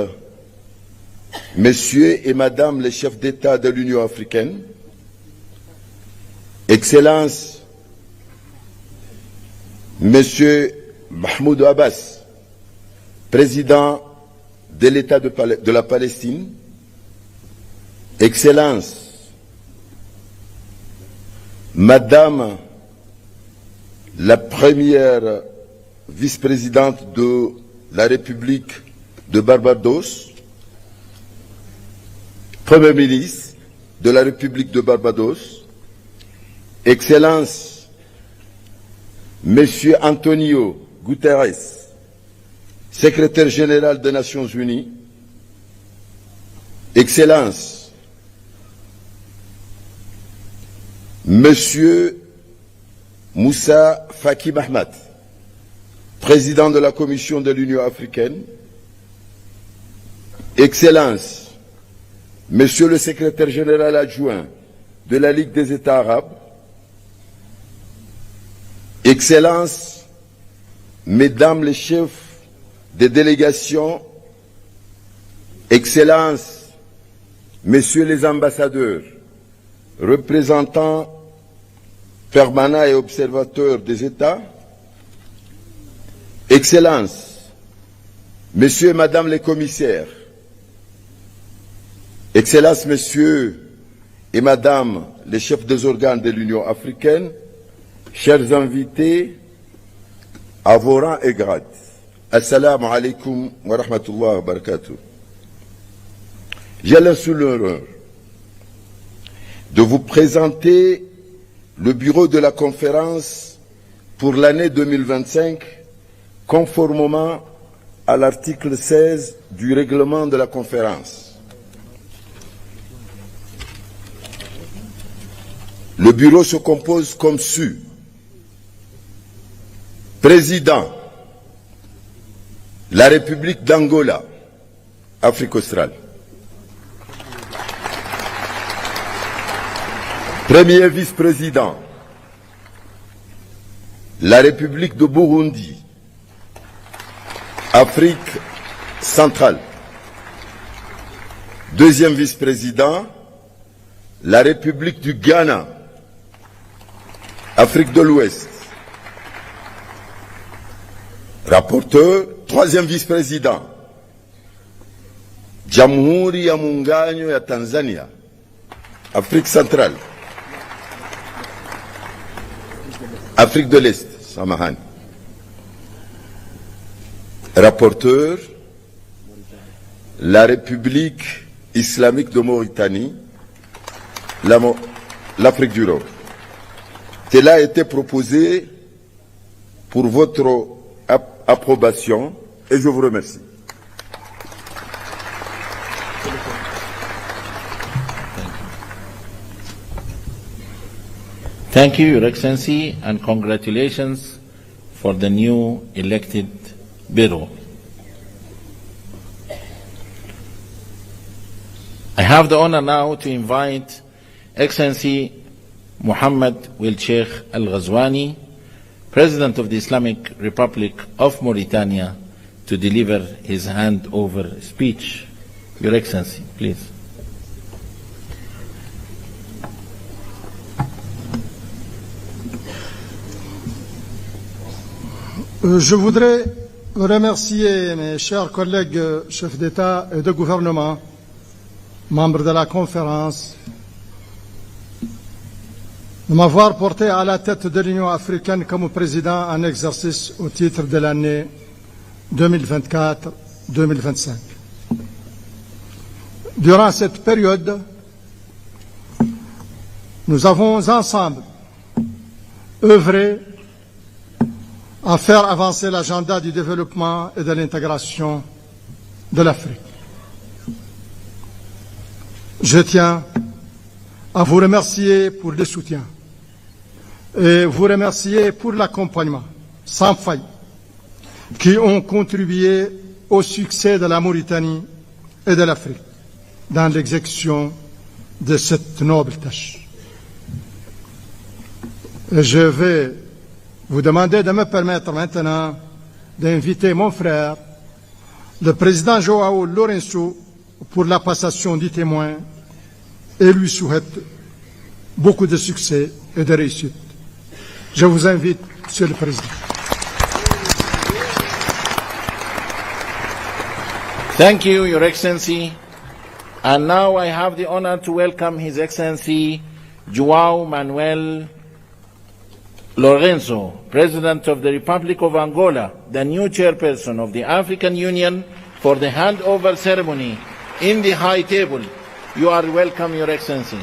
Messieurs et Madame les chefs d'État de l'Union africaine. Excellence, Monsieur Mahmoud Abbas, président de l'État de la Palestine. Excellence, Madame la première vice-présidente de la République de Barbados, Premier ministre de la République de Barbados, Excellence, Monsieur Antonio Guterres, secrétaire général des Nations Unies, Excellence, Monsieur Moussa Faki Mahamat, président de la Commission de l'Union africaine, Excellence, Monsieur le secrétaire général adjoint de la Ligue des États arabes, Excellence, Mesdames les chefs des délégations, Excellence, Messieurs les ambassadeurs, représentants permanents et observateurs des États, Excellence, Messieurs et Madame les commissaires, Excellences, Messieurs et Madame les chefs des organes de l'Union africaine, chers invités, à vos rangs et grades, Assalamu alaikum wa rahmatullah wa barakatuh. J'ai l'insolent honneur de vous présenter le bureau de la conférence pour l'année 2025, conformément à l'article 16 du règlement de la conférence. Le bureau se compose comme suit. Président, la République d'Angola, Afrique australe. Premier vice-président, la République de Burundi, Afrique centrale. Deuxième vice-président, la République du Ghana, Afrique de l'Ouest. Rapporteur, troisième vice-président, Jamhuri ya Muungano ya Tanzania, Afrique centrale. Afrique de l'Est, Samahan. Rapporteur, la République islamique de Mauritanie, l'Afrique du Nord. Cela a été proposé pour votre approbation et je vous remercie. Thank you, Your Excellency, and congratulations for the new elected bureau. I have the honor now to invite Excellency Mohammed Ould Cheikh Al-Ghazouani, President of the Islamic Republic of Mauritania, to deliver his handover speech. Your Excellency, please. Je voudrais remercier mes chers collègues chefs d'État et de gouvernement, membres de la conférence, de m'avoir porté à la tête de l'Union africaine comme président en exercice au titre de l'année 2024-2025. Durant cette période, nous avons ensemble œuvré à faire avancer l'agenda du développement et de l'intégration de l'Afrique. Je tiens à vous remercier pour le soutien et vous remercier pour l'accompagnement sans faille qui ont contribué au succès de la Mauritanie et de l'Afrique dans l'exécution de cette noble tâche. Et je vais vous demander de me permettre maintenant d'inviter mon frère, le président João Lourenço, pour la passation du témoin et lui souhaite beaucoup de succès et de réussite. Je vous invite, Monsieur le Président. Thank you, Your Excellency. And now I have the honor to welcome His Excellency João Manuel Lourenço, President of the Republic of Angola, the new chairperson of the African Union, for the handover ceremony in the High Table. You are welcome, Your Excellency.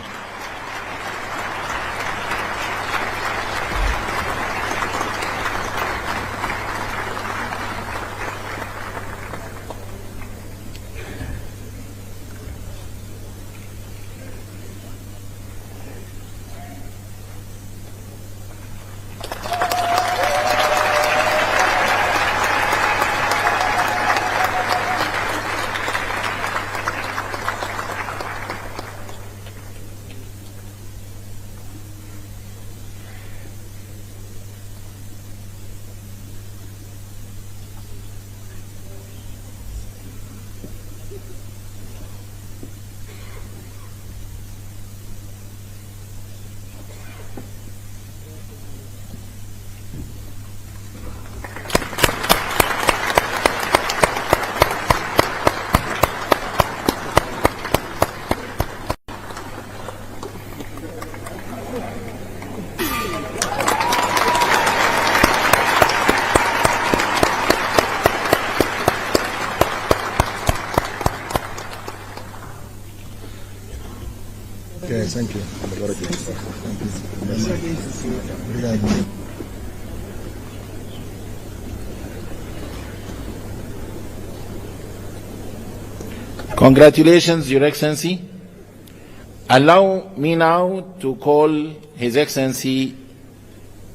Okay, thank you. Congratulations, Your Excellency. Allow me now to call His Excellency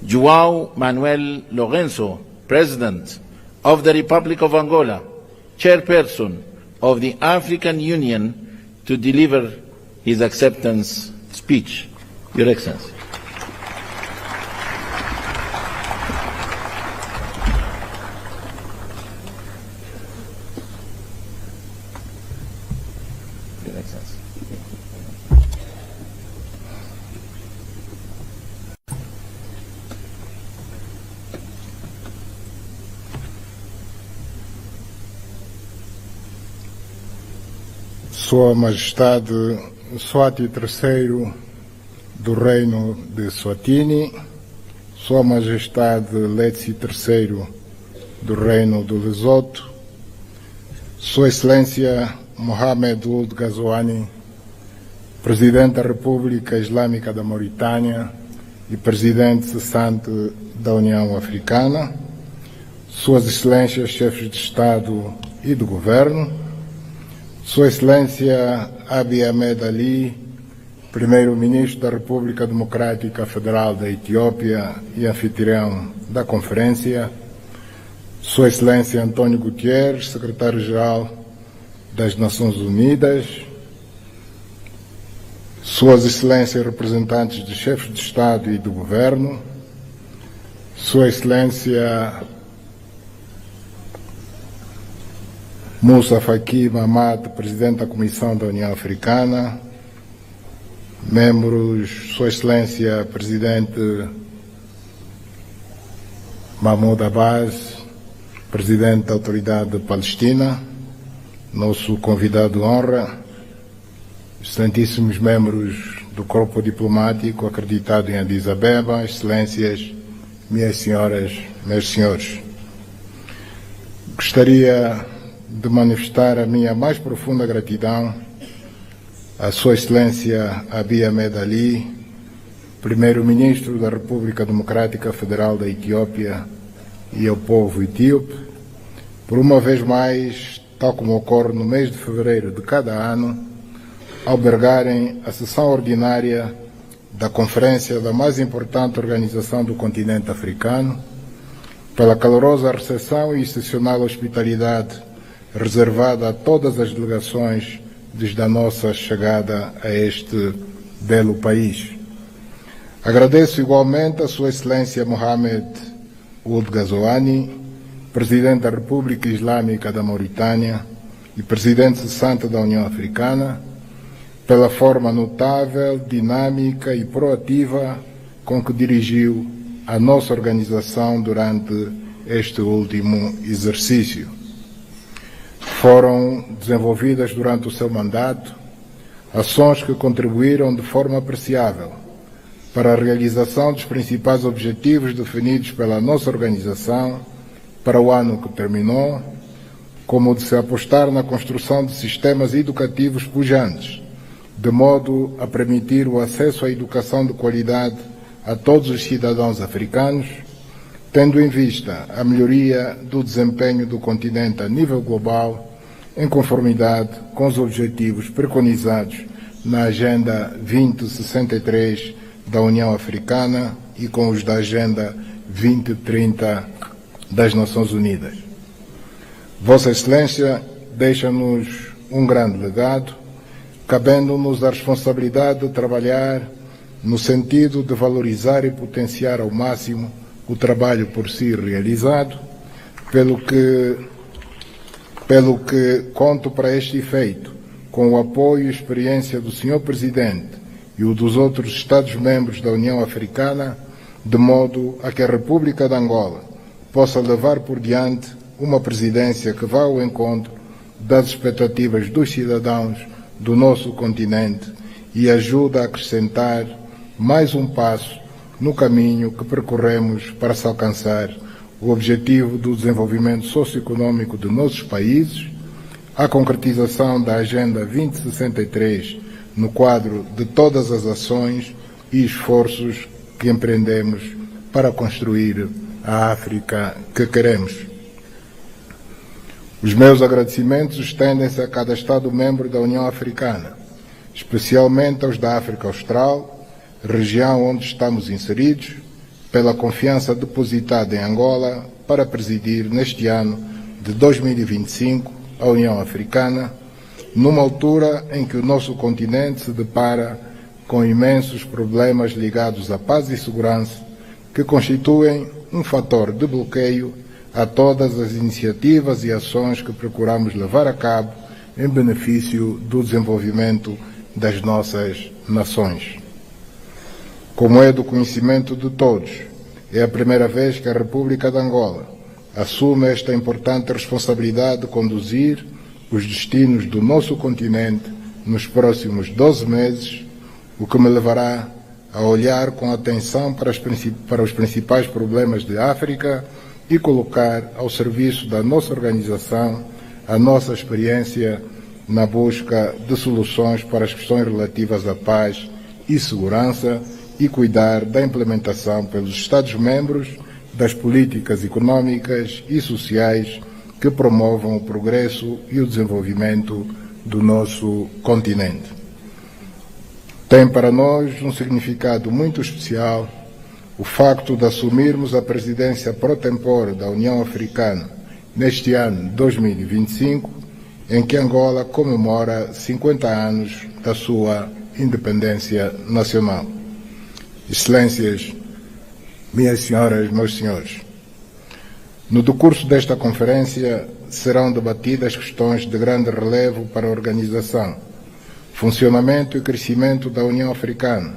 João Manuel Lourenço, President of the Republic of Angola, Chairperson of the African Union, to deliver his acceptance speech. Your Excellency. Your Excellency. Sua Majestade Swati III do Reino de Swatini, Sua Majestade Letsi III do Reino do Lesoto, Sua Excelência Mohamed Ould Ghazouani, Presidente da República Islâmica da Mauritânia e Presidente cessante da União Africana, Suas Excelências Chefes de Estado e de Governo, Sua Excelência Abiy Ahmed Ali, Primeiro-Ministro da República Democrática Federal da Etiópia e anfitrião da Conferência, Sua Excelência António Guterres, Secretário-Geral das Nações Unidas, Suas Excelências representantes de chefes de Estado e de Governo, Sua Excelência Moussa Faki Mahamat, Presidente da Comissão da União Africana, membros, Sua Excelência Presidente Mahmoud Abbas, Presidente da Autoridade Palestina, nosso convidado de honra, excelentíssimos membros do corpo diplomático acreditado em Addis Ababa, Excelências, minhas senhoras, meus senhores. Gostaria de manifestar a minha mais profunda gratidão à Sua Excelência Abiy Ahmed Ali, Primeiro-Ministro da República Democrática Federal da Etiópia e ao povo etíope, por uma vez mais, tal como ocorre no mês de fevereiro de cada ano, albergarem a sessão ordinária da conferência da mais importante organização do continente africano, pela calorosa recepção e excepcional hospitalidade reservada a todas as delegações desde a nossa chegada a este belo país. Agradeço igualmente a Sua Excelência Mohamed Ould Ghazouani, Presidente da República Islâmica da Mauritânia e Presidente cessante da União Africana, pela forma notável, dinâmica e proativa com que dirigiu a nossa organização durante este último exercício. Foram desenvolvidas durante o seu mandato ações que contribuíram de forma apreciável para a realização dos principais objetivos definidos pela nossa organização para o ano que terminou, como o de se apostar na construção de sistemas educativos pujantes, de modo a permitir o acesso à educação de qualidade a todos os cidadãos africanos, tendo em vista a melhoria do desempenho do continente a nível global, em conformidade com os objetivos preconizados na Agenda 2063 da União Africana e com os da Agenda 2030 das Nações Unidas. Vossa Excelência deixa-nos um grande legado, cabendo-nos a responsabilidade de trabalhar no sentido de valorizar e potenciar ao máximo o trabalho por si realizado, pelo que conto para este efeito com o apoio e experiência do Sr. Presidente e o dos outros Estados-membros da União Africana, de modo a que a República de Angola possa levar por diante uma presidência que vá ao encontro das expectativas dos cidadãos do nosso continente e ajude a acrescentar mais um passo no caminho que percorremos para se alcançar o objetivo do desenvolvimento socioeconômico de nossos países, a concretização da Agenda 2063 no quadro de todas as ações e esforços que empreendemos para construir a África que queremos. Os meus agradecimentos estendem-se a cada Estado-membro da União Africana, especialmente aos da África Austral, região onde estamos inseridos, pela confiança depositada em Angola para presidir neste ano de 2025 a União Africana, numa altura em que o nosso continente se depara com imensos problemas ligados à paz e segurança, que constituem um fator de bloqueio a todas as iniciativas e ações que procuramos levar a cabo em benefício do desenvolvimento das nossas nações. Como é do conhecimento de todos, é a primeira vez que a República de Angola assume esta importante responsabilidade de conduzir os destinos do nosso continente nos próximos 12 meses, o que me levará a olhar com atenção para os principais problemas de África e colocar ao serviço da nossa organização a nossa experiência na busca de soluções para as questões relativas à paz e segurança e cuidar da implementação pelos Estados-membros das políticas econômicas e sociais que promovam o progresso e o desenvolvimento do nosso continente. Tem para nós um significado muito especial o facto de assumirmos a presidência pro tempore da União Africana neste ano 2025, em que Angola comemora 50 anos da sua independência nacional. Excelências, minhas senhoras, meus senhores, no decurso desta conferência serão debatidas questões de grande relevo para a organização, funcionamento e crescimento da União Africana,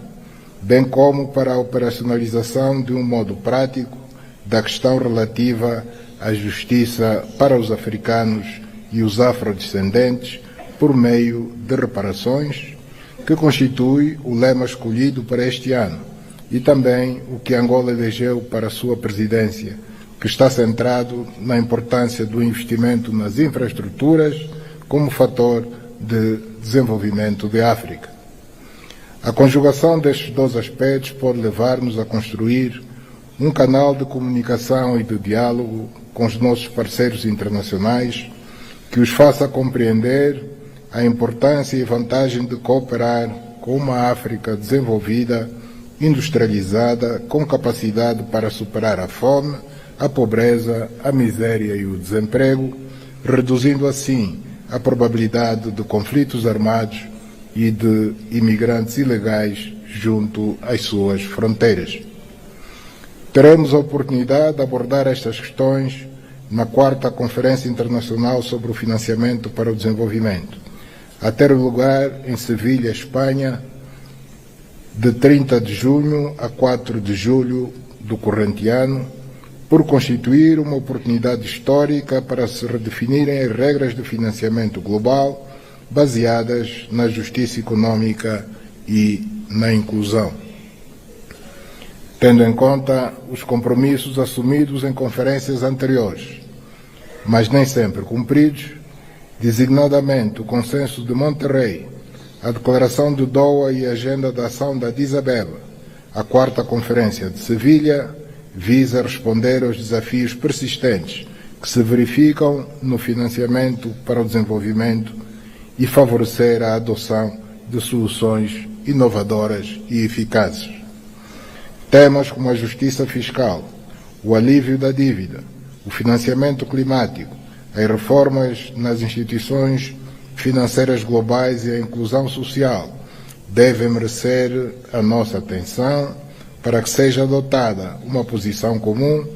bem como para a operacionalização de um modo prático da questão relativa à justiça para os africanos e os afrodescendentes por meio de reparações, que constitui o lema escolhido para este ano e também o que Angola elegeu para a sua presidência, que está centrado na importância do investimento nas infraestruturas como fator de desenvolvimento de África. A conjugação destes dois aspectos pode levar-nos a construir um canal de comunicação e de diálogo com os nossos parceiros internacionais que os faça compreender a importância e vantagem de cooperar com uma África desenvolvida, industrializada, com capacidade para superar a fome, a pobreza, a miséria e o desemprego, reduzindo assim a probabilidade de conflitos armados e de imigrantes ilegais junto às suas fronteiras. Teremos a oportunidade de abordar estas questões na 4ª Conferência Internacional sobre o Financiamento para o Desenvolvimento, a ter lugar em Sevilha, Espanha, de 30 de junho a 4 de julho do corrente ano, por constituir uma oportunidade histórica para se redefinirem as regras de financiamento global baseadas na justiça econômica e na inclusão. Tendo em conta os compromissos assumidos em conferências anteriores, mas nem sempre cumpridos, designadamente o Consenso de Monterrey, a Declaração de Doha e a Agenda de Ação da Addis Ababa, a 4ª Conferência de Sevilha visa responder aos desafios persistentes que se verificam no financiamento para o desenvolvimento e favorecer a adoção de soluções inovadoras e eficazes. Temas como a justiça fiscal, o alívio da dívida, o financiamento climático, as reformas nas instituições financeiras globais e a inclusão social devem merecer a nossa atenção para que seja adotada uma posição comum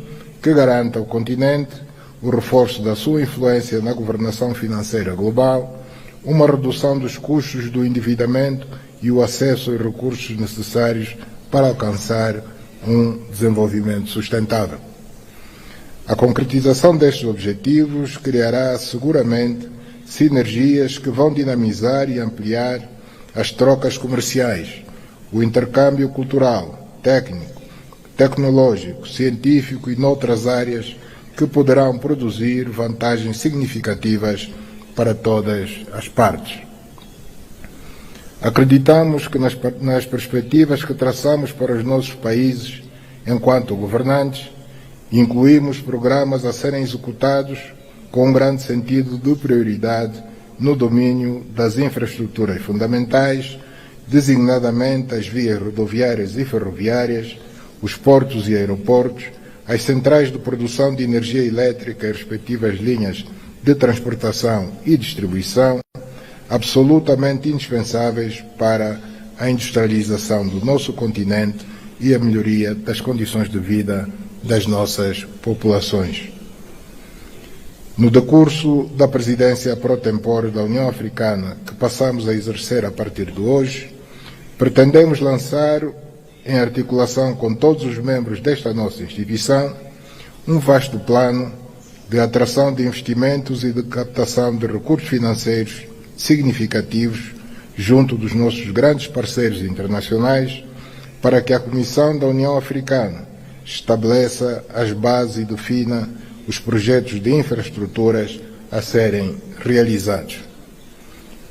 que garanta ao continente o reforço da sua influência na governação financeira global, uma redução dos custos do endividamento e o acesso aos recursos necessários para alcançar um desenvolvimento sustentável. A concretização destes objetivos criará seguramente sinergias que vão dinamizar e ampliar as trocas comerciais, o intercâmbio cultural, técnico, tecnológico, científico e noutras áreas que poderão produzir vantagens significativas para todas as partes. Acreditamos que nas perspectivas que traçamos para os nossos países, enquanto governantes, incluímos programas a serem executados com um grande sentido de prioridade no domínio das infraestruturas fundamentais, designadamente as vias rodoviárias e ferroviárias, os portos e aeroportos, as centrais de produção de energia elétrica e respectivas linhas de transportação e distribuição, absolutamente indispensáveis para a industrialização do nosso continente e a melhoria das condições de vida das nossas populações. No decurso da presidência pro tempore da União Africana, que passamos a exercer a partir de hoje, pretendemos lançar, em articulação com todos os membros desta nossa instituição, um vasto plano de atração de investimentos e de captação de recursos financeiros significativos junto dos nossos grandes parceiros internacionais, para que a Comissão da União Africana estabeleça as bases e defina os projetos de infraestruturas a serem realizados.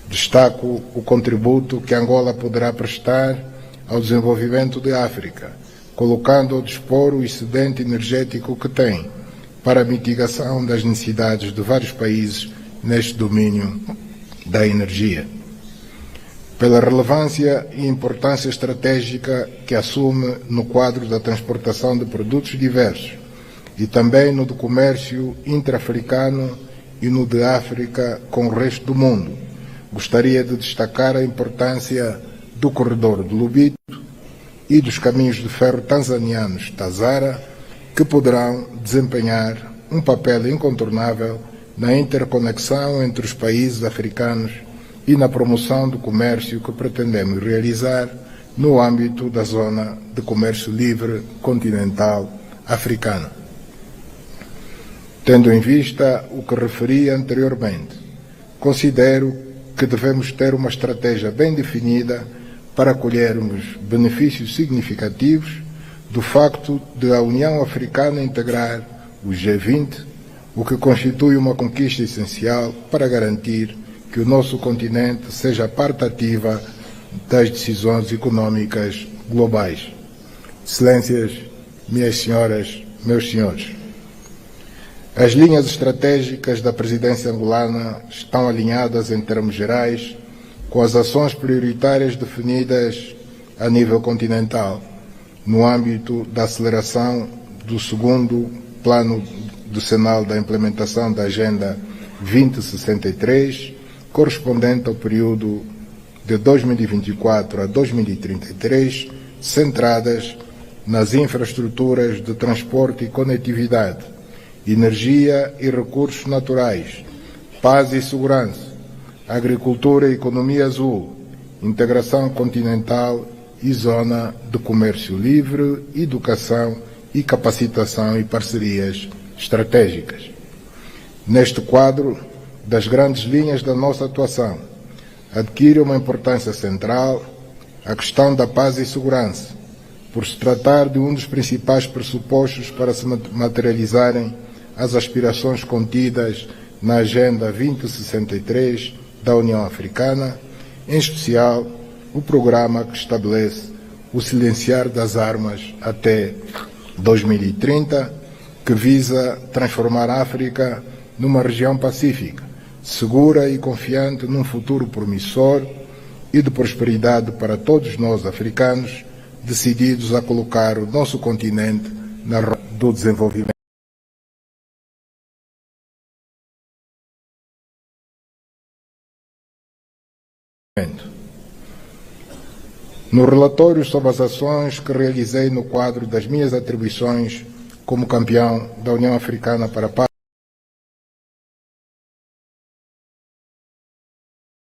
Destaco o contributo que Angola poderá prestar ao desenvolvimento de África, colocando ao dispor o excedente energético que tem para a mitigação das necessidades de vários países neste domínio da energia. Pela relevância e importância estratégica que assume no quadro da transportação de produtos diversos e também no do comércio intra-africano e no de África com o resto do mundo, gostaria de destacar a importância do corredor de Lubito e dos caminhos de ferro tanzanianos Tazara, que poderão desempenhar um papel incontornável na interconexão entre os países africanos e na promoção do comércio que pretendemos realizar no âmbito da Zona de Comércio Livre Continental Africana. Tendo em vista o que referi anteriormente, considero que devemos ter uma estratégia bem definida para colhermos benefícios significativos do facto de a União Africana integrar o G20, o que constitui uma conquista essencial para garantir que o nosso continente seja parte ativa das decisões econômicas globais. Excelências, minhas senhoras, meus senhores, as linhas estratégicas da presidência angolana estão alinhadas em termos gerais com as ações prioritárias definidas a nível continental, no âmbito da aceleração do segundo plano decenal da implementação da Agenda 2063, correspondente ao período de 2024 a 2033, centradas nas infraestruturas de transporte e conectividade, energia e recursos naturais, paz e segurança, agricultura e economia azul, integração continental e zona de comércio livre, educação e capacitação e parcerias estratégicas. Neste quadro, das grandes linhas da nossa atuação, adquire uma importância central a questão da paz e segurança, por se tratar de um dos principais pressupostos para se materializarem as aspirações contidas na Agenda 2063 da União Africana, em especial o programa que estabelece o silenciar das armas até 2030, que visa transformar a África numa região pacífica, segura e confiante num futuro promissor e de prosperidade para todos nós africanos, decididos a colocar o nosso continente na rota do desenvolvimento. No relatório sobre as ações que realizei no quadro das minhas atribuições como campeão da União Africana para a Paz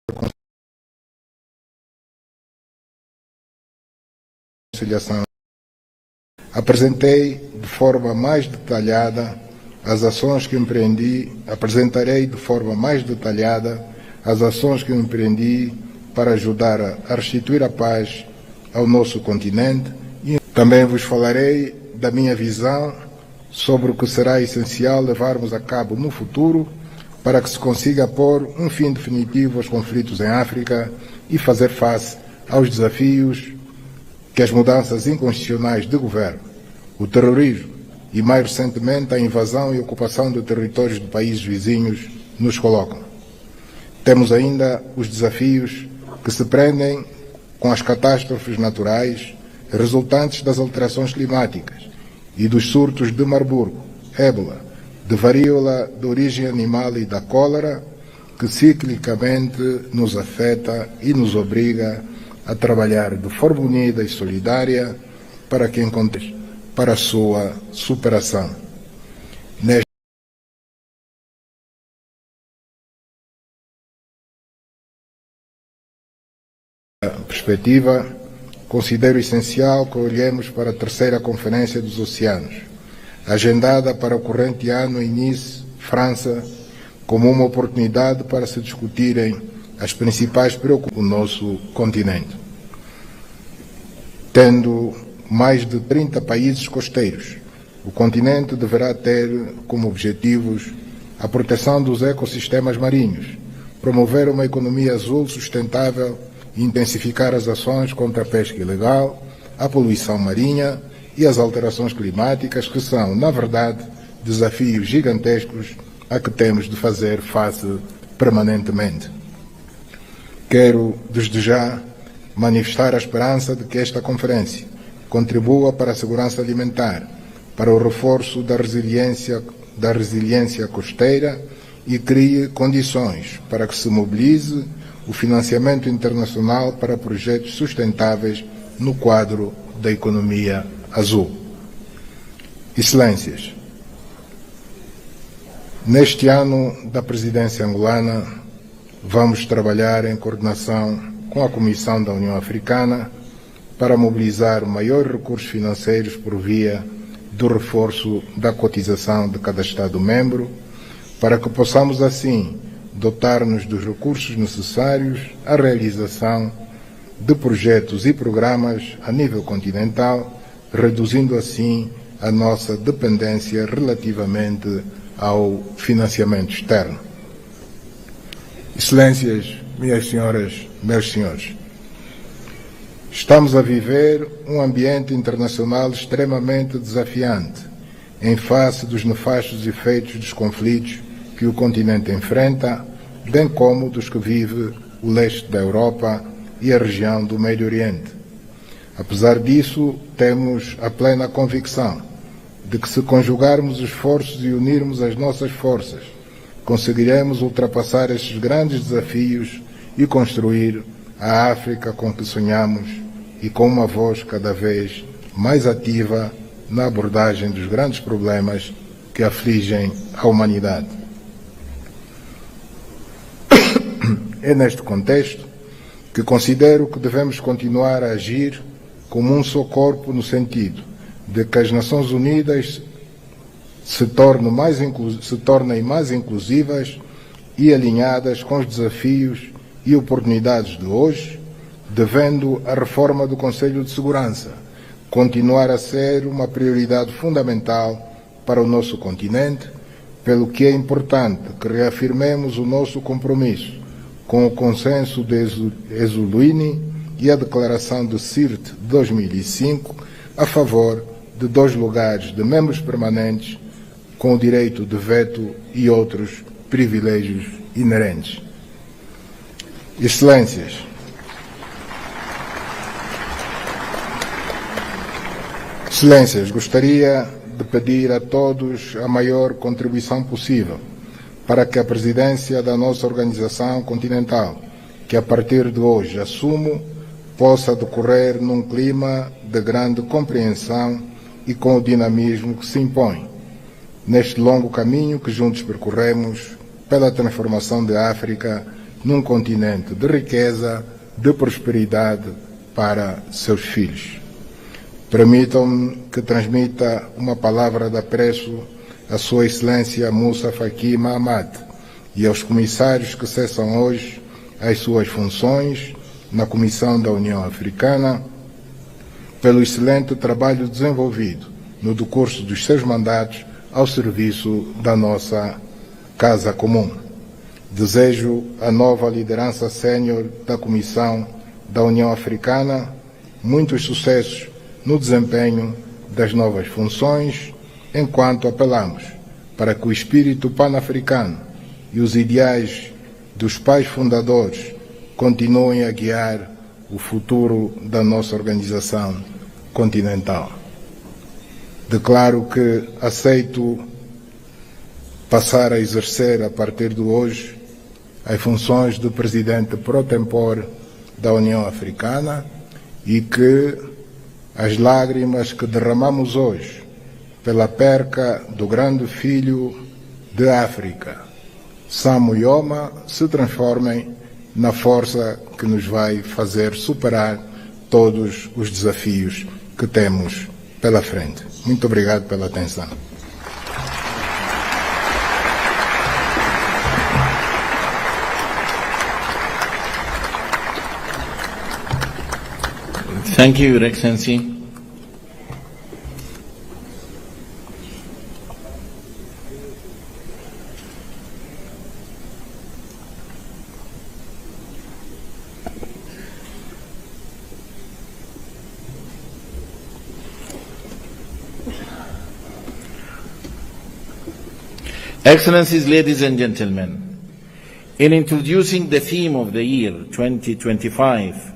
e Reconciliação, apresentarei de forma mais detalhada as ações que empreendi para ajudar a restituir a paz ao nosso continente, e também vos falarei da minha visão sobre o que será essencial levarmos a cabo no futuro para que se consiga pôr um fim definitivo aos conflitos em África e fazer face aos desafios que as mudanças inconstitucionais de governo, o terrorismo e, mais recentemente, a invasão e ocupação de territórios de países vizinhos nos colocam. Temos ainda os desafios que se prendem com as catástrofes naturais resultantes das alterações climáticas e dos surtos de Marburgo, ébola, de varíola de origem animal e da cólera, que ciclicamente nos afeta e nos obriga a trabalhar de forma unida e solidária para a sua superação. Nesta perspectiva, considero essencial que olhemos para a terceira Conferência dos Oceanos, agendada para o corrente ano em Nice, França, como uma oportunidade para se discutirem as principais preocupações do nosso continente. Tendo mais de 30 países costeiros, o continente deverá ter como objetivos a proteção dos ecossistemas marinhos, promover uma economia azul sustentável e intensificar as ações contra a pesca ilegal, a poluição marinha e as alterações climáticas, que são, na verdade, desafios gigantescos a que temos de fazer face permanentemente. Quero, desde já, manifestar a esperança de que esta conferência contribua para a segurança alimentar, para o reforço da resiliência costeira e crie condições para que se mobilize o financiamento internacional para projetos sustentáveis no quadro da economia azul. Excelências, neste ano da presidência angolana, vamos trabalhar em coordenação com a Comissão da União Africana para mobilizar maiores recursos financeiros por via do reforço da cotização de cada Estado-membro, para que possamos, assim, dotar-nos dos recursos necessários à realização de projetos e programas a nível continental, reduzindo assim a nossa dependência relativamente ao financiamento externo. Excelências, minhas senhoras, meus senhores, Estamos a viver um ambiente internacional extremamente desafiante, em face dos nefastos efeitos dos conflitos que o continente enfrenta, bem como dos que vive o leste da Europa e a região do Médio Oriente. Apesar disso, temos a plena convicção de que, se conjugarmos esforços e unirmos as nossas forças, conseguiremos ultrapassar estes grandes desafios e construir a África com que sonhamos, e com uma voz cada vez mais ativa na abordagem dos grandes problemas que afligem a humanidade. É neste contexto que considero que devemos continuar a agir como um só corpo, no sentido de que as Nações Unidas se tornem mais inclusivas e alinhadas com os desafios e oportunidades de hoje, devendo a reforma do Conselho de Segurança continuar a ser uma prioridade fundamental para o nosso continente, pelo que é importante que reafirmemos o nosso compromisso com o consenso de Esuluini e a declaração de Sirte de 2005 a favor de 2 lugares de membros permanentes com o direito de veto e outros privilégios inerentes. Excelências, gostaria de pedir a todos a maior contribuição possível para que a presidência da nossa organização continental, que a partir de hoje assumo, possa decorrer num clima de grande compreensão e com o dinamismo que se impõe neste longo caminho que juntos percorremos pela transformação da África num continente de riqueza, de prosperidade para seus filhos. Permitam-me que transmita uma palavra de apreço à Sua Excelência Moussa Faki Mahamat e aos comissários que cessam hoje as suas funções na Comissão da União Africana pelo excelente trabalho desenvolvido no decurso dos seus mandatos ao serviço da nossa Casa Comum. Desejo à nova liderança sénior da Comissão da União Africana muitos sucessos no desempenho das novas funções, enquanto apelamos para que o espírito pan-africano e os ideais dos pais fundadores continuem a guiar o futuro da nossa organização continental. Declaro que aceito passar a exercer, a partir de hoje, as funções de presidente pro tempore da União Africana e que as lágrimas que derramamos hoje pela perca do grande filho de África, Samu Yoma, se transformem na força que nos vai fazer superar todos os desafios que temos pela frente. Muito obrigado pela atenção. Thank you, Your Excellency. Excellencies, ladies and gentlemen, in introducing the theme of the year 2025,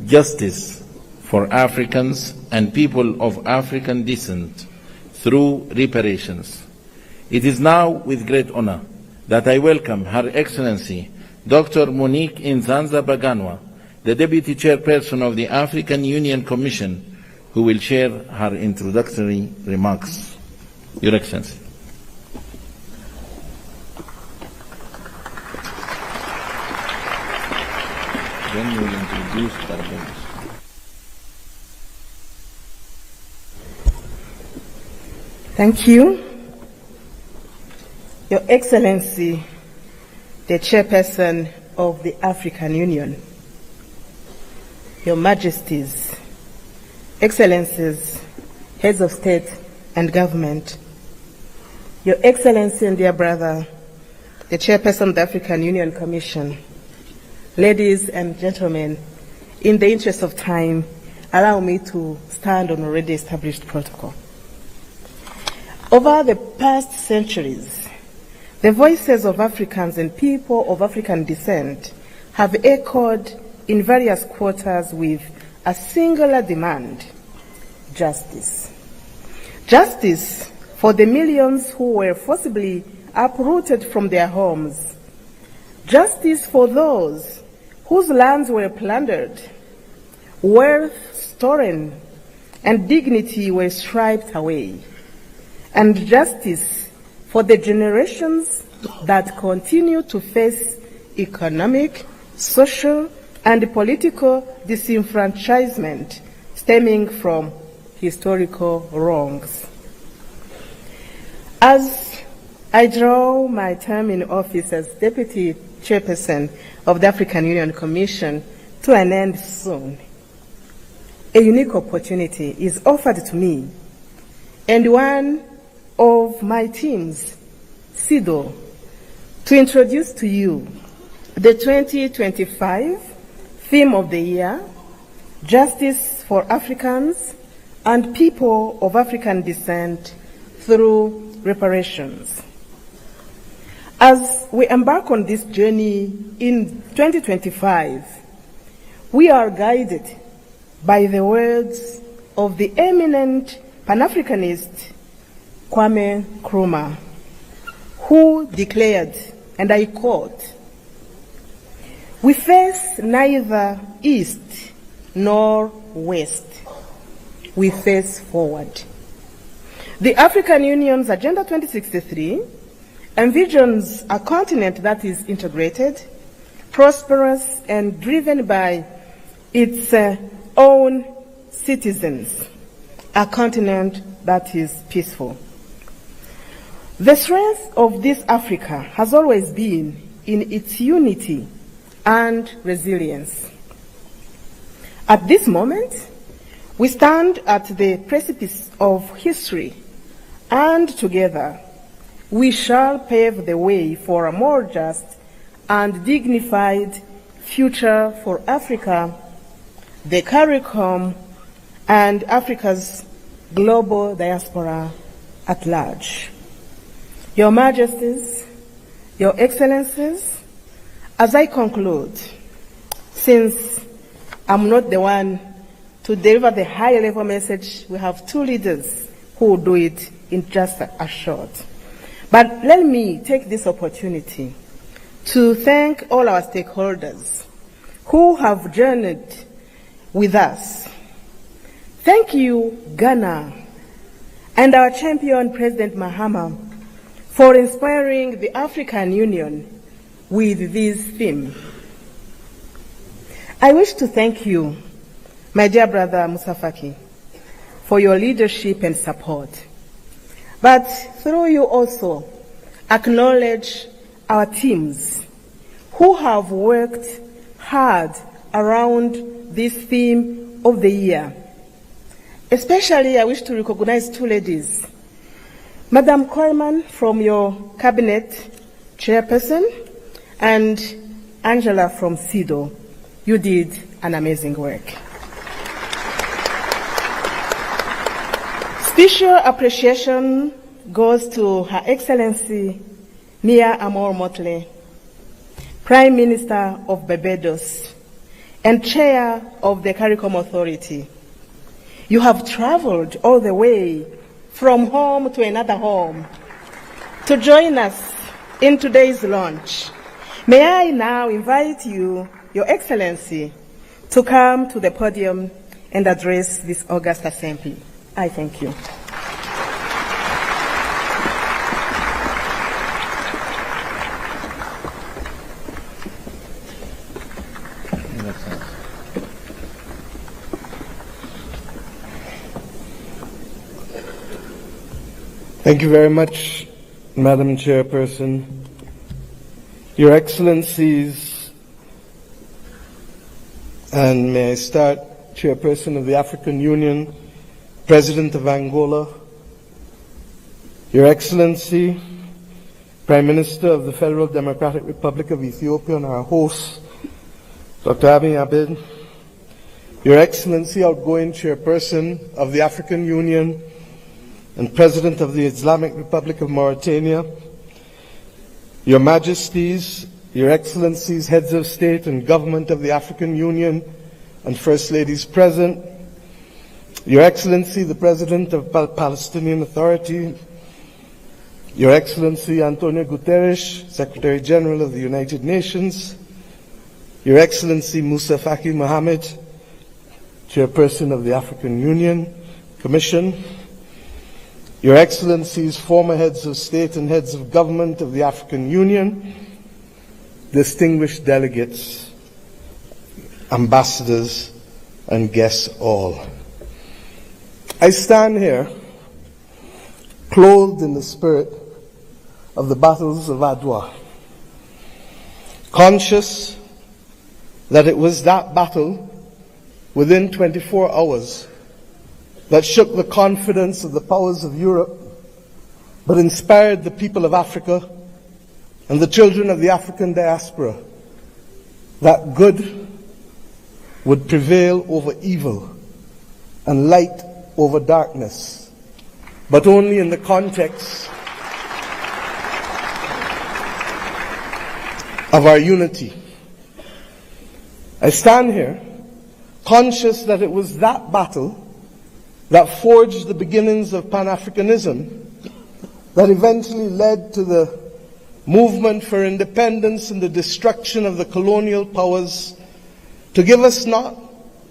Justice for Africans and people of African descent through reparations, it is now with great honor that I welcome Her Excellency Dr. Monique Nzanza Baganwa, the Deputy Chairperson of the African Union Commission, who will share her introductory remarks. Your Excellency. Then you will introduce Targums. Thank you. Your Excellency, the Chairperson of the African Union, Your Majesties, Excellencies, Heads of State and Government, Your Excellency and dear brother, the Chairperson of the African Union Commission, ladies and gentlemen, in the interest of time, allow me to stand on already established protocol. Over the past centuries, the voices of Africans and people of African descent have echoed in various quarters with a singular demand: justice. Justice for the millions who were forcibly uprooted from their homes. Justice for those whose lands were plundered, wealth stolen, and dignity were stripped away. And justice for the generations that continue to face economic, social, and political disenfranchisement stemming from historical wrongs. As I draw my term in office as Deputy Chairperson of the African Union Commission to an end soon, a unique opportunity is offered to me and one of my teams, SIDO, to introduce to you the 2025 theme of the year, Justice for Africans and People of African Descent through Reparations. As we embark on this journey in 2025, we are guided by the words of the eminent Pan-Africanist Kwame Nkrumah, who declared, and I quote, "We face neither east nor west. We face forward." The African Union's Agenda 2063 envisions a continent that is integrated, prosperous, and driven by its own citizens, a continent that is peaceful. The strength of this Africa has always been in its unity and resilience. At this moment, we stand at the precipice of history, and together we shall pave the way for a more just and dignified future for Africa, the CARICOM, and Africa's global diaspora at large. Your Majesties, Your Excellencies, as I conclude, since I'm not the one to deliver the high-level message, we have two leaders who will do it in just a short. But let me take this opportunity to thank all our stakeholders who have journeyed with us. Thank you, Ghana, and our champion, President Mahama, for inspiring the African Union with this theme. I wish to thank you, my dear brother Musa Faki, for your leadership and support. But through you also, acknowledge our teams who have worked hard around this theme of the year. Especially, I wish to recognize two ladies. Madam Coleman from your cabinet chairperson and Angela from SIDO. You did an amazing work. Special appreciation goes to Her Excellency Mia Amor Motley, Prime Minister of Barbados and Chair of the CARICOM Authority. You have traveled all the way from home to another home to join us in today's launch. May I now invite you, Your Excellency, to come to the podium and address this august assembly. I thank you. Thank you very much, Madam Chairperson. Your Excellencies, and may I start, Chairperson of the African Union, President of Angola, Your Excellency, Prime Minister of the Federal Democratic Republic of Ethiopia, and our host, Dr. Abiy Ahmed, Your Excellency, outgoing Chairperson of the African Union and President of the Islamic Republic of Mauritania, Your Majesties, Your Excellencies, Heads of State and Government of the African Union and First Ladies present, Your Excellency, the President of the Palestinian Authority, Your Excellency Antonio Guterres, Secretary General of the United Nations, Your Excellency Musa Faki Mohammed, Chairperson of the African Union Commission, Your Excellencies, former heads of state and heads of government of the African Union, distinguished delegates, ambassadors, and guests all. I stand here clothed in the spirit of the battles of Adwa, conscious that it was that battle within 24 hours that shook the confidence of the powers of Europe, but inspired the people of Africa and the children of the African diaspora that good would prevail over evil and light over darkness, but only in the context of our unity. I stand here conscious that it was that battle that forged the beginnings of Pan-Africanism that eventually led to the movement for independence and the destruction of the colonial powers to give us not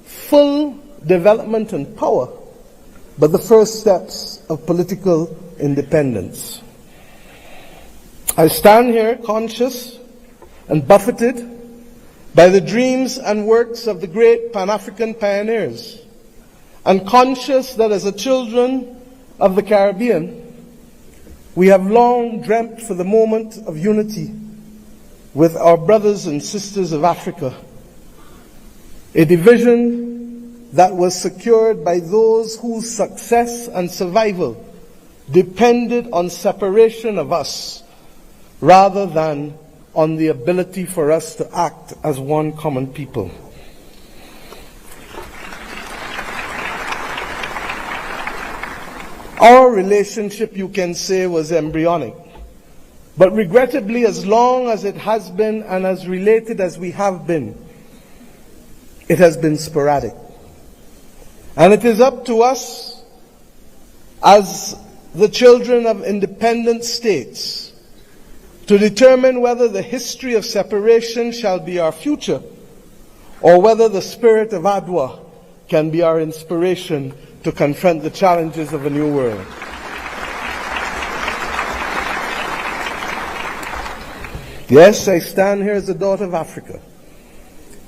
full development and power, but the first steps of political independence. I stand here conscious and buffeted by the dreams and works of the great Pan-African pioneers, and conscious that as a children of the Caribbean, we have long dreamt for the moment of unity with our brothers and sisters of Africa, a division that was secured by those whose success and survival depended on separation of us rather than on the ability for us to act as one common people. Our relationship, you can say, was embryonic. But regrettably, as long as it has been and as related as we have been, it has been sporadic. And it is up to us, as the children of independent states, to determine whether the history of separation shall be our future, or whether the spirit of Adwa can be our inspiration to confront the challenges of a new world. Yes, I stand here as a daughter of Africa.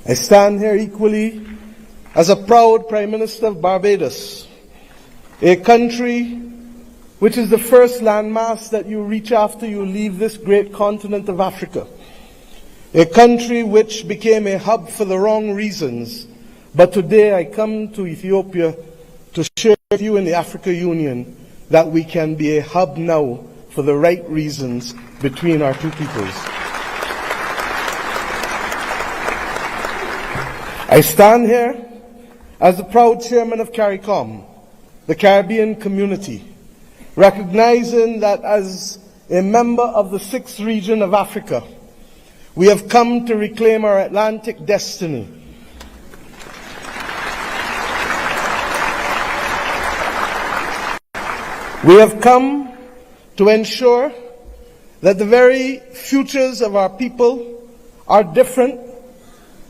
I stand here equally as a proud Prime Minister of Barbados, a country which is the first landmass that you reach after you leave this great continent of Africa. A country which became a hub for the wrong reasons. But today I come to Ethiopia to share with you in the African Union that we can be a hub now for the right reasons between our two peoples. I stand here as the proud chairman of CARICOM, the Caribbean community, recognizing that as a member of the 6th region of Africa, we have come to reclaim our Atlantic destiny. We have come to ensure that the very futures of our people are different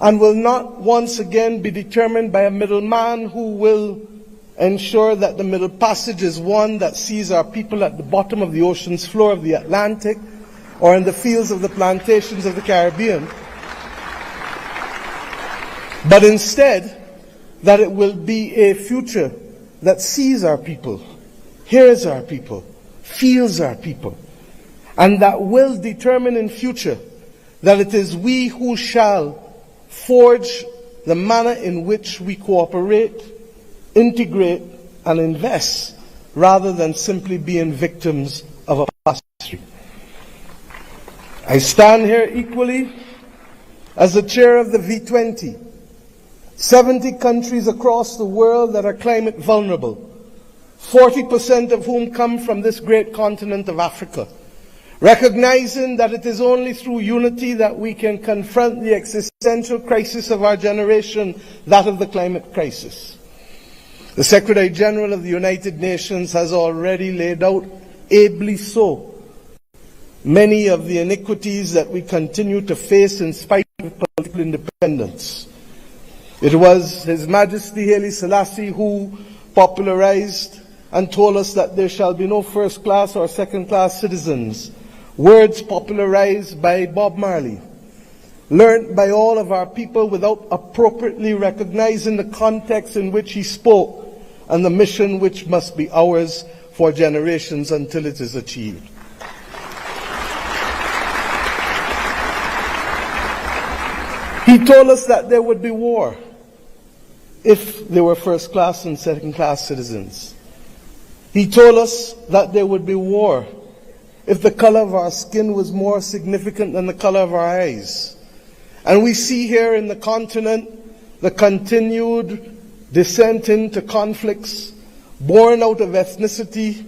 and will not once again be determined by a middleman who will ensure that the Middle Passage is one that sees our people at the bottom of the ocean's floor of the Atlantic or in the fields of the plantations of the Caribbean, but instead that it will be a future that sees our people, hears our people, feels our people, and that will determine in future that it is we who shall forge the manner in which we cooperate, integrate, and invest, rather than simply being victims of a past history. I stand here equally as the chair of the V20, 70 countries across the world that are climate vulnerable, 40% of whom come from this great continent of Africa, recognizing that it is only through unity that we can confront the existential crisis of our generation, that of the climate crisis. The Secretary General of the United Nations has already laid out, ably so, many of the iniquities that we continue to face in spite of political independence. It was His Majesty Haile Selassie who popularized and told us that there shall be no first-class or second-class citizens, words popularized by Bob Marley, learnt by all of our people without appropriately recognizing the context in which he spoke and the mission which must be ours for generations until it is achieved. He told us that there would be war if there were first-class and second-class citizens. He told us that there would be war if the color of our skin was more significant than the color of our eyes. And we see here in the continent the continued descent into conflicts born out of ethnicity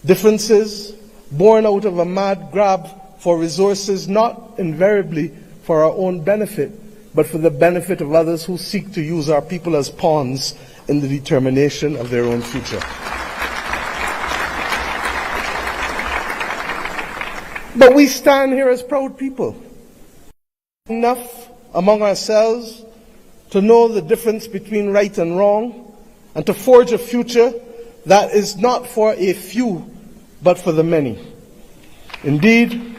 differences, born out of a mad grab for resources, not invariably for our own benefit, but for the benefit of others who seek to use our people as pawns in the determination of their own future. But we stand here as proud people, enough among ourselves to know the difference between right and wrong, and to forge a future that is not for a few, but for the many. Indeed,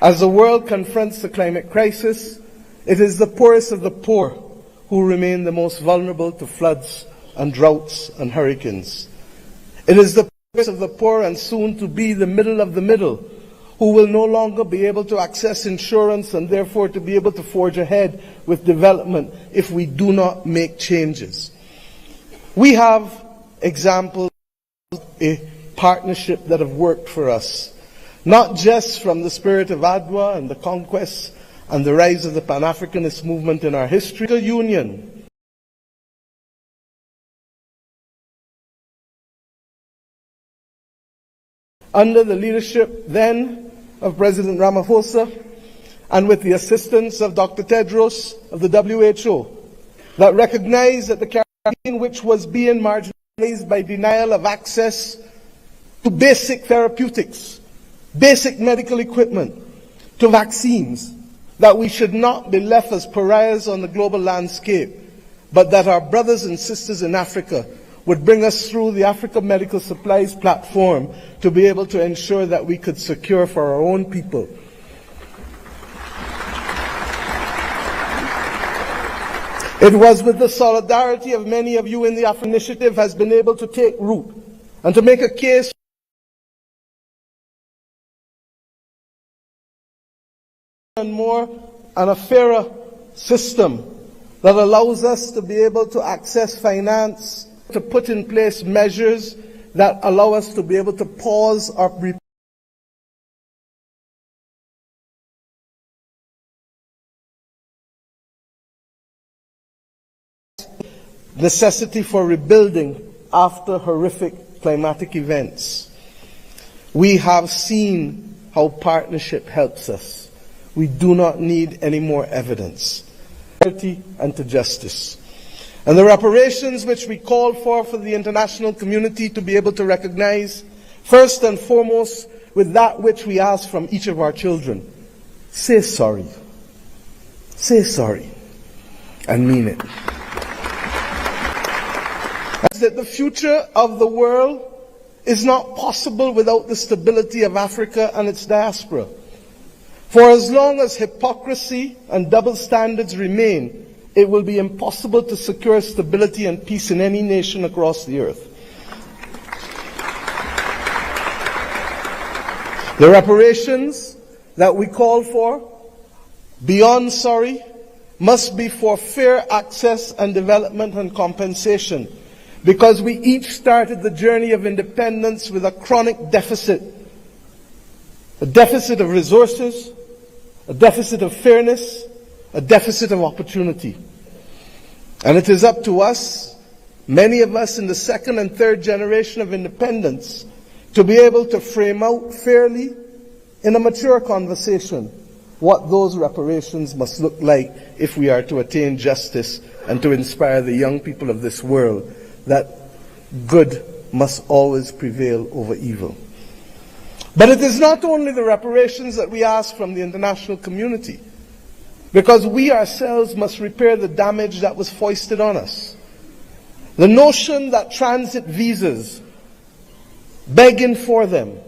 as the world confronts the climate crisis, it is the poorest of the poor who remain the most vulnerable to floods and droughts and hurricanes. It is the poorest of the poor, and soon to be the middle of the middle, who will no longer be able to access insurance and therefore to be able to forge ahead with development if we do not make changes. We have examples of a partnership that have worked for us, not just from the spirit of Adwa and the conquest and the rise of the Pan-Africanist movement in our history. The Union under the leadership then of President Ramaphosa, and with the assistance of Dr. Tedros of the WHO, that recognized that the Caribbean, which was being marginalized by denial of access to basic therapeutics, basic medical equipment, to vaccines, that we should not be left as pariahs on the global landscape, but that our brothers and sisters in Africa would bring us through the Africa Medical Supplies platform to be able to ensure that we could secure for our own people It was with the solidarity of many of you in the African Initiative has been able to take root and to make a case and more and a fairer system that allows us to be able to access finance, to put in place measures that allow us to be able to pause our necessity for rebuilding after horrific climatic events. We have seen how partnership helps us. We do not need any more evidence. And to justice. And the reparations which we call for the international community to be able to recognize, first and foremost, with that which we ask from each of our children. Say sorry. Say sorry. And mean it. That the future of the world is not possible without the stability of Africa and its diaspora. For as long as hypocrisy and double standards remain, it will be impossible to secure stability and peace in any nation across the earth. The reparations that we call for, beyond sorry, must be for fair access and development and compensation, because we each started the journey of independence with a chronic deficit. A deficit of resources, a deficit of fairness, a deficit of opportunity. And it is up to us, many of us in the second and third generation of independence, to be able to frame out fairly in a mature conversation what those reparations must look like if we are to attain justice and to inspire the young people of this world that good must always prevail over evil. But it is not only the reparations that we ask from the international community, because we ourselves must repair the damage that was foisted on us. The notion that transit visas, begging for them,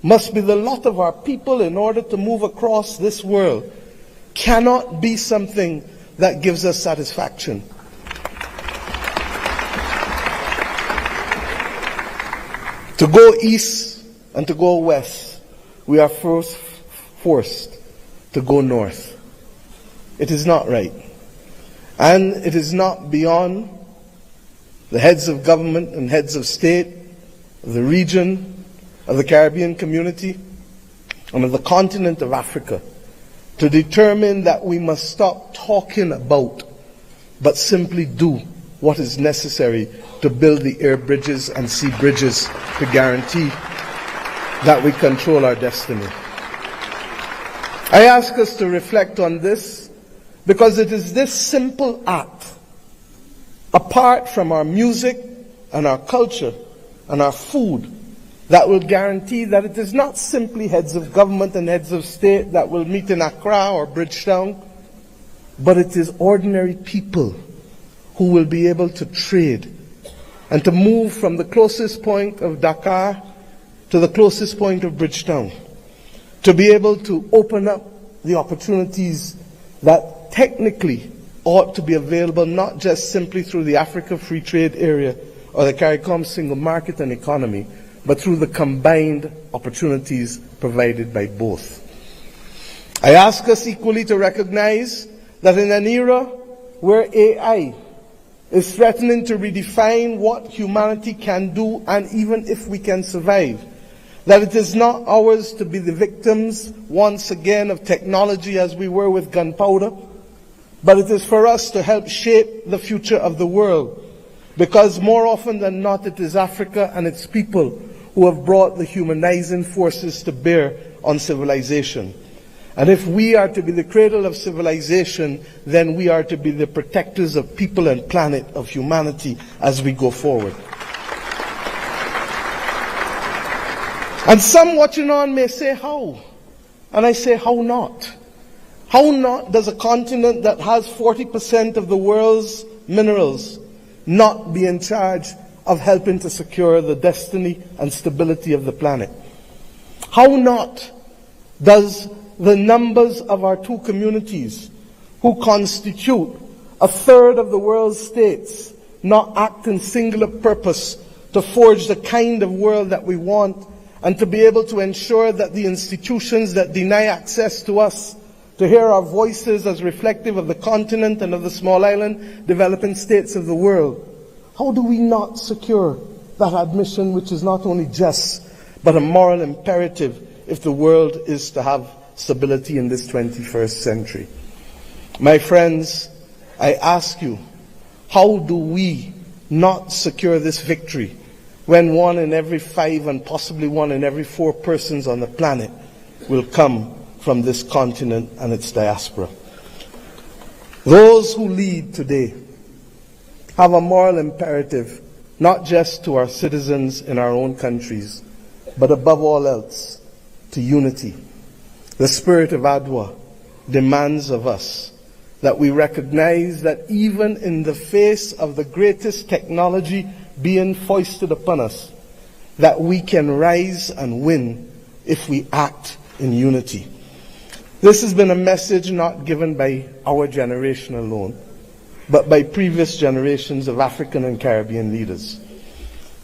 must be the lot of our people in order to move across this world cannot be something that gives us satisfaction. To go east and to go west, we are first forced to go north. It is not right. And it is not beyond the heads of government and heads of state, of the region, of the Caribbean community, and of the continent of Africa to determine that we must stop talking about, but simply do what is necessary to build the air bridges and sea bridges to guarantee that we control our destiny. I ask us to reflect on this because it is this simple act, apart from our music and our culture and our food, that will guarantee that it is not simply heads of government and heads of state that will meet in Accra or Bridgetown, but it is ordinary people who will be able to trade and to move from the closest point of Dakar to the closest point of Bridgetown, to be able to open up the opportunities that technically ought to be available not just simply through the Africa Free Trade Area or the CARICOM single market and economy, but through the combined opportunities provided by both. I ask us equally to recognize that in an era where AI is threatening to redefine what humanity can do and even if we can survive, that it is not ours to be the victims once again of technology as we were with gunpowder, but it is for us to help shape the future of the world, because more often than not it is Africa and its people who have brought the humanizing forces to bear on civilization. And if we are to be the cradle of civilization, then we are to be the protectors of people and planet, of humanity, as we go forward. And some watching on may say, how? And I say, how not? How not does a continent that has 40% of the world's minerals not be in charge of helping to secure the destiny and stability of the planet? How not does the numbers of our two communities, who constitute a third of the world's states, not act in singular purpose to forge the kind of world that we want and to be able to ensure that the institutions that deny access to us to hear our voices as reflective of the continent and of the small island developing states of the world, how do we not secure that admission, which is not only just, but a moral imperative if the world is to have stability in this 21st century? My friends, I ask you, how do we not secure this victory when 1 in every 5 and possibly 1 in every 4 persons on the planet will come from this continent and its diaspora? Those who lead today have a moral imperative, not just to our citizens in our own countries, but above all else, to unity. The spirit of Adwa demands of us that we recognize that even in the face of the greatest technology being foisted upon us, that we can rise and win if we act in unity. This has been a message not given by our generation alone, but by previous generations of African and Caribbean leaders.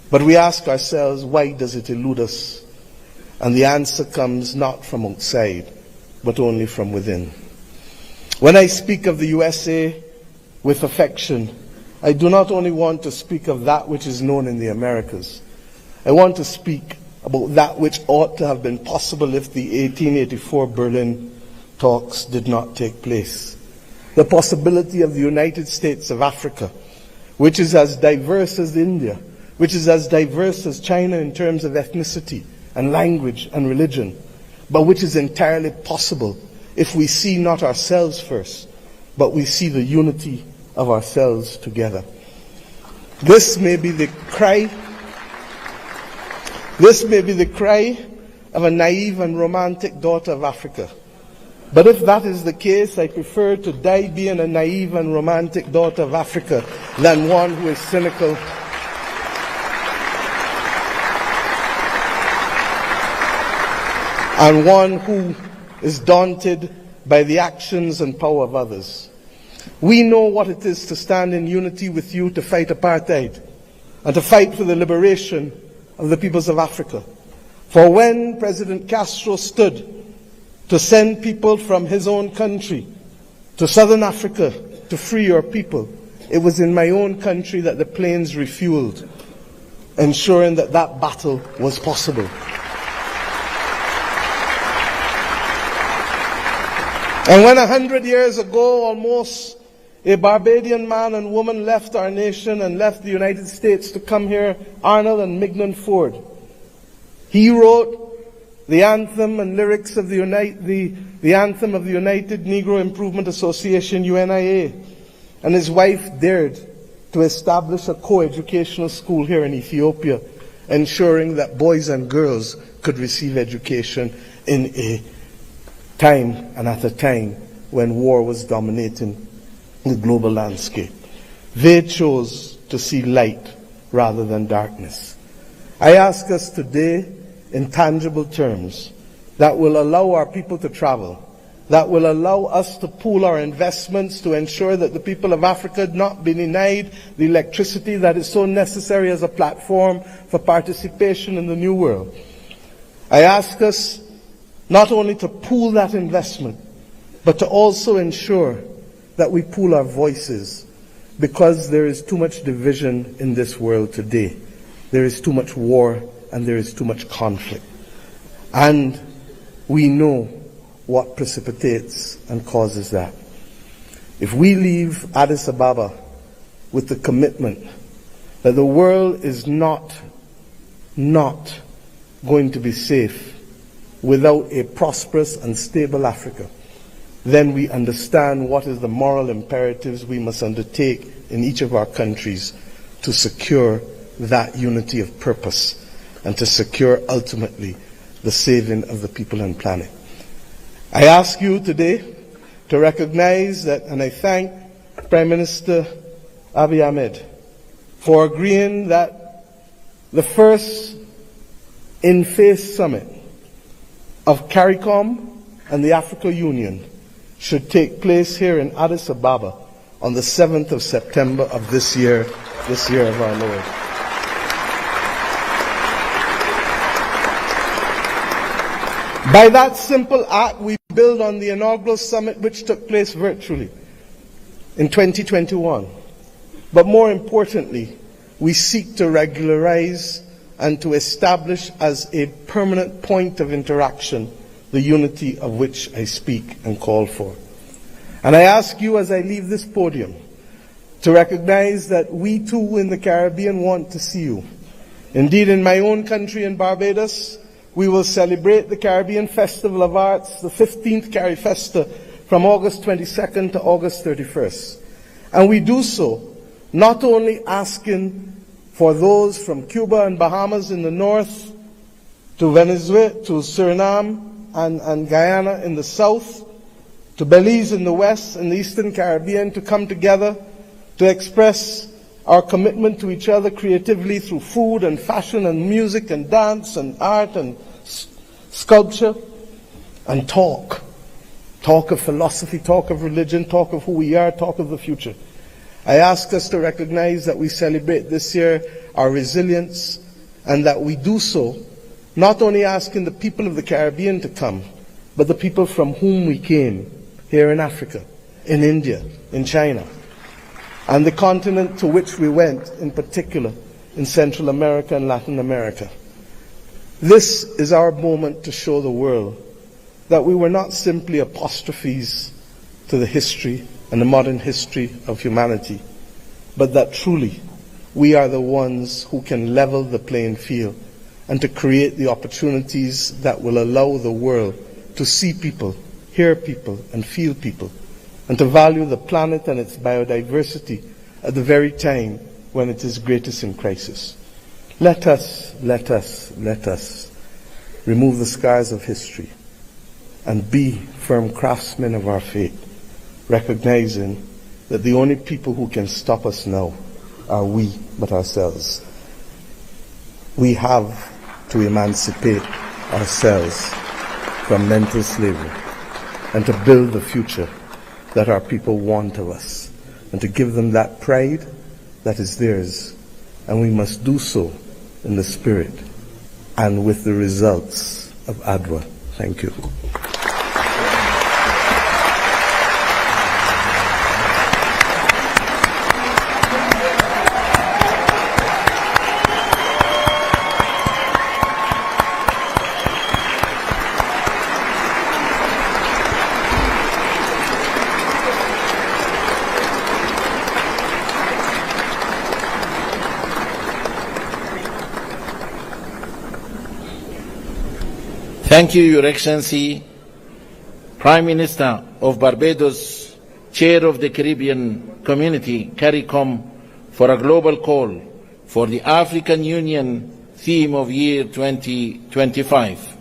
But we ask ourselves, why does it elude us? And the answer comes not from outside, but only from within. When I speak of the USA with affection, I do not only want to speak of that which is known in the Americas. I want to speak about that which ought to have been possible if the 1884 Berlin talks did not take place. the possibility of the United States of Africa, which is as diverse as India, which is as diverse as China in terms of ethnicity and language and religion, but which is entirely possible if we see not ourselves first, but we see the unity of ourselves together. This may be the cry of a naive and romantic daughter of Africa. But if that is the case, I prefer to die being a naive and romantic daughter of Africa than one who is cynical and one who is daunted by the actions and power of others. We know what it is to stand in unity with you to fight apartheid and to fight for the liberation of the peoples of Africa. For when President Castro stood to send people from his own country to southern Africa to free your people, it was in my own country that the planes refueled, ensuring that that battle was possible. And when 100 years ago, almost, a Barbadian man and woman left our nation and left the United States to come here, Arnold and Mignon Ford, he wrote the anthem and lyrics of the anthem of the United Negro Improvement Association, UNIA, and his wife dared to establish a co-educational school here in Ethiopia, ensuring that boys and girls could receive education in a time and at a time when war was dominating the global landscape. They chose to see light rather than darkness. I ask us today, in tangible terms, that will allow our people to travel, that will allow us to pool our investments to ensure that the people of Africa not be denied the electricity that is so necessary as a platform for participation in the new world. I ask us not only to pool that investment, but to also ensure that we pool our voices, because there is too much division in this world today. There is too much war and there is too much conflict. And we know what precipitates and causes that. If we leave Addis Ababa with the commitment that the world is not going to be safe without a prosperous and stable Africa, then we understand what is the moral imperatives we must undertake in each of our countries to secure that unity of purpose and to secure ultimately the saving of the people and planet. I ask you today to recognize that, and I thank Prime Minister Abiy Ahmed for agreeing that the first in-face summit of CARICOM and the African Union should take place here in Addis Ababa on the 7th of September of this year of our Lord. By that simple act, we build on the inaugural summit which took place virtually in 2021. But more importantly, we seek to regularize and to establish as a permanent point of interaction the unity of which I speak and call for. And I ask you as I leave this podium to recognize that we too in the Caribbean want to see you. Indeed, in my own country in Barbados, we will celebrate the Caribbean Festival of Arts, the 15th CariFesta, from August 22nd to August 31st. And we do so not only asking for those from Cuba and Bahamas in the north, to Venezuela, to Suriname and Guyana in the south, to Belize in the west and the Eastern Caribbean to come together to express our commitment to each other creatively through food and fashion and music and dance and art and sculpture, and talk of philosophy, talk of religion, talk of who we are, talk of the future. I ask us to recognize that we celebrate this year our resilience, and that we do so not only asking the people of the Caribbean to come, but the people from whom we came here in Africa, in India, in China, and the continent to which we went, in particular in Central America and Latin America. This is our moment to show the world that we were not simply apostrophes to the history and the modern history of humanity, but that truly we are the ones who can level the playing field and to create the opportunities that will allow the world to see people, hear people, and feel people, and to value the planet and its biodiversity at the very time when it is greatest in crisis. Let us remove the scars of history and be firm craftsmen of our fate, recognizing that the only people who can stop us now are we but ourselves. We have to emancipate ourselves from mental slavery and to build the future that our people want of us and to give them that pride that is theirs. And we must do so in the spirit and with the results of ADWA. Thank you. Thank you, Your Excellency, Prime Minister of Barbados, Chair of the Caribbean Community, CARICOM, for a global call for the African Union theme of year 2025.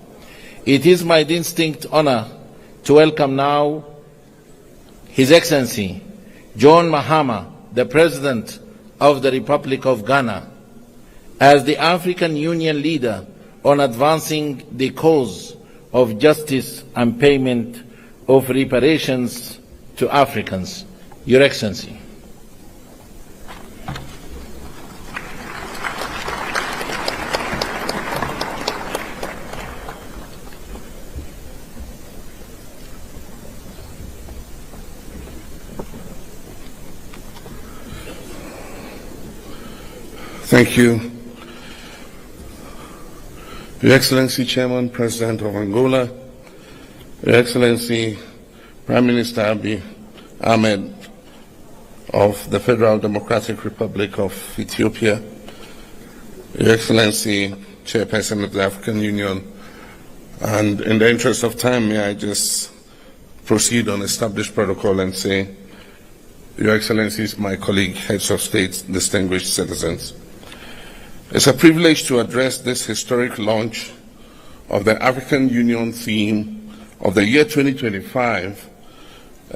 It is my distinct honor to welcome now His Excellency John Mahama, the President of the Republic of Ghana, as the African Union leader on advancing the cause of justice and payment of reparations to Africans. Your Excellency. Thank you. Your Excellency, Chairman, President of Angola, Your Excellency, Prime Minister Abiy Ahmed of the Federal Democratic Republic of Ethiopia, Your Excellency, Chairperson of the African Union, and in the interest of time, may I just proceed on established protocol and say, Your Excellencies, my colleague, heads of state, distinguished citizens. It's a privilege to address this historic launch of the African Union theme of the year 2025,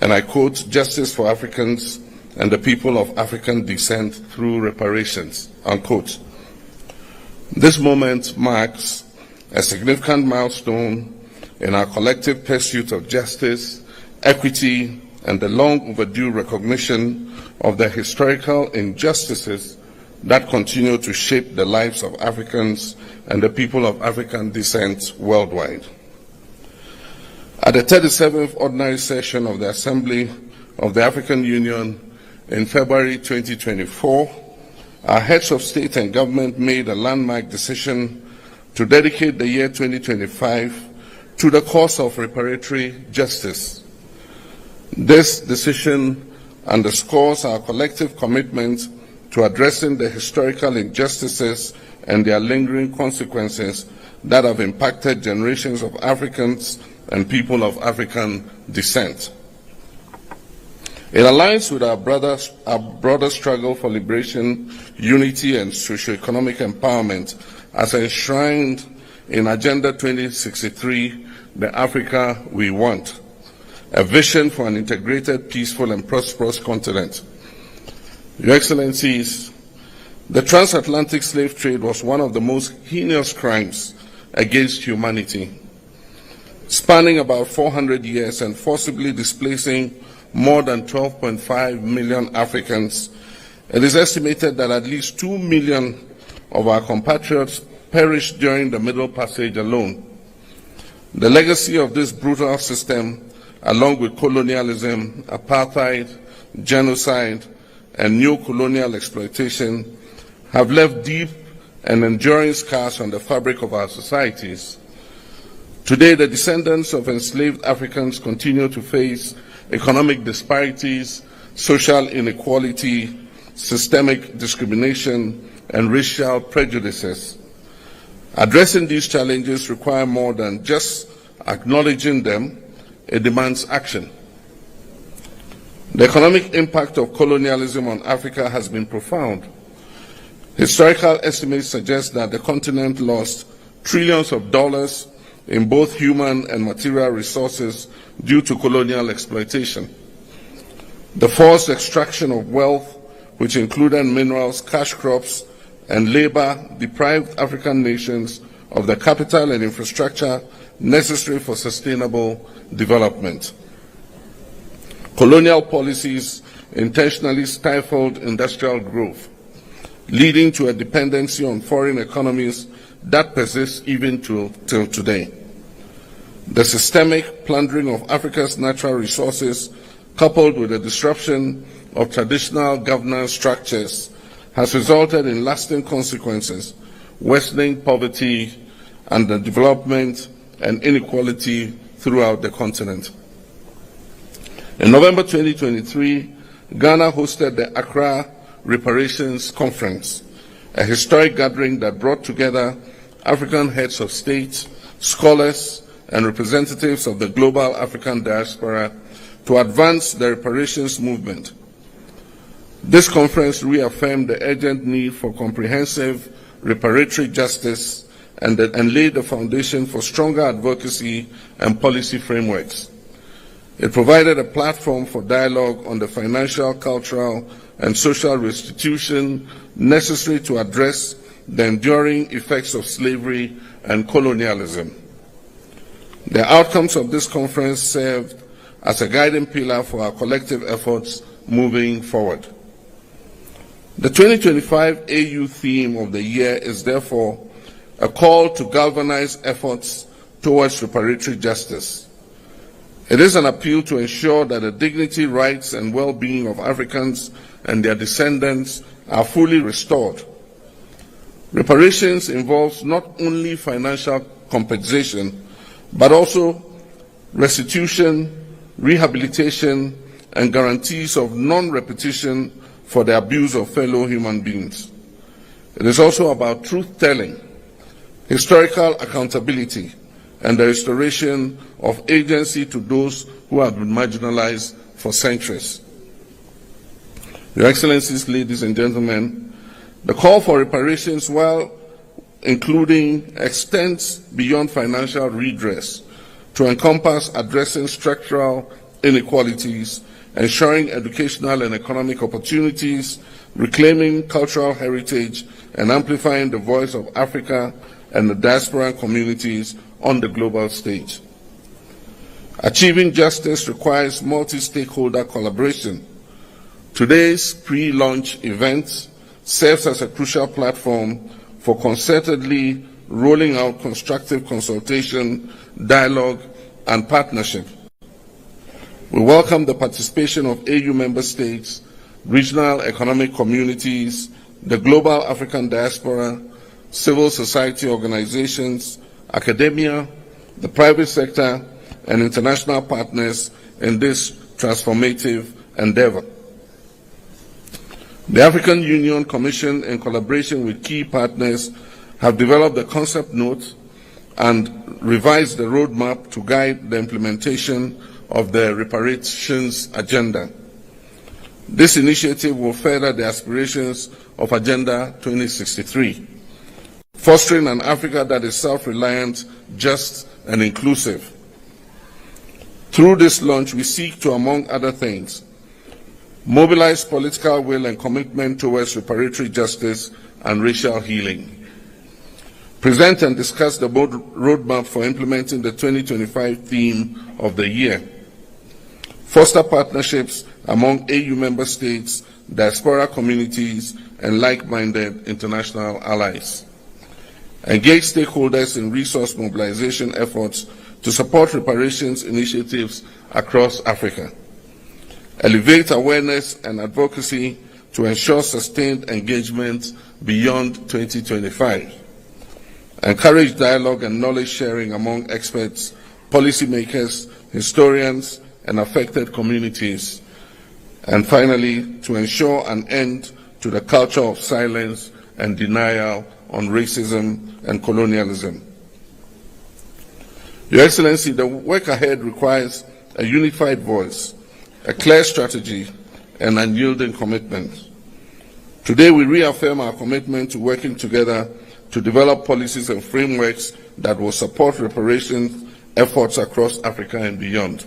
and I quote, "Justice for Africans and the people of African descent through reparations," unquote. This moment marks a significant milestone in our collective pursuit of justice, equity, and the long overdue recognition of the historical injustices that continue to shape the lives of Africans and the people of African descent worldwide. At the 37th Ordinary Session of the Assembly of the African Union in February 2024, our heads of state and government made a landmark decision to dedicate the year 2025 to the cause of reparatory justice. This decision underscores our collective commitment to addressing the historical injustices and their lingering consequences that have impacted generations of Africans and people of African descent. It aligns with our broader struggle for liberation, unity, and socio-economic empowerment as enshrined in Agenda 2063, the Africa we want, a vision for an integrated, peaceful, and prosperous continent. Your Excellencies, the transatlantic slave trade was one of the most heinous crimes against humanity, spanning about 400 years and forcibly displacing more than 12.5 million Africans. It is estimated that at least 2 million of our compatriots perished during the Middle Passage alone. The legacy of this brutal system, along with colonialism, apartheid, genocide, and new colonial exploitation, have left deep and enduring scars on the fabric of our societies. Today, the descendants of enslaved Africans continue to face economic disparities, social inequality, systemic discrimination, and racial prejudices. Addressing these challenges requires more than just acknowledging them. It demands action. The economic impact of colonialism on Africa has been profound. Historical estimates suggest that the continent lost trillions of dollars in both human and material resources due to colonial exploitation. The forced extraction of wealth, which included minerals, cash crops, and labor, deprived African nations of the capital and infrastructure necessary for sustainable development. Colonial policies intentionally stifled industrial growth, leading to a dependency on foreign economies that persists even till today. The systemic plundering of Africa's natural resources, coupled with the disruption of traditional governance structures, has resulted in lasting consequences, worsening poverty, underdevelopment, and inequality throughout the continent. In November 2023, Ghana hosted the Accra Reparations Conference, a historic gathering that brought together African heads of state, scholars, and representatives of the global African diaspora to advance the reparations movement. This conference reaffirmed the urgent need for comprehensive reparatory justice and laid the foundation for stronger advocacy and policy frameworks. It provided a platform for dialogue on the financial, cultural, and social restitution necessary to address the enduring effects of slavery and colonialism. The outcomes of this conference served as a guiding pillar for our collective efforts moving forward. The 2025 AU theme of the year is therefore a call to galvanize efforts towards reparatory justice. It is an appeal to ensure that the dignity, rights, and well-being of Africans and their descendants are fully restored. Reparations involves not only financial compensation, but also restitution, rehabilitation, and guarantees of non-repetition for the abuse of fellow human beings. It is also about truth-telling, historical accountability, and the restoration of agency to those who have been marginalized for centuries. Your Excellencies, ladies and gentlemen, the call for reparations, while including, extends beyond financial redress to encompass addressing structural inequalities, ensuring educational and economic opportunities, reclaiming cultural heritage, and amplifying the voice of Africa and the diaspora communities on the global stage. Achieving justice requires multi-stakeholder collaboration. Today's pre-launch event serves as a crucial platform for concertedly rolling out constructive consultation, dialogue, and partnership. We welcome the participation of AU member states, regional economic communities, the global African diaspora, civil society organizations, academia, the private sector, and international partners in this transformative endeavor. The African Union Commission, in collaboration with key partners, have developed a concept note and revised the roadmap to guide the implementation of the reparations agenda. This initiative will further the aspirations of Agenda 2063, fostering an Africa that is self-reliant, just, and inclusive. Through this launch, we seek to, among other things, mobilize political will and commitment towards reparatory justice and racial healing, present and discuss the roadmap for implementing the 2025 theme of the year, foster partnerships among AU member states, diaspora communities, and like-minded international allies, engage stakeholders in resource mobilization efforts to support reparations initiatives across Africa, elevate awareness and advocacy to ensure sustained engagement beyond 2025, encourage dialogue and knowledge sharing among experts, policymakers, historians, and affected communities, and finally, to ensure an end to the culture of silence and denial on racism and colonialism. Your Excellency, the work ahead requires a unified voice, a clear strategy, and unyielding commitment. Today, we reaffirm our commitment to working together to develop policies and frameworks that will support reparations efforts across Africa and beyond.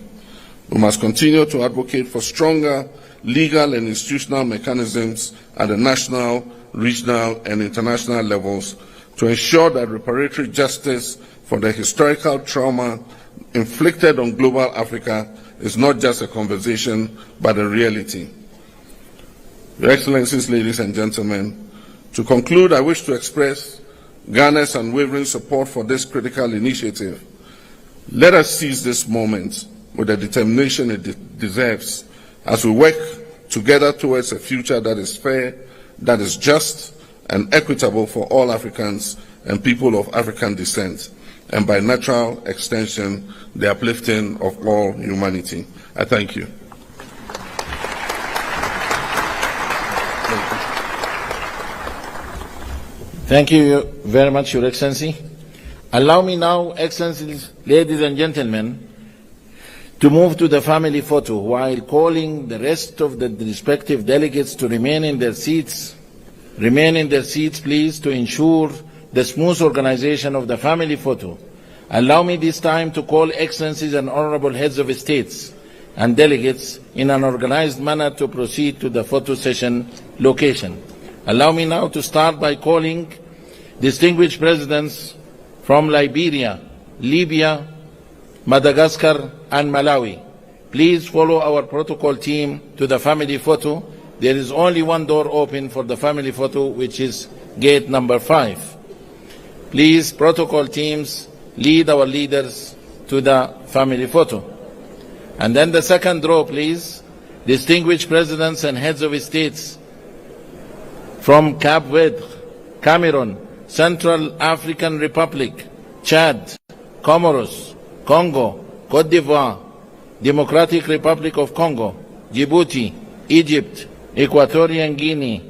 We must continue to advocate for stronger legal and institutional mechanisms at the national, regional, and international levels to ensure that reparatory justice for the historical trauma inflicted on global Africa is not just a conversation, but a reality. Your Excellencies, ladies and gentlemen, to conclude, I wish to express Ghana's unwavering support for this critical initiative. Let us seize this moment with the determination it deserves as we work together towards a future that is fair, that is just and equitable for all Africans and people of African descent, and by natural extension, the uplifting of all humanity. I thank you. Thank you very much, Your Excellency. Allow me now, Excellencies, ladies and gentlemen, to move to the family photo while calling the rest of the respective delegates to remain in their seats. Remain in their seats, please, to ensure the smooth organization of the family photo. Allow me this time to call Excellencies and Honorable Heads of States and delegates in an organized manner to proceed to the photo session location. Allow me now to start by calling distinguished presidents from Liberia, Libya, Madagascar, and Malawi. Please follow our protocol team to the family photo. There is only one door open for the family photo, which is gate number 5. Please, protocol teams, lead our leaders to the family photo. And then the second row, please, distinguished presidents and heads of states from Cape Verde, Cameroon, Central African Republic, Chad, Comoros, Congo, Cote d'Ivoire, Democratic Republic of Congo, Djibouti, Egypt, Equatorial Guinea,